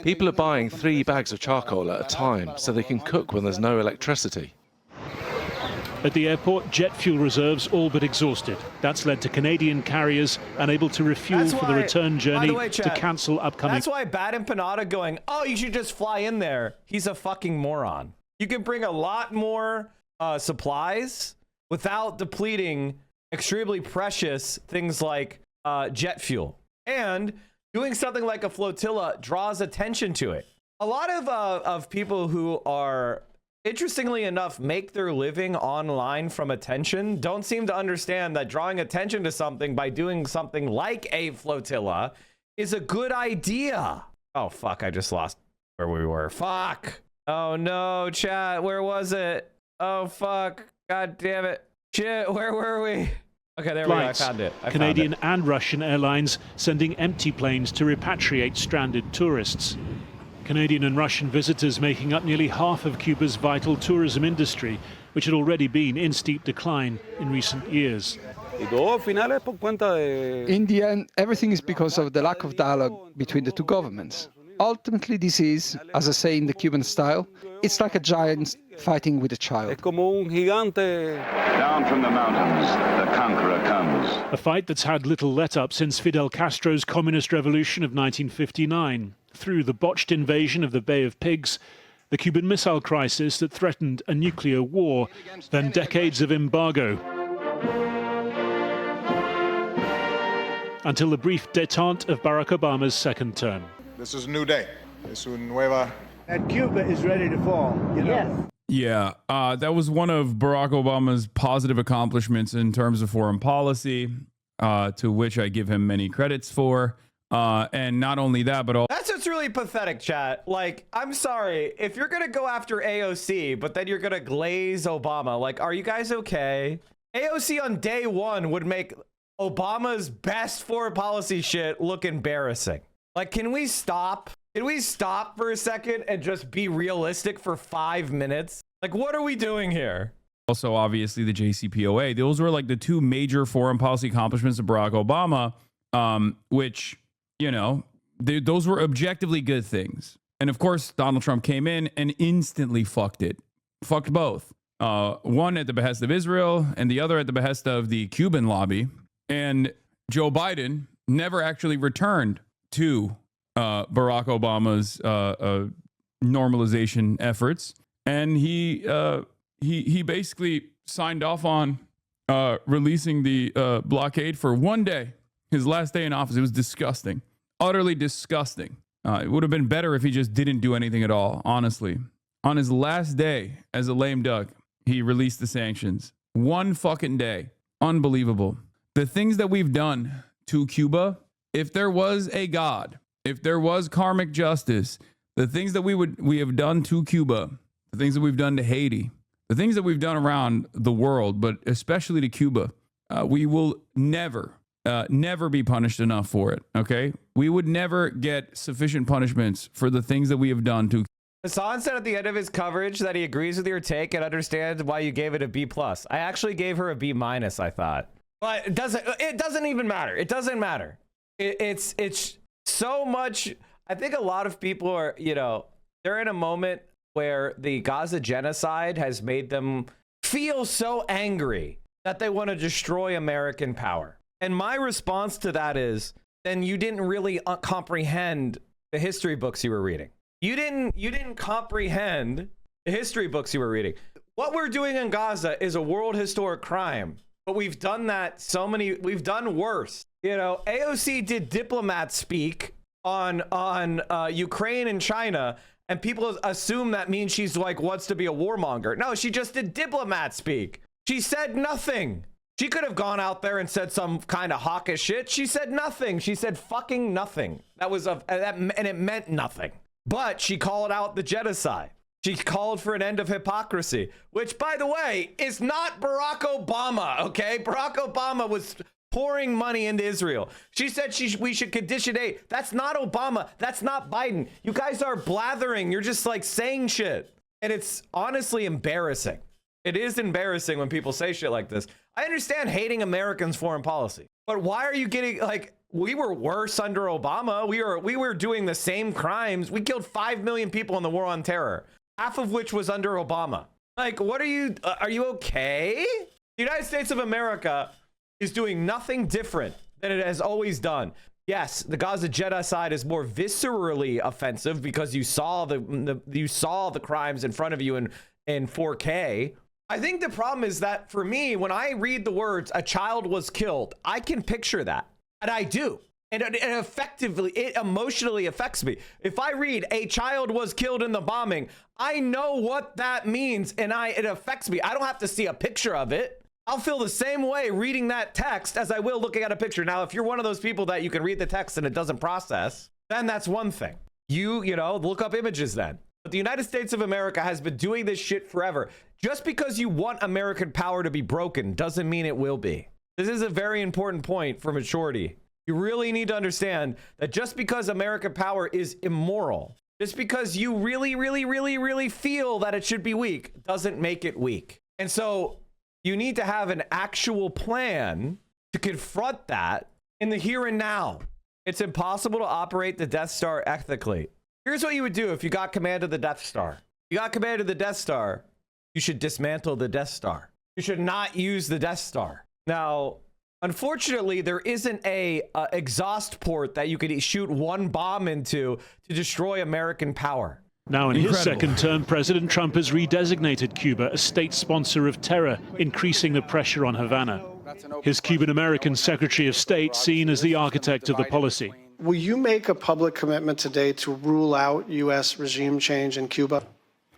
People are buying 3 bags of charcoal at a time so they can cook when there's no electricity. At the airport, jet fuel reserves all but exhausted. That's led to Canadian carriers unable to refuel for the return journey to cancel upcoming... That's why Bad Empanada going, oh, you should just fly in there. He's a fucking moron. You can bring a lot more supplies without depleting extremely precious things like jet fuel. And doing something like a flotilla draws attention to it. A lot of people who are... interestingly enough, make their living online from attention, don't seem to understand that drawing attention to something by doing something like a flotilla is a good idea. Oh, fuck, I just lost where we were. Fuck. Oh, no, chat, where was it? Oh, fuck. God damn it. Shit, where were we? Okay, there Flights. we go. I found it. Canadian and Russian airlines sending empty planes to repatriate stranded tourists. Canadian and Russian visitors making up nearly half of Cuba's vital tourism industry, which had already been in steep decline in recent years. In the end, everything is because of the lack of dialogue between the two governments. Ultimately, this is, as I say in the Cuban style, it's like a giant fighting with a child. Down from the mountains, the conqueror comes. A fight that's had little let-up since Fidel Castro's communist revolution of 1959, through the botched invasion of the Bay of Pigs, the Cuban Missile Crisis that threatened a nuclear war, then decades of embargo. Until the brief détente of Barack Obama's second term. This is a new day. Es una nueva. And Cuba is ready to fall, you know? Yeah, that was one of Barack Obama's positive accomplishments in terms of foreign policy, to which I give him many credits for. And not only that, but that's just really pathetic, chat. Like, I'm sorry. If you're going to go after AOC, but then you're going to glaze Obama, like, are you guys okay? AOC on day one would make Obama's best foreign policy shit look embarrassing. Like, can we stop? Can we stop for a second and just be realistic for 5 minutes? Like, what are we doing here? Also, obviously, the JCPOA. Those were like the two major foreign policy accomplishments of Barack Obama, which, you know, those were objectively good things. And of course, Donald Trump came in and instantly fucked it. Fucked both. One at the behest of Israel and the other at the behest of the Cuban lobby. And Joe Biden never actually returned to Barack Obama's normalization efforts, and he basically signed off on releasing the blockade for one day, his last day in office. It was disgusting, utterly disgusting. It would have been better if he just didn't do anything at all, honestly. On his last day as a lame duck, he released the sanctions. One fucking day. Unbelievable. The things that we've done to Cuba, if there was a God, if there was karmic justice, the things that we have done to Cuba, the things that we've done to Haiti, the things that we've done around the world, but especially to Cuba, we will never be punished enough for it, okay? We would never get sufficient punishments for the things that we have done to Hassan said at the end of his coverage that he agrees with your take and understands why you gave it a B+. I actually gave her a B-, I thought. But it doesn't even matter. It doesn't matter. It's so much. I think a lot of people are, you know, they're in a moment where the Gaza genocide has made them feel so angry that they want to destroy American power. And my response to that is, then you didn't really comprehend the history books you were reading. You didn't comprehend the history books you were reading. What we're doing in Gaza is a world historic crime, but we've done that we've done worse. You know, AOC did diplomat speak on Ukraine and China, and people assume that means she's like wants to be a warmonger. No, she just did diplomat speak. She said nothing. She could have gone out there and said some kind of hawkish shit. She said nothing. She said fucking nothing. And it meant nothing. But she called out the genocide. She called for an end of hypocrisy, which, by the way, is not Barack Obama, okay? Barack Obama was pouring money into Israel. She said we should condition aid. That's not Obama. That's not Biden. You guys are blathering. You're just like saying shit. And it's honestly embarrassing. It is embarrassing when people say shit like this. I understand hating Americans' foreign policy, but why are you getting like, we were worse under Obama. We were doing the same crimes. We killed 5 million people in the war on terror, half of which was under Obama. Like, what are you okay? The United States of America is doing nothing different than it has always done. Yes, the Gaza genocide is more viscerally offensive because you saw the crimes in front of you in 4K. I think the problem is that for me, when I read the words "a child was killed," I can picture that. And I do. And it emotionally affects me. If I read "a child was killed in the bombing," I know what that means, and it affects me. I don't have to see a picture of it. I'll feel the same way reading that text as I will looking at a picture. Now, if you're one of those people that you can read the text and it doesn't process, then that's one thing. You know, look up images then. But the United States of America has been doing this shit forever. Just because you want American power to be broken doesn't mean it will be. This is a very important point for maturity. You really need to understand that just because American power is immoral, just because you really feel that it should be weak, doesn't make it weak. And so you need to have an actual plan to confront that in the here and now. It's impossible to operate the Death Star ethically. Here's what you would do if you got command of the Death Star. You got command of the Death Star, you should dismantle the Death Star. You should not use the Death Star. Now, unfortunately, there isn't a exhaust port that you could shoot one bomb into to destroy American power. Now in his second term, President Trump has redesignated Cuba a state sponsor of terror, increasing the pressure on Havana. His Cuban-American Secretary of State seen as the architect of the policy. Will you make a public commitment today to rule out U.S. regime change in Cuba?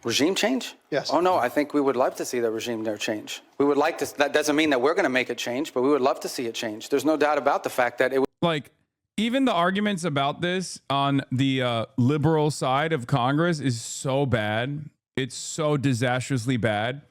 Regime change? Yes. Oh, no, I think we would love to see the regime there change. We would like to, that doesn't mean that we're going to make it change, but we would love to see it change. There's no doubt about the fact that it would. Like, even the arguments about this on the liberal side of Congress is so bad. It's so disastrously bad.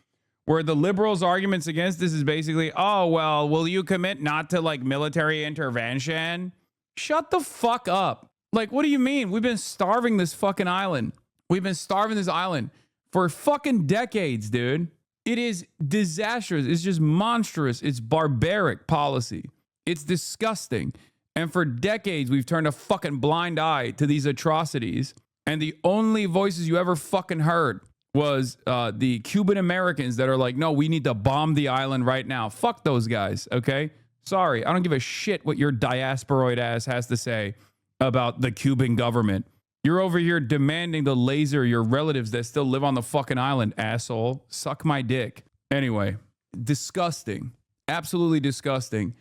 Where the liberals' arguments against this is basically, oh, well, will you commit not to like military intervention? Shut the fuck up. Like, what do you mean? We've been starving this fucking island. We've been starving this island for fucking decades, dude. It is disastrous. It's just monstrous. It's barbaric policy. It's disgusting. And for decades, we've turned a fucking blind eye to these atrocities. And the only voices you ever fucking heard was the Cuban Americans that are like, no, we need to bomb the island right now. Fuck those guys, okay? Sorry, I don't give a shit what your diasporoid ass has to say about the Cuban government. You're over here demanding to laser your relatives that still live on the fucking island, asshole. Suck my dick. Anyway, disgusting. Absolutely disgusting.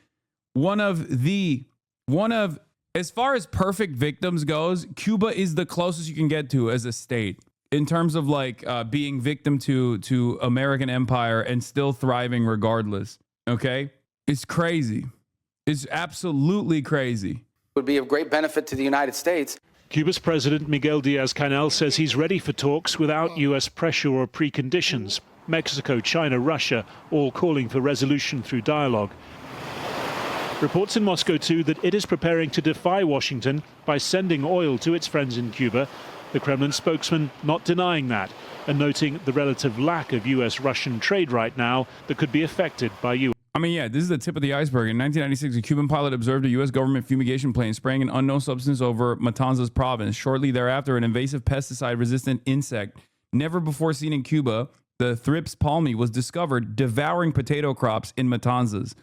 As far as perfect victims goes, Cuba is the closest you can get to as a state in terms of like being victim to American empire and still thriving regardless. Okay? It's crazy. It's absolutely crazy. Would be of great benefit to the United States. Cuba's President Miguel Diaz-Canel says he's ready for talks without U.S. pressure or preconditions. Mexico, China, Russia, all calling for resolution through dialogue. Reports in Moscow, too, that it is preparing to defy Washington by sending oil to its friends in Cuba. The Kremlin spokesman not denying that and noting the relative lack of U.S.-Russian trade right now that could be affected by U.S. I mean, yeah, this is the tip of the iceberg. In 1996, a Cuban pilot observed a U.S. government fumigation plane spraying an unknown substance over Matanzas province. Shortly thereafter, an invasive pesticide-resistant insect never before seen in Cuba, the Thrips palmi, was discovered devouring potato crops in Matanzas.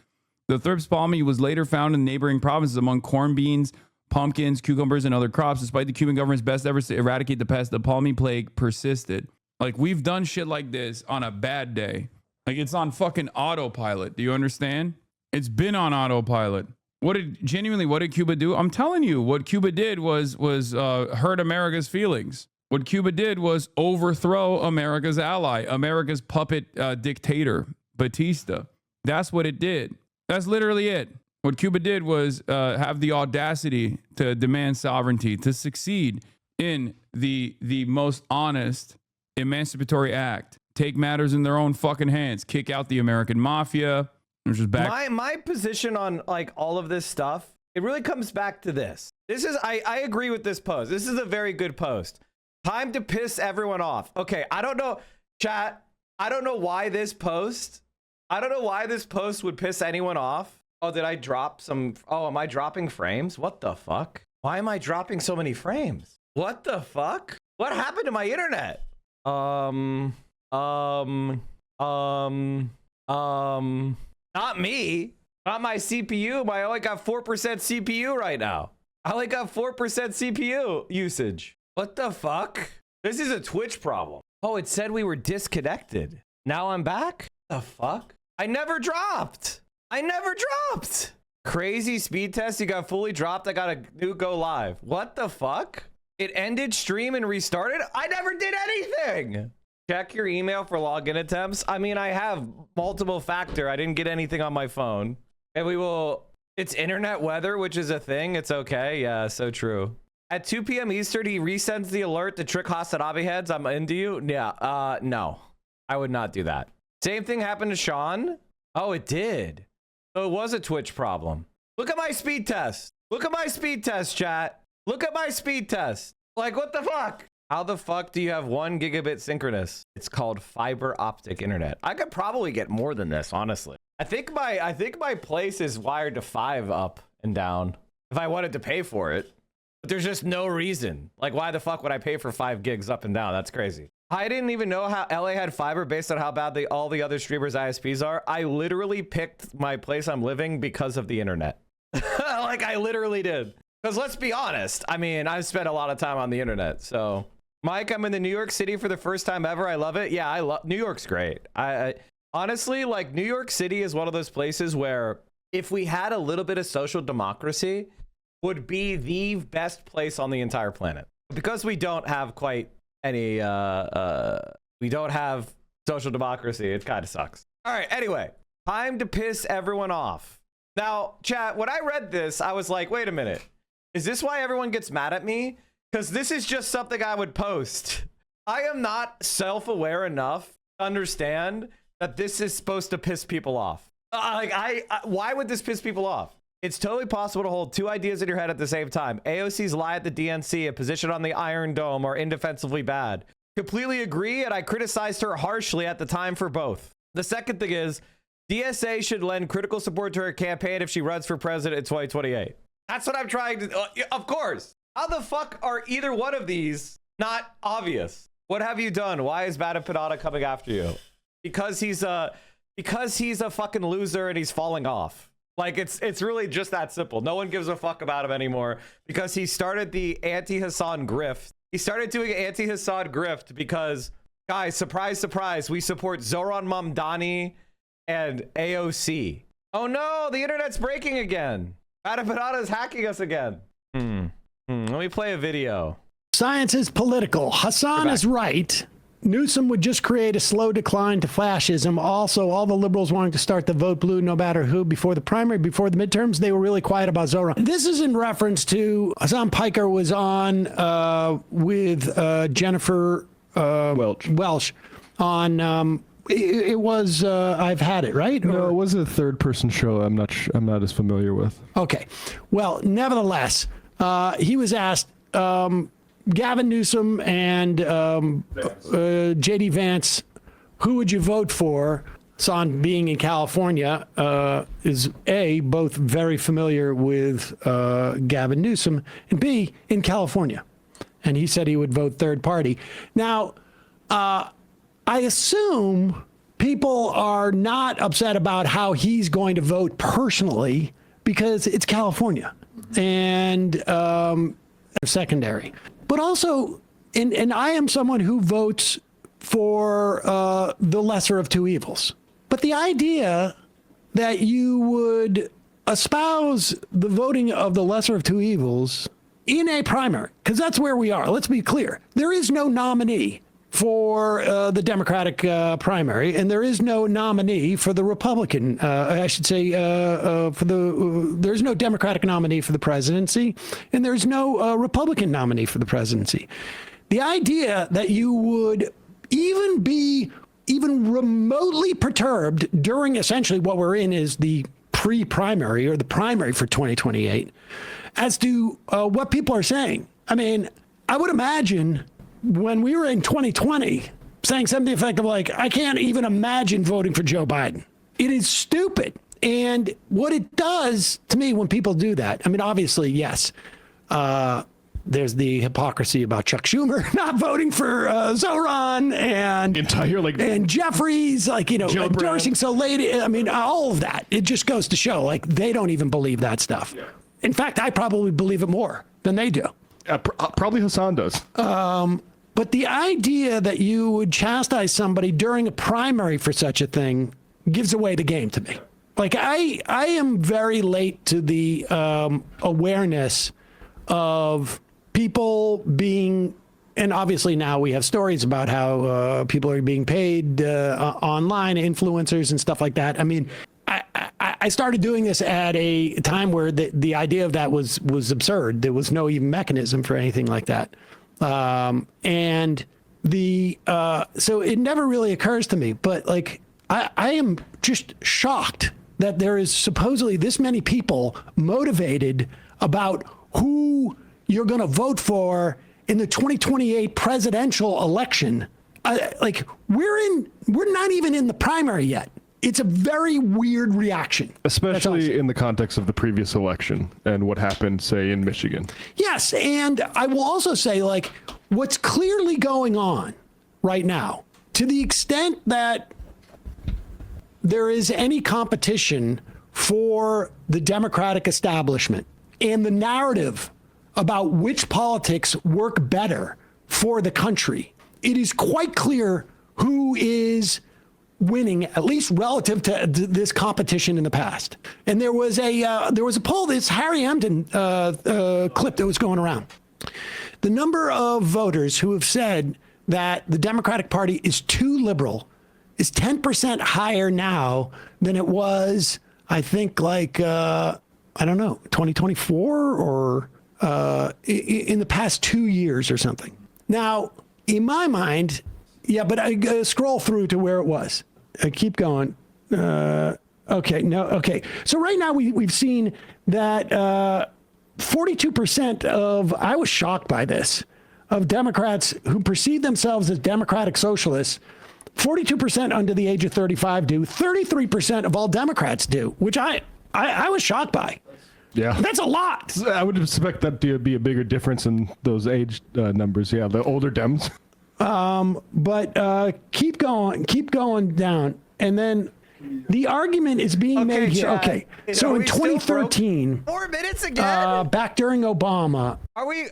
The Thrips palmi was later found in neighboring provinces among corn beans, pumpkins, cucumbers, and other crops. Despite the Cuban government's best efforts to eradicate the pest, the palmi plague persisted. Like, we've done shit like this on a bad day. Like, it's on fucking autopilot. Do you understand? It's been on autopilot. What did Cuba do? I'm telling you, what Cuba did was hurt America's feelings. What Cuba did was overthrow America's ally, America's puppet dictator, Batista. That's what it did. That's literally it. What Cuba did was have the audacity to demand sovereignty, to succeed in the most honest emancipatory act. Take matters in their own fucking hands. Kick out the American mafia. Which is back. My position on like all of this stuff, it really comes back to this. I agree with this post. This is a very good post. Time to piss everyone off. Okay, I don't know, chat. I don't know why this post would piss anyone off. Oh, did I drop some? Oh, am I dropping frames? What the fuck? Why am I dropping so many frames? What the fuck? What happened to my internet? Not me. Not my CPU. I only got 4% CPU right now. I only got 4% CPU usage. What the fuck? This is a Twitch problem. Oh, it said we were disconnected. Now I'm back? The fuck? I never dropped. Crazy speed test. You got fully dropped. I got a new go live. What the fuck? It ended stream and restarted? I never did anything. Check your email for login attempts. I mean, I have multiple factor. I didn't get anything on my phone. And it's internet weather, which is a thing. It's okay. Yeah, so true. At 2 p.m. Eastern, he resends the alert to trick Hassanabi heads. I'm into you. Yeah, no. I would not do that. Same thing happened to Sean. Oh, it did. So it was a Twitch problem. Look at my speed test. Look at my speed test, chat. Look at my speed test. Like, what the fuck? How the fuck do you have 1 gigabit synchronous? It's called fiber optic internet. I could probably get more than this, honestly. I think my place is wired to 5 up and down if I wanted to pay for it. But there's just no reason. Like, why the fuck would I pay for 5 gigs up and down? That's crazy. I didn't even know how LA had fiber based on how bad all the other streamers' ISPs are. I literally picked my place I'm living because of the internet. Like, I literally did. Because let's be honest. I mean, I've spent a lot of time on the internet. So, Mike, I'm in the New York City for the first time ever. I love it. Yeah, I love New York's great. I honestly, like, New York City is one of those places where if we had a little bit of social democracy, would be the best place on the entire planet. Because we don't have quite any we don't have social democracy, it kind of sucks. All right, anyway, time to piss everyone off. Now, chat, when I read this, I was like, wait a minute, is this why everyone gets mad at me? Because this is just something I would post. I am not self-aware enough to understand that this is supposed to piss people off. Why would this piss people off? It's totally possible to hold 2 ideas in your head at the same time. AOC's lie at the DNC and position on the Iron Dome are indefensibly bad. Completely agree, and I criticized her harshly at the time for both. The second thing is, DSA should lend critical support to her campaign if she runs for president in 2028. That's what I'm trying to... of course. How the fuck are either one of these not obvious? What have you done? Why is Bada Pinata coming after you? Because he's a fucking loser and he's falling off. Like, it's really just that simple. No one gives a fuck about him anymore because he started the anti-Hassan grift. He started doing anti-Hassan grift because, guys, surprise, surprise, we support Zoran Mamdani and AOC. Oh no, the internet's breaking again. Bada Pinata is hacking us again. Let me play a video. Science is political. Hassan is right. Newsom would just create a slow decline to fascism. Also, all the liberals wanting to start the vote blue no matter who before the primary, before the midterms, they were really quiet about Zoran. This is in reference to Hassan Piker was on with Jennifer Welch on it was I've Had It, right? No, it was a third-person show. I'm not as familiar with. Okay. Well, nevertheless, he was asked, Gavin Newsom and J.D. Vance, who would you vote for? Son, being in California, is A, both very familiar with Gavin Newsom, and B, in California. And he said he would vote third party. Now, I assume people are not upset about how he's going to vote personally because it's California and secondary. But also, and I am someone who votes for the lesser of two evils. But the idea that you would espouse the voting of the lesser of two evils in a primary, because that's where we are. Let's be clear. There is no nominee for the Democratic primary, and there is no nominee for the Republican, I should say, there's no Democratic nominee for the presidency, and there's no Republican nominee for the presidency. The idea that you would even be remotely perturbed during essentially what we're in is the pre-primary or the primary for 2028 as to what people are saying. I mean, I would imagine when we were in 2020 saying something effective like, I can't even imagine voting for Joe Biden. It is stupid. And what it does to me when people do that, I mean, obviously, yes, there's the hypocrisy about Chuck Schumer not voting for Zoran and and Jeffries, like, endorsing so late. I mean, all of that. It just goes to show, like, they don't even believe that stuff. Yeah. In fact, I probably believe it more than they do. Probably Hassan does. But the idea that you would chastise somebody during a primary for such a thing gives away the game to me. Like, I am very late to the awareness of people being, and obviously now we have stories about how people are being paid online, influencers and stuff like that. I mean, I started doing this at a time where the idea of that was absurd. There was no even mechanism for anything like that. So it never really occurs to me, but like, I am just shocked that there is supposedly this many people motivated about who you're going to vote for in the 2028 presidential election. Like, we're not even in the primary yet. It's a very weird reaction. Especially in the context of the previous election and what happened, say, in Michigan. Yes, and I will also say, like, what's clearly going on right now, to the extent that there is any competition for the Democratic establishment and the narrative about which politics work better for the country, it is quite clear who is winning, at least relative to this competition in the past. And there was a poll, this Harry Emden clip that was going around. The number of voters who have said that the Democratic Party is too liberal is 10% higher now than it was, I think, like, I don't know, 2024 or in the past 2 years or something. Now, in my mind, yeah, but I scroll through to where it was. I keep going. Okay. So right now we've seen that 42% of, I was shocked by this, of Democrats who perceive themselves as democratic socialists, 42% under the age of 35 do, 33% of all Democrats do, which I was shocked by. Yeah. That's a lot. I would expect that to be a bigger difference in those age numbers. Yeah, the older Dems. But keep going down. And then the argument is being made here. Chad, okay. So in 2013, 4 minutes again? back during Obama. Are we,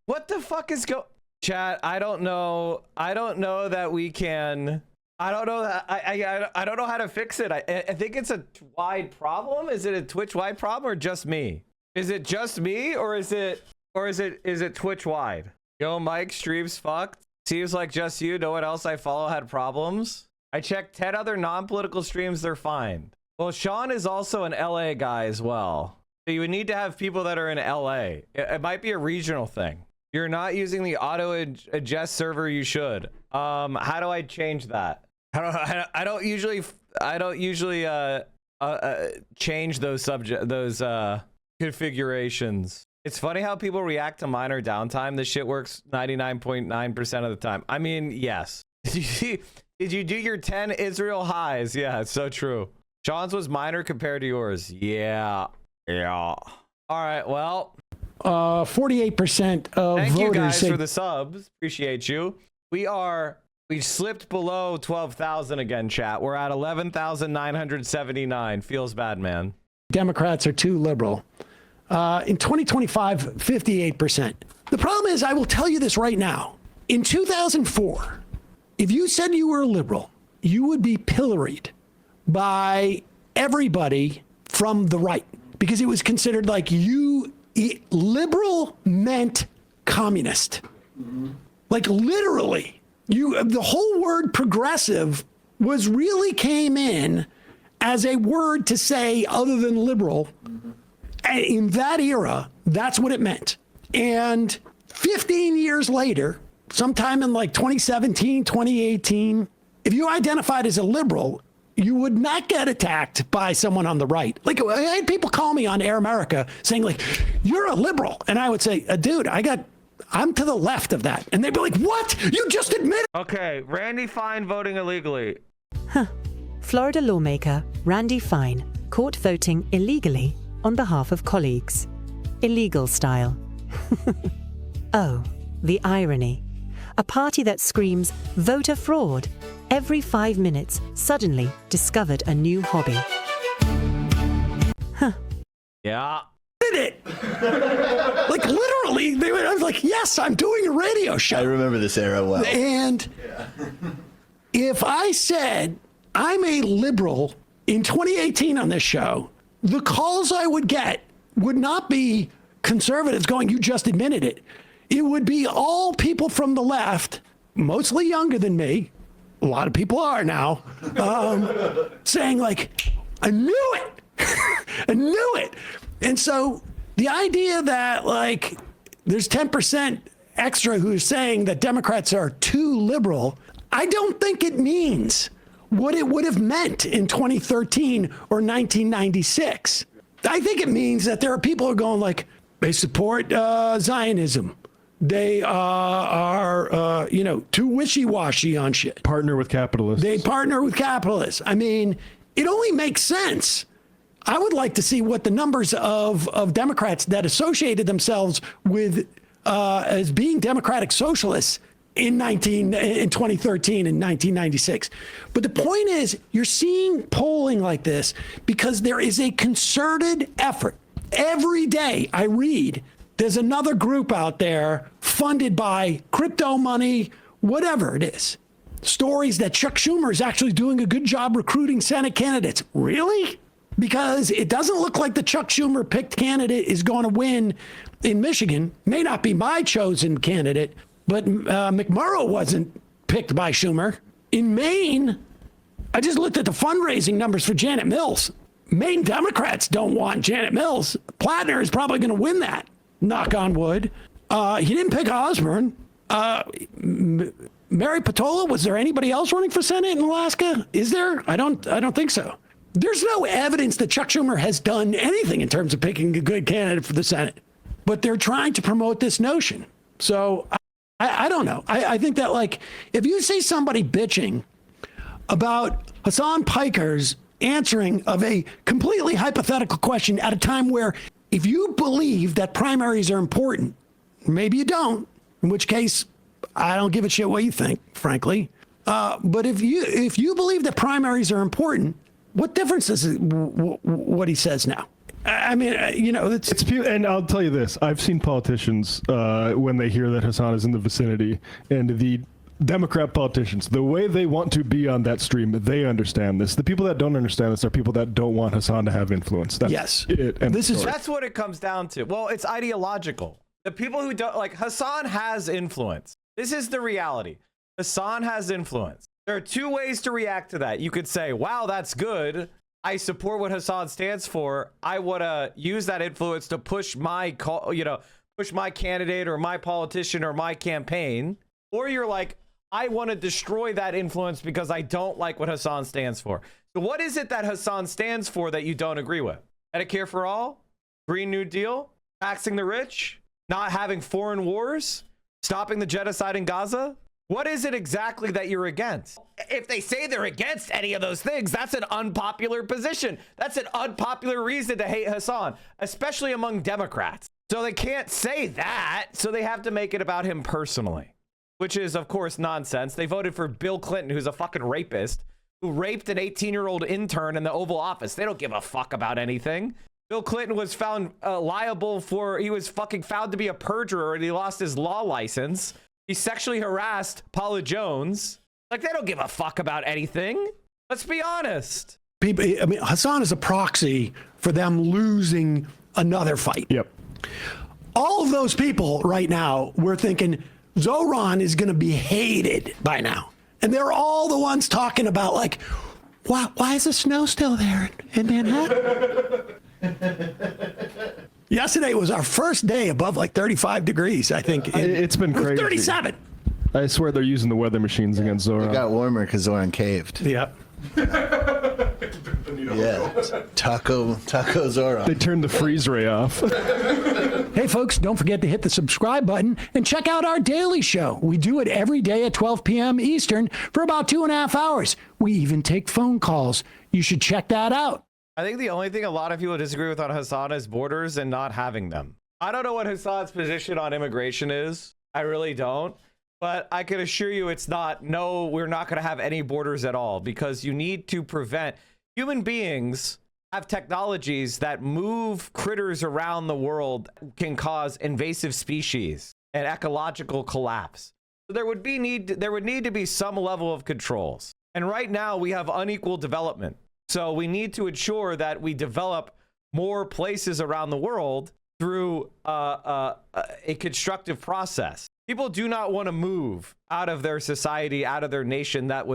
what the fuck is Chad, I don't know that we can, I don't know that, I don't know how to fix it. I think it's a wide problem. Is it a Twitch wide problem or just me? Is it just me or is it Twitch wide? Yo, Mike, streams fucked. Seems like just you. No one else I follow had problems. I checked 10 other non-political streams. They're fine. Well, Sean is also an LA guy as well. So you would need to have people that are in LA. It might be a regional thing. You're not using the auto adjust server. You should. How do I change that? I don't usually change those configurations. It's funny how people react to minor downtime. This shit works 99.9% of the time. I mean, yes. Did you do your 10 Israel highs? Yeah, it's so true. Sean's was minor compared to yours. Yeah. All right, well. 48% of thank voters you guys say, for the subs. Appreciate you. We slipped below 12,000 again, chat. We're at 11,979. Feels bad, man. Democrats are too liberal. In 2025, 58%. The problem is, I will tell you this right now. In 2004, if you said you were a liberal, you would be pilloried by everybody from the right because it was considered like liberal meant communist. Like literally, the whole word progressive really came in as a word to say other than liberal. In that era, that's what it meant. And 15 years later, sometime in like 2017, 2018, if you identified as a liberal, you would not get attacked by someone on the right. Like, I had people call me on Air America saying, like, you're a liberal. And I would say, dude, I'm to the left of that. And they'd be like, what? You just admitted. Okay, Randy Fine voting illegally. Florida lawmaker Randy Fine caught voting illegally on behalf of colleagues. Illegal style. Oh, the irony. A party that screams voter fraud every 5 minutes suddenly discovered a new hobby. Yeah. Did it? Like literally, I was like, yes, I'm doing a radio show. I remember this era well. And if I said I'm a liberal in 2018 on this show, the calls I would get would not be conservatives going, you just admitted it. It would be all people from the left, mostly younger than me. A lot of people are now, saying like, I knew it. I knew it. And so the idea that like there's 10% extra who's saying that Democrats are too liberal, I don't think it means what it would have meant in 2013 or 1996. I think it means that there are people who are going like, they support Zionism. They are, too wishy-washy on shit. Partner with capitalists. They partner with capitalists. I mean, it only makes sense. I would like to see what the numbers of Democrats that associated themselves with as being democratic socialists in 2013 and 1996. But the point is, you're seeing polling like this because there is a concerted effort. Every day I read, there's another group out there funded by crypto money, whatever it is. Stories that Chuck Schumer is actually doing a good job recruiting Senate candidates. Really? Because it doesn't look like the Chuck Schumer picked candidate is going to win in Michigan. May not be my chosen candidate, but McMurrow wasn't picked by Schumer. In Maine, I just looked at the fundraising numbers for Janet Mills. Maine Democrats don't want Janet Mills. Plattner is probably going to win that, knock on wood. He didn't pick Osborne. Mary Patola, was there anybody else running for Senate in Alaska? Is there? I don't think so. There's no evidence that Chuck Schumer has done anything in terms of picking a good candidate for the Senate. But they're trying to promote this notion. So I don't know. I think that, like, if you see somebody bitching about Hassan Piker's answering of a completely hypothetical question at a time where if you believe that primaries are important, maybe you don't, in which case I don't give a shit what you think, frankly. But if you believe that primaries are important, what difference does it, what he says now? I mean, it's and I'll tell you this. I've seen politicians, when they hear that Hassan is in the vicinity, and the Democrat politicians, the way they want to be on that stream, they understand this. The people that don't understand this are people that don't want Hassan to have influence. That's it. And that's what it comes down to. Well, it's ideological. The people who don't like Hassan has influence. This is the reality. Hassan has influence. There are two ways to react to that. You could say, wow, that's good. I support what Hassan stands for. I want to use that influence to push my candidate or my politician or my campaign. Or you're like, I want to destroy that influence because I don't like what Hassan stands for. So what is it that Hassan stands for that you don't agree with? Medicare for all? Green New Deal? Taxing the rich? Not having foreign wars? Stopping the genocide in Gaza? What is it exactly that you're against? If they say they're against any of those things, that's an unpopular position. That's an unpopular reason to hate Hassan, especially among Democrats. So they can't say that, so they have to make it about him personally, which is, of course, nonsense. They voted for Bill Clinton, who's a fucking rapist, who raped an 18-year-old intern in the Oval Office. They don't give a fuck about anything. Bill Clinton was found liable for, he was fucking found to be a perjurer and he lost his law license. He sexually harassed Paula Jones. Like, they don't give a fuck about anything. Let's be honest. People, I mean, Hassan is a proxy for them losing another fight. Yep. All of those people right now, we're thinking Zoran is going to be hated by now. And they're all the ones talking about, like, why is the snow still there in Manhattan? Yesterday was our first day above like 35 degrees, I think. It's been crazy. 37. I swear they're using the weather machines against Zoran. It got warmer because Zoran caved. Yep. Yeah. Taco Zoran. They turned the freeze ray off. Hey, folks, don't forget to hit the subscribe button and check out our daily show. We do it every day at 12 p.m. Eastern for about 2.5 hours. We even take phone calls. You should check that out. I think the only thing a lot of people disagree with on Hassan is borders and not having them. I don't know what Hassan's position on immigration is. I really don't. But I can assure you it's not, no, we're not going to have any borders at all, because you need to prevent. Human beings have technologies that move critters around the world, can cause invasive species and ecological collapse. So there would need to be some level of controls. And right now we have unequal development. So we need to ensure that we develop more places around the world through a constructive process. People do not want to move out of their society, out of their nation, that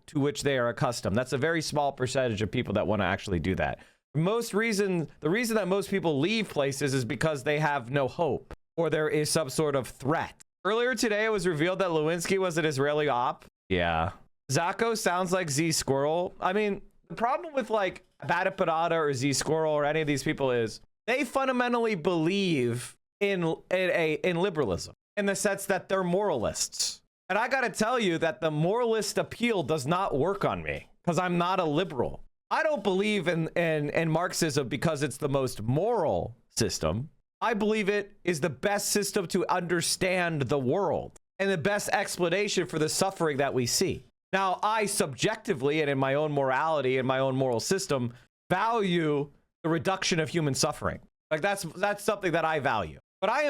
to which they are accustomed. That's a very small percentage of people that want to actually do that. The reason that most people leave places is because they have no hope or there is some sort of threat. Earlier today, it was revealed that Lewinsky was an Israeli op. Yeah. Zako sounds like Z Squirrel. I mean, the problem with like Bada Parada or Z Squirrel or any of these people is they fundamentally believe in liberalism, in the sense that they're moralists. And I gotta tell you that the moralist appeal does not work on me because I'm not a liberal. I don't believe in Marxism because it's the most moral system. I believe it is the best system to understand the world and the best explanation for the suffering that we see. Now, I subjectively and in my own morality and my own moral system value the reduction of human suffering. Like that's something that I value. But I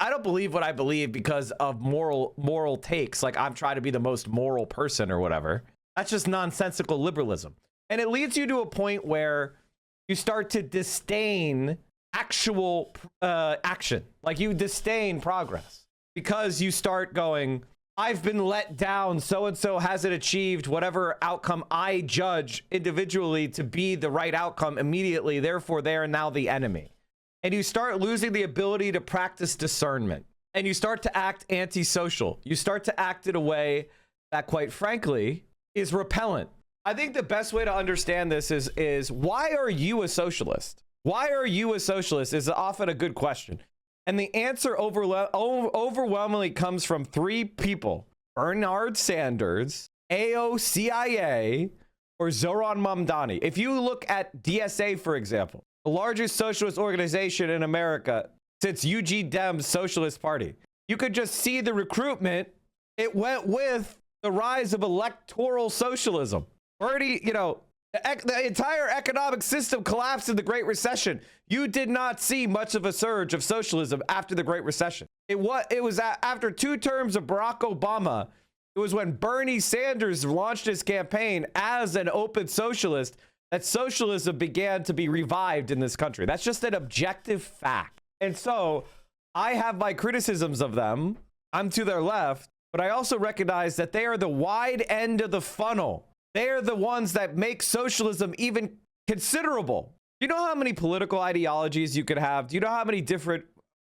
don't believe what I believe because of moral takes. Like I'm trying to be the most moral person or whatever. That's just nonsensical liberalism. And it leads you to a point where you start to disdain actual action. Like you disdain progress because you start going, I've been let down. So-and-so hasn't achieved whatever outcome I judge individually to be the right outcome immediately. Therefore, they are now the enemy. And you start losing the ability to practice discernment. And you start to act antisocial. You start to act in a way that, quite frankly, is repellent. I think the best way to understand this is why are you a socialist? Why are you a socialist is often a good question. And the answer overwhelmingly comes from three people: Bernard Sanders, AOCIA, or Zoran Mamdani. If you look at DSA, for example, the largest socialist organization in America since UG Dem's Socialist Party, you could just see the recruitment. It went with the rise of electoral socialism. Already, the entire economic system collapsed in the Great Recession. You did not see much of a surge of socialism after the Great Recession. It was after 2 terms of Barack Obama. It was when Bernie Sanders launched his campaign as an open socialist that socialism began to be revived in this country. That's just an objective fact. And so I have my criticisms of them. I'm to their left, but I also recognize that they are the wide end of the funnel. They are the ones that make socialism even considerable. Do you know how many political ideologies you could have? Do you know how many different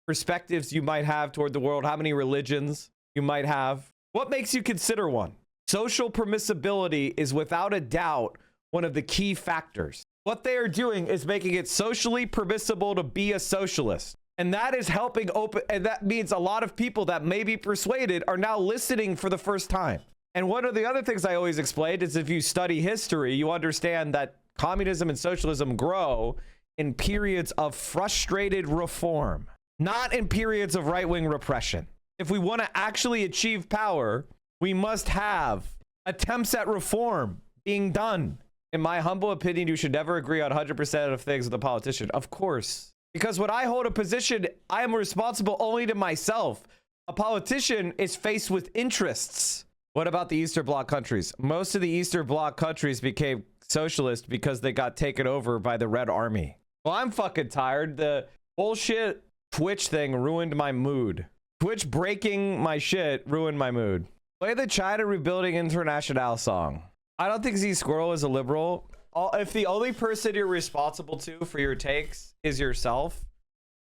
perspectives you might have toward the world? How many religions you might have? What makes you consider one? Social permissibility is without a doubt one of the key factors. What they are doing is making it socially permissible to be a socialist. And that is helping open, and that means a lot of people that may be persuaded are now listening for the first time. And one of the other things I always explained is if you study history, you understand that communism and socialism grow in periods of frustrated reform, not in periods of right-wing repression. If we want to actually achieve power, we must have attempts at reform being done. In my humble opinion, you should never agree on 100% of things with a politician. Of course. Because when I hold a position, I am responsible only to myself. A politician is faced with interests. What about the Eastern Bloc countries? Most of the Eastern Bloc countries became socialist because they got taken over by the Red Army. Well, I'm fucking tired. The bullshit Twitch thing ruined my mood. Twitch breaking my shit ruined my mood. Play the China Rebuilding International song. I don't think Z Squirrel is a liberal. If the only person you're responsible to for your takes is yourself,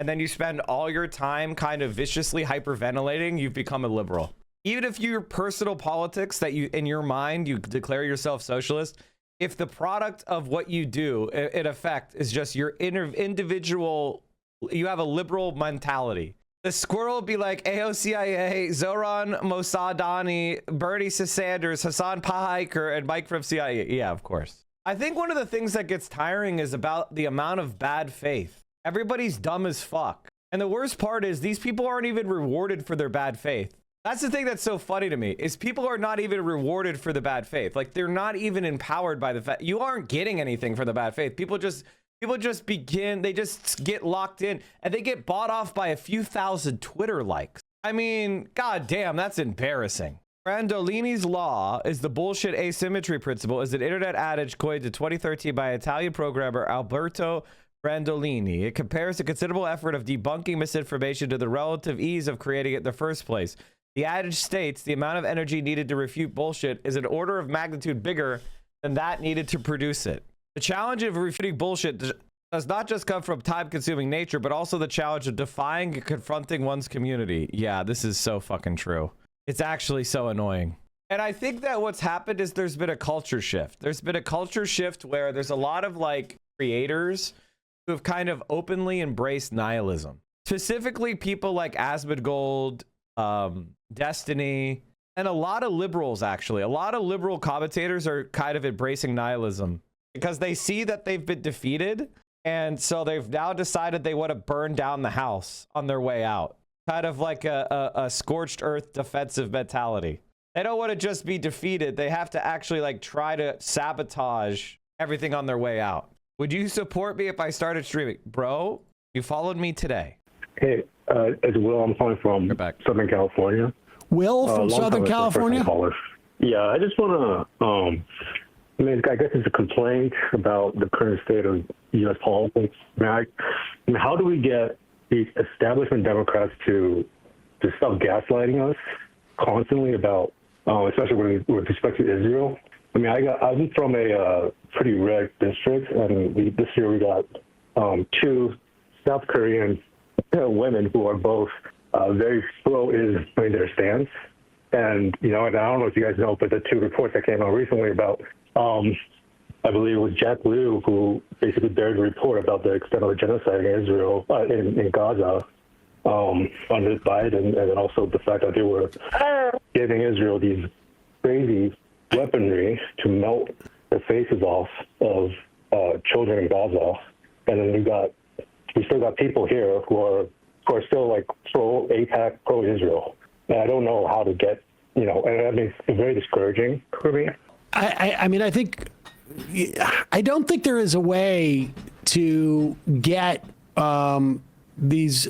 and then you spend all your time kind of viciously hyperventilating, you've become a liberal. Even if your personal politics that you, in your mind, you declare yourself socialist, if the product of what you do, in effect, is just your individual, you have a liberal mentality. The squirrel would be like AOCIA, Zoran Mossadani, Bernie Sanders, Hassan Pahiker, and Mike from CIA. Yeah, of course. I think one of the things that gets tiring is about the amount of bad faith. Everybody's dumb as fuck. And the worst part is these people aren't even rewarded for their bad faith. That's the thing that's so funny to me, is people are not even rewarded for the bad faith. Like, they're not even empowered by the fact. You aren't getting anything for the bad faith. People just begin, they just get locked in, and they get bought off by a few thousand Twitter likes. I mean, god damn, that's embarrassing. Brandolini's law is the bullshit asymmetry principle, is an internet adage coined in 2013 by Italian programmer Alberto Brandolini. It compares the considerable effort of debunking misinformation to the relative ease of creating it in the first place. The adage states the amount of energy needed to refute bullshit is an order of magnitude bigger than that needed to produce it. The challenge of refuting bullshit does not just come from time-consuming nature, but also the challenge of defying and confronting one's community. Yeah, this is so fucking true. It's actually so annoying. And I think that what's happened is there's been a culture shift. There's been a culture shift where there's a lot of like creators who have kind of openly embraced nihilism. Specifically people like Asmongold, Destiny, and a lot of liberals, actually. A lot of liberal commentators are kind of embracing nihilism because they see that they've been defeated. And so they've now decided they want to burn down the house on their way out. Kind of like a scorched earth defensive mentality. They don't want to just be defeated. They have to actually like try to sabotage everything on their way out. Would you support me if I started streaming? Bro, you followed me today. Hey, it's Will. I'm calling from Southern California. Will from Southern California? Yeah, I just want to, I guess it's a complaint about the current state of U.S. politics. How do we get the establishment Democrats to stop gaslighting us constantly about, especially with respect to Israel? I'm from a pretty red district, and this year we got 2 South Korean women who are both very pro-Israel in their stance. And, and I don't know if you guys know, but the 2 reports that came out recently about, I believe it was Jack Liu, who basically dared to report about the extent of the genocide in Israel, in Gaza, under Biden, and then also the fact that they were giving Israel these crazy weaponry to melt the faces off of children in Gaza. And then we still got people here who are still like pro-AIPAC, pro-Israel. And I don't know how to get, and it's very discouraging for me. I don't think there is a way to get these,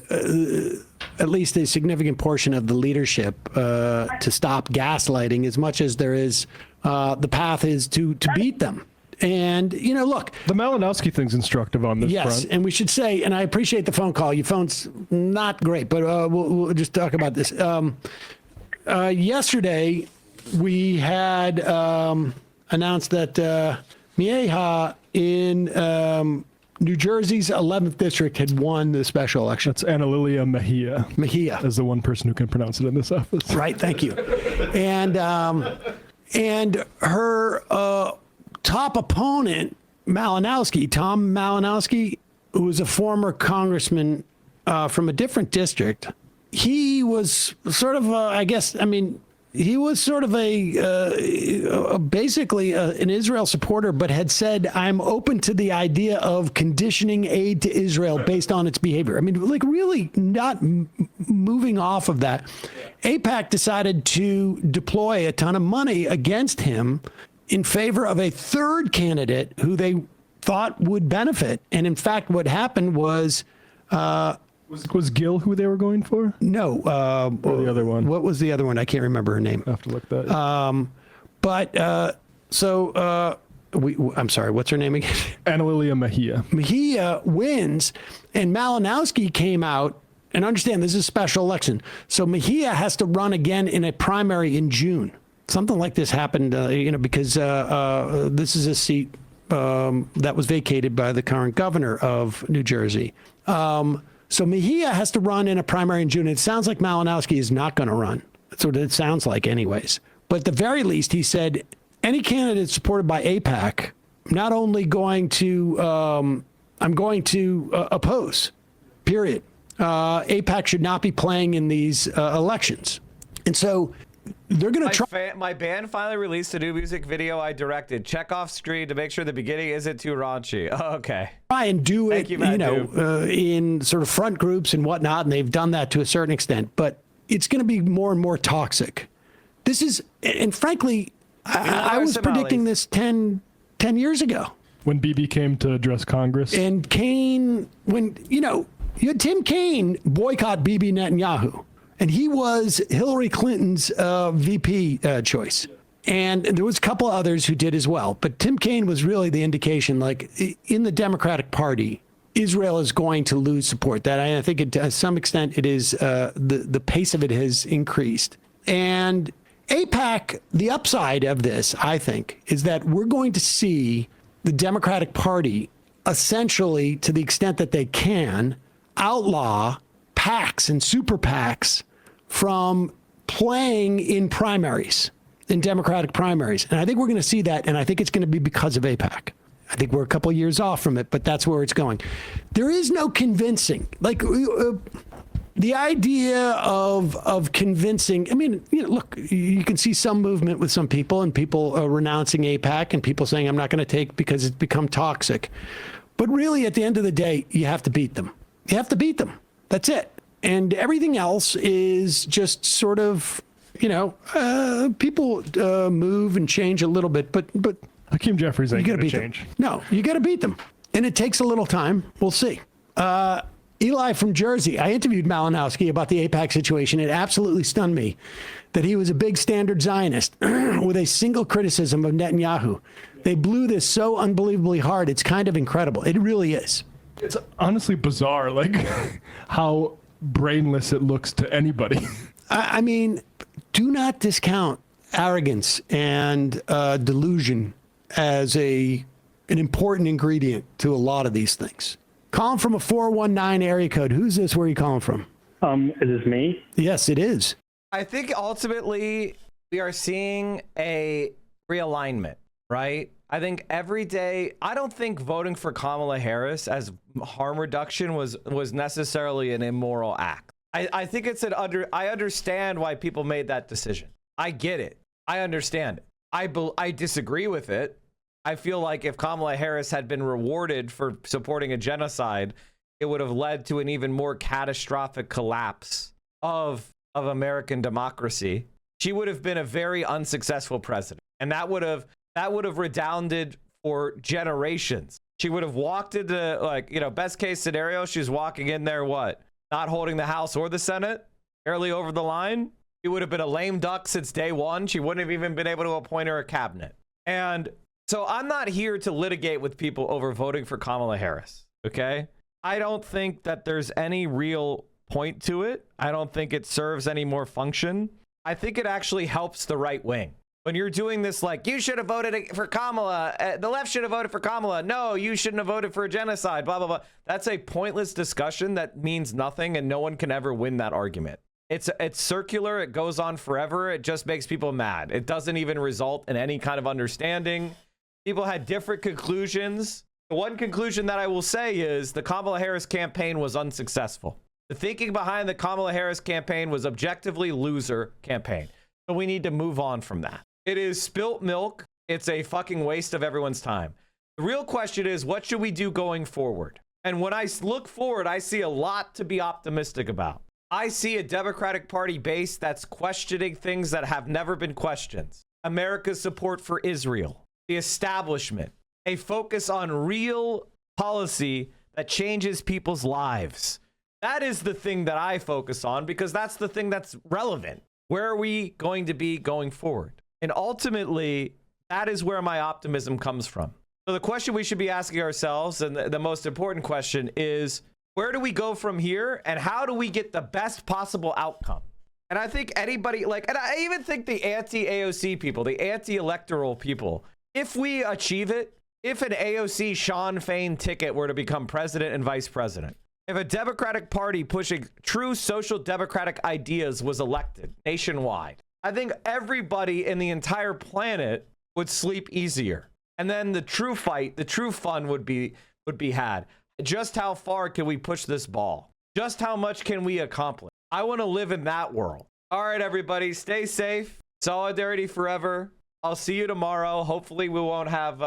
at least a significant portion of the leadership to stop gaslighting as much as there is, the path is to beat them. And, look. The Malinowski thing's instructive on this front. Yes, and we should say, and I appreciate the phone call. Your phone's not great, but we'll just talk about this. Yesterday, we had announced that Mieha in New Jersey's 11th district had won the special election. That's Ana Lilia Mejia. Mejia. As the one person who can pronounce it in this office. Right, thank you. And her top opponent, Tom Malinowski, who was a former congressman from a different district, he was sort of, he was sort of basically an Israel supporter, but had said, I'm open to the idea of conditioning aid to Israel based on its behavior. Really not moving off of that. AIPAC decided to deploy a ton of money against him in favor of a third candidate who they thought would benefit. And in fact, what happened was... Was Gill who they were going for? No. Or the other one? What was the other one? I can't remember her name. I have to look that. I'm sorry, what's her name again? Ana Lilia Mejia. Mejia wins, and Malinowski came out, and understand this is a special election. So Mejia has to run again in a primary in June. Something like this happened, because this is a seat that was vacated by the current governor of New Jersey. So Mejia has to run in a primary in June. It sounds like Malinowski is not going to run. That's what it sounds like anyways. But at the very least, he said, any candidate supported by AIPAC, not only going to, I'm going to oppose, period. AIPAC should not be playing in these elections. And so they're going to try. My band finally released a new music video I directed. Check off screen to make sure the beginning isn't too raunchy. Oh, okay. Try and do it, in sort of front groups and whatnot, and they've done that to a certain extent. But it's going to be more and more toxic. This is, and frankly, I was predicting this 10 years ago. When Bibi came to address Congress. And Kaine, you had Tim Kaine boycott Bibi Netanyahu. And he was Hillary Clinton's VP choice. And there was a couple others who did as well. But Tim Kaine was really the indication, like in the Democratic Party, Israel is going to lose support. That I think it, to some extent it is the pace of it has increased. And AIPAC, the upside of this, I think, is that we're going to see the Democratic Party essentially, to the extent that they can, outlaw PACs and super PACs from playing in primaries, in Democratic primaries. And I think we're going to see that, and I think it's going to be because of AIPAC. I think we're a couple of years off from it, but that's where it's going. There is no convincing. Like, the idea of convincing, I mean, look, you can see some movement with some people and people renouncing AIPAC and people saying, I'm not going to take because it's become toxic. But really, at the end of the day, you have to beat them. You have to beat them. That's it. And everything else is just sort of, people move and change a little bit, but Hakeem Jeffries ain't going to change. No, you got to beat them. And it takes a little time. We'll see. Eli from Jersey. I interviewed Malinowski about the AIPAC situation. It absolutely stunned me that he was a big standard Zionist with a single criticism of Netanyahu. They blew this so unbelievably hard. It's kind of incredible. It really is. It's honestly bizarre, like how brainless it looks to anybody. I mean, do not discount arrogance and delusion as an important ingredient to a lot of these things. Calling from a 419 area code. Who's this? Where are you calling from? Is this me? Yes, it is. I think ultimately we are seeing a realignment, right? I think every day, I don't think voting for Kamala Harris as harm reduction was necessarily an immoral act. I think it's I understand why people made that decision. I get it. I understand it. I disagree with it. I feel like if Kamala Harris had been rewarded for supporting a genocide, it would have led to an even more catastrophic collapse of American democracy. She would have been a very unsuccessful president, and that would have redounded for generations. She would have walked into, best case scenario, she's walking in there, not holding the House or the Senate, barely over the line. She would have been a lame duck since day one. She wouldn't have even been able to appoint her a cabinet. And so I'm not here to litigate with people over voting for Kamala Harris, okay? I don't think that there's any real point to it. I don't think it serves any more function. I think it actually helps the right wing. When you're doing this, you should have voted for Kamala, the left should have voted for Kamala. No, you shouldn't have voted for a genocide, blah, blah, blah. That's a pointless discussion that means nothing, and no one can ever win that argument. It's circular. It goes on forever. It just makes people mad. It doesn't even result in any kind of understanding. People had different conclusions. The one conclusion that I will say is the Kamala Harris campaign was unsuccessful. The thinking behind the Kamala Harris campaign was objectively loser campaign. So we need to move on from that. It is spilt milk. It's a fucking waste of everyone's time. The real question is, what should we do going forward? And when I look forward, I see a lot to be optimistic about. I see a Democratic Party base that's questioning things that have never been questioned. America's support for Israel, the establishment, a focus on real policy that changes people's lives. That is the thing that I focus on because that's the thing that's relevant. Where are we going to be going forward? And ultimately, that is where my optimism comes from. So the question we should be asking ourselves, and the most important question is, where do we go from here? And how do we get the best possible outcome? And I think anybody, and I even think the anti-AOC people, the anti-electoral people, if we achieve it, if an AOC Sean Fain ticket were to become president and vice president, if a Democratic Party pushing true social democratic ideas was elected nationwide, I think everybody in the entire planet would sleep easier. And then the true fight, the true fun would be had. Just how far can we push this ball? Just how much can we accomplish? I want to live in that world. All right, everybody, stay safe. Solidarity forever. I'll see you tomorrow. Hopefully we won't have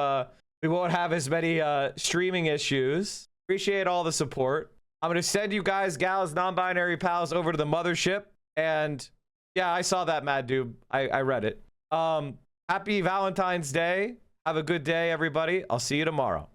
as many streaming issues. Appreciate all the support. I'm going to send you guys, gals, non-binary pals over to the mothership. And yeah, I saw that, Mad Dude. I read it. Happy Valentine's Day. Have a good day, everybody. I'll see you tomorrow.